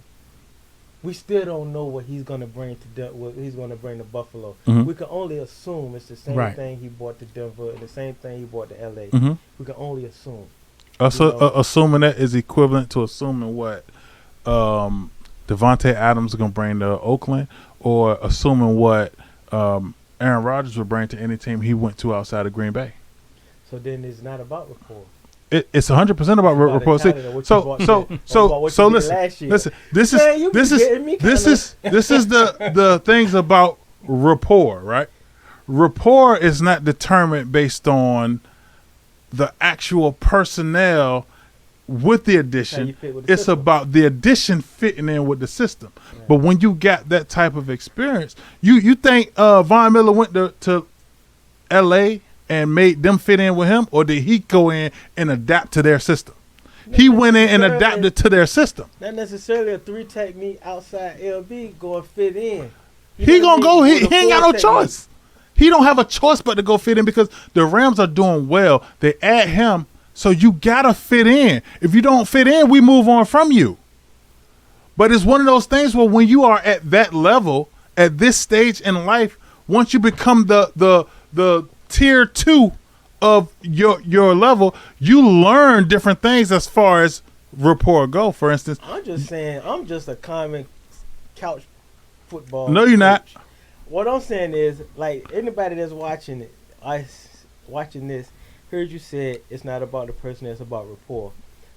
we still don't know what he's gonna bring what he's gonna bring to Buffalo. Mhm. We can only assume it's the same Right. thing he brought to Denver and the same thing he brought to LA. Mm-hmm. We can only assume. Assuming that is equivalent to assuming what Devontae Adams is going to bring to Oakland, or assuming what Aaron Rodgers would bring to any team he went to outside of Green Bay. So then it's not about rapport. It's 100% about About rapport. the See, talent of what you so brought so to- so about what so you did listen, last year. listen. This Man, you is be getting me this kinda- is the things about rapport, right? Rapport is not determined based on the actual personnel with the How addition. you fit with the It's system. about the addition fitting in with the system. Right. But when you got that type of experience, you think Von Miller went to L.A. and made them fit in with him, or did he go in and adapt to their system? He went in and adapted to their system. Not necessarily a 3 technique outside LB going to fit in. He gonna go. He With a ain't got 4 no technique. choice. He don't have a choice but to go fit in because the Rams are doing well. They add him, so you gotta fit in. If you don't fit in, we move on from you. But it's one of those things where when you are at that level, at this stage in life, once you become the tier 2 of your level, you learn different things as far as rapport go. For instance, I'm just saying, I'm just a common couch football. No, you're not. coach. What I'm saying is, like, anybody that's watching it, watching this, heard you said it's not about the person, it's about rapport.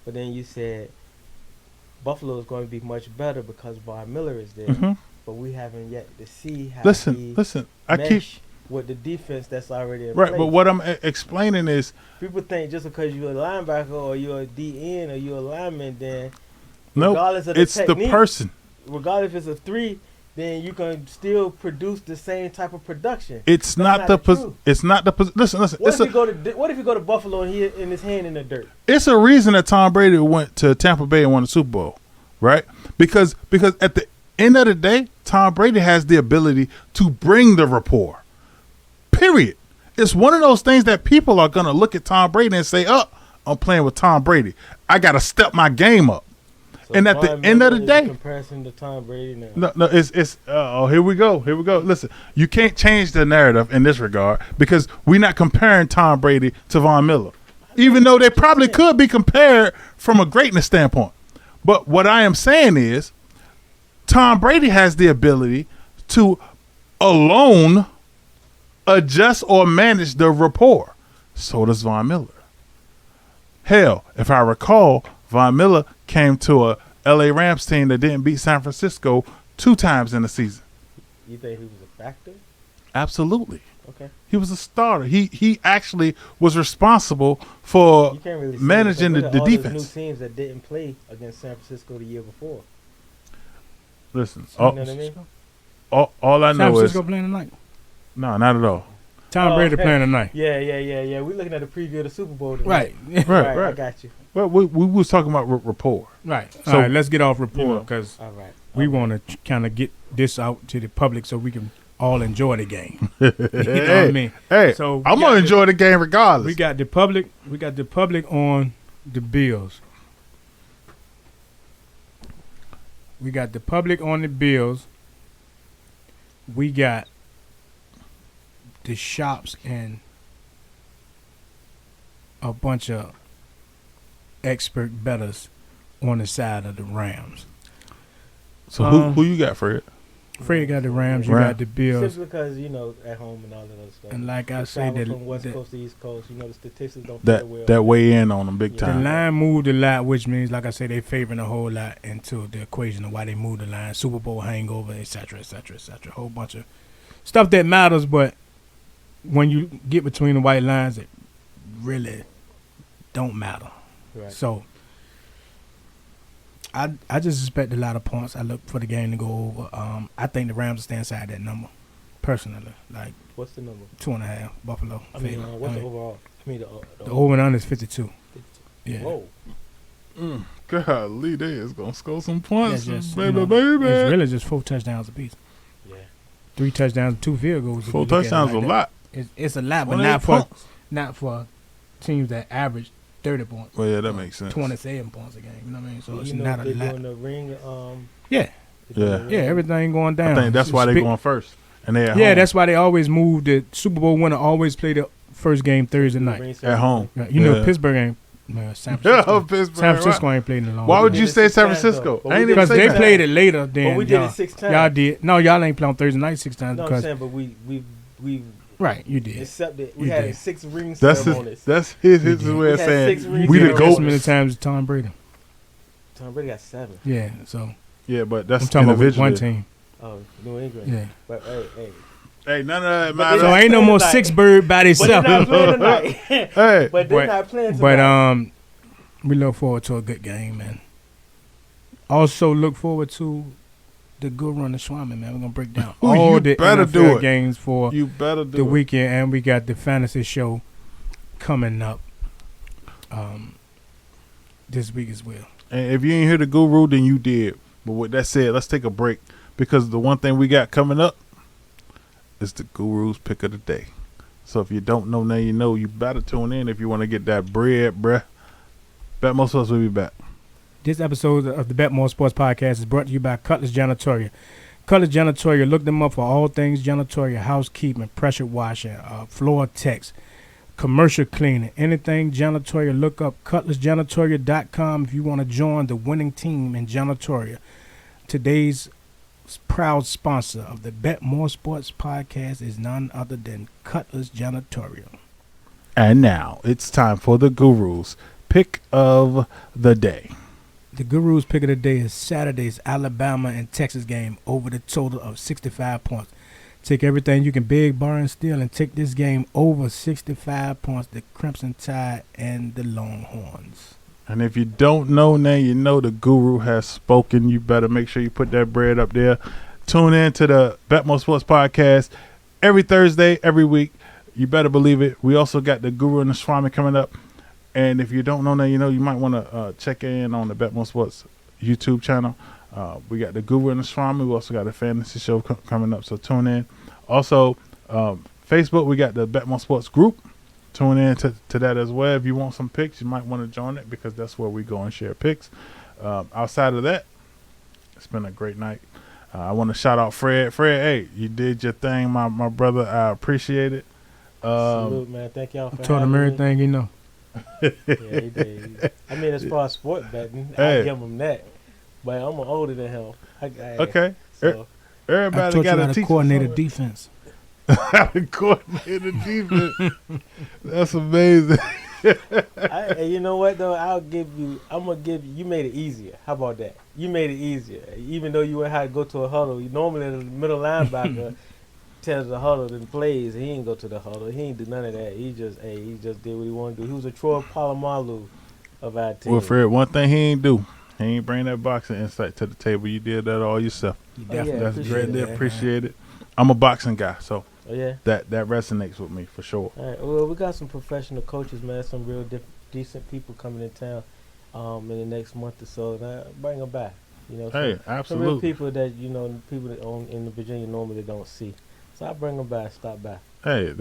But then you said Buffalo is going to be much better because Von Miller is there. Mhm. But we haven't yet to see how listen. I keep mesh with the defense that's already in right, place. but what I'm explaining is People think just because you're a linebacker or you're a DN or you're a lineman, then no. regardless of the It's the technique, person. regardless if it's a 3, then you can still produce the same type of production. It's That's not not the the pos- truth. it's not the pos- listen. What It's if you go to Buffalo and he in his hand in the dirt? it's a reason that Tom Brady went to Tampa Bay and won the Super Bowl, right? Because at the end of the day, Tom Brady has the ability to bring the rapport. Period. It's one of those things that people are gonna look at Tom Brady and say, "Oh, I'm playing with Tom Brady. I gotta step my game up." So And at the Von end of Miller the is day- a comparison to Tom Brady now. No, it's here we go. Listen, you can't change the narrative in this regard because we're not comparing Tom Brady to Von Miller, even though they probably could be compared from a greatness standpoint. But what I am saying is, Tom Brady has the ability to alone adjust or manage the rapport. So does Von Miller. Hell, if I recall, Von Miller came to a LA Rams team that didn't beat San Francisco 2 times in the season. You think he was a factor? Absolutely. Okay. He was a starter. He actually was responsible for You can't really say managing because look the at all those defense. new teams that didn't play against San Francisco the year before. Listen, You know what I mean? all I San know is Francisco playing tonight. no, not at all. Tom Oh, Brady okay. playing tonight. Yeah. We're looking at the preview of the Super Bowl tonight. Right. Right, I right. got you. Well, we was talking about rapport. Right. So, All right, let's get off you rapport know. because All right. we want to kind of get this out to the public so we can all enjoy the game. You know what I mean? Hey, So we I'm got gonna the- enjoy the game regardless. We got the public. We got the public on the Bills. We got the public on the Bills. We got the shops and a bunch of expert bettors on the side of the Rams. So Um, who you got, Fred? Fred got the Rams. You Ram- got the Bills. Simply because, at home and all of that stuff. And like I The said, travel the, from West the, Coast to East Coast, the statistics don't That fit well. that weigh in on them big Yeah. the time. line moved a lot, which means, like I said, they favoring a whole lot into the equation of why they moved the line. Super Bowl hangover, et cetera, et cetera, et cetera. A whole bunch of stuff that matters, but when you get between the white lines, it really don't matter. Right. So I just expect a lot of points. I look for the game to go over. I think the Rams will stay inside that number, personally. Like What's the number? 2.5, Buffalo. I mean, favor. what's the overall? I mean, the over and under is 52. Yeah. Whoa. Golly, they is gonna score some points, That's just, baby. It's really just 4 touchdowns apiece. Yeah. 3 touchdowns, 2 field goals. if 4 you look at it touchdowns like a that. lot. It's a lot, but 28 points. not for teams that average 30 points. Well, yeah, that makes sense. 27 points a game. You know what I mean? So You it's know not if a they're lot. doing the ring. Yeah. Yeah, everything going down. I think that's why they're going first. And they at Yeah, home. that's why they always move. The Super Bowl winner always play the first game Thursday night. At home. Yeah, you know, Yeah. Pittsburgh ain't. San Yeah, Francisco. Pittsburgh. San Francisco ain't played in a long Why time. would you did it say 6 San times, Francisco? though. But I ain't we even did Because say they that. played it later than But we did y'all. it 6 times. Y'all did. No, y'all ain't playing Thursday night 6 times No, I'm because saying, but we right, you did. accepted. You We had did. 6 ring That's ceremonies. his We did. way of We had saying 6 rings we in the a row. As GOATs. many times as Tom Brady. Tom Brady got 7. Yeah, so Yeah, but that's I'm talking about with individually. one team. Oh, New England. Yeah. But hey. Hey, none of that But matters. So not ain't no playing more tonight. 6 bird by But they're themselves. not playing tonight. Hey, But they're not playing tonight. But we look forward to a good game, man. Also look forward to the good run of Schwammen, man. We're gonna break down Ooh, all you the better NFL do it. games for you better do the it. weekend, and we got the fantasy show coming up this week as well. And if you ain't hear the guru, then you did. But with that said, let's take a break because the one thing we got coming up is the guru's pick of the day. So if you don't know, now you know. You better tune in if you want to get that bread, bruh. BetMoorSports will be back. This episode of the BetMoorSports podcast is brought to you by Cutlass Janitoria. Cutlass Janitoria, look them up for all things janitoria, housekeeping, pressure washing, floor techs, commercial cleaning, anything janitoria. Look up cutlassjanitoria.com if you want to join the winning team in janitoria. Today's proud sponsor of the BetMoorSports podcast is none other than Cutlass Janitoria. And now it's time for the guru's pick of the day. The Guru's pick of the day is Saturday's Alabama and Texas game over the total of 65 points. Take everything you can beg, borrow, and steal, and take this game over 65 points. The Crimson Tide and the Longhorns. And if you don't know, now you know the guru has spoken. You better make sure you put that bread up there. Tune in to the BetMoorSports podcast every Thursday, every week. You better believe it. We also got the guru and the Swami coming up. And if you don't know, now you know, you might want to check in on the BetMoorSports YouTube channel. We got the guru and the Swami. We also got a fantasy show coming up, so tune in. Also, Facebook, we got the BetMoorSports group. Tune in to that as well. If you want some picks, you might want to join it because that's where we go and share picks. Outside of that, it's been a great night. I want to shout out Fred. Fred, hey, you did your thing, my brother. I appreciate it. Salute, man. Thank y'all for Told him having me. everything you know. Yeah, he did. I mean, as far as sport betting, Hey. I give him that. But I'm older than him. Okay. So, I Everybody taught you got how to to teach coordinate a us defense. coordinated defense. That's amazing. you know what though? I'm gonna give you. You made it easier. How about that? You made it easier. Even though you went had to go to a huddle, you normally the middle linebacker tells the huddle and plays. He ain't go to the huddle. He ain't do none of that. He just did what he wanted to do. He was a Troy Polamalu of our team. Well, Fred, one thing he ain't do. He ain't bring that boxing insight to the table. You did that all yourself. You Oh, yeah. definitely That's appreciate greatly that. appreciated. I'm a boxing guy, so Oh yeah. that resonates with me for sure. All right. Well, we got some professional coaches, man. Some real decent people coming in town in the next month or so. Now, bring them back. You know, Hey, some real absolutely. people that people that own in the Virginia normally don't see. So I bring them back. Stop by. Hey,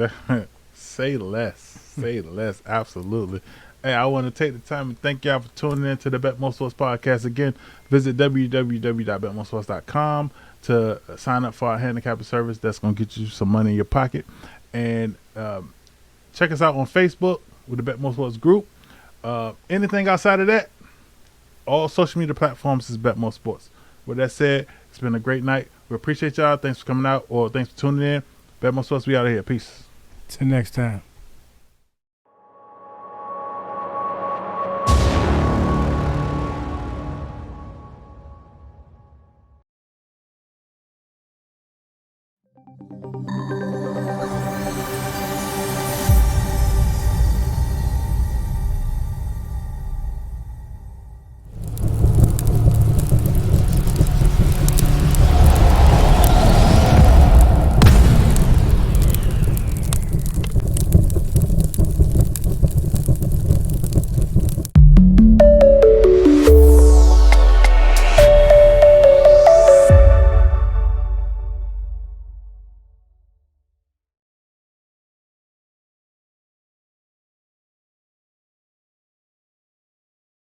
say less. Say less. Absolutely. Hey, I want to take the time and thank y'all for tuning in to the BetMoorSports podcast. Again, visit www.betmoorsports.com to sign up for our handicapping service. That's going to get you some money in your pocket. And check us out on Facebook with the BetMoorSports group. Anything outside of that, all social media platforms is BetMoorSports. With that said, it's been a great night. We appreciate y'all. Thanks for coming out, or thanks for tuning in. BetMoorSports, we out of here. Peace. Till next time.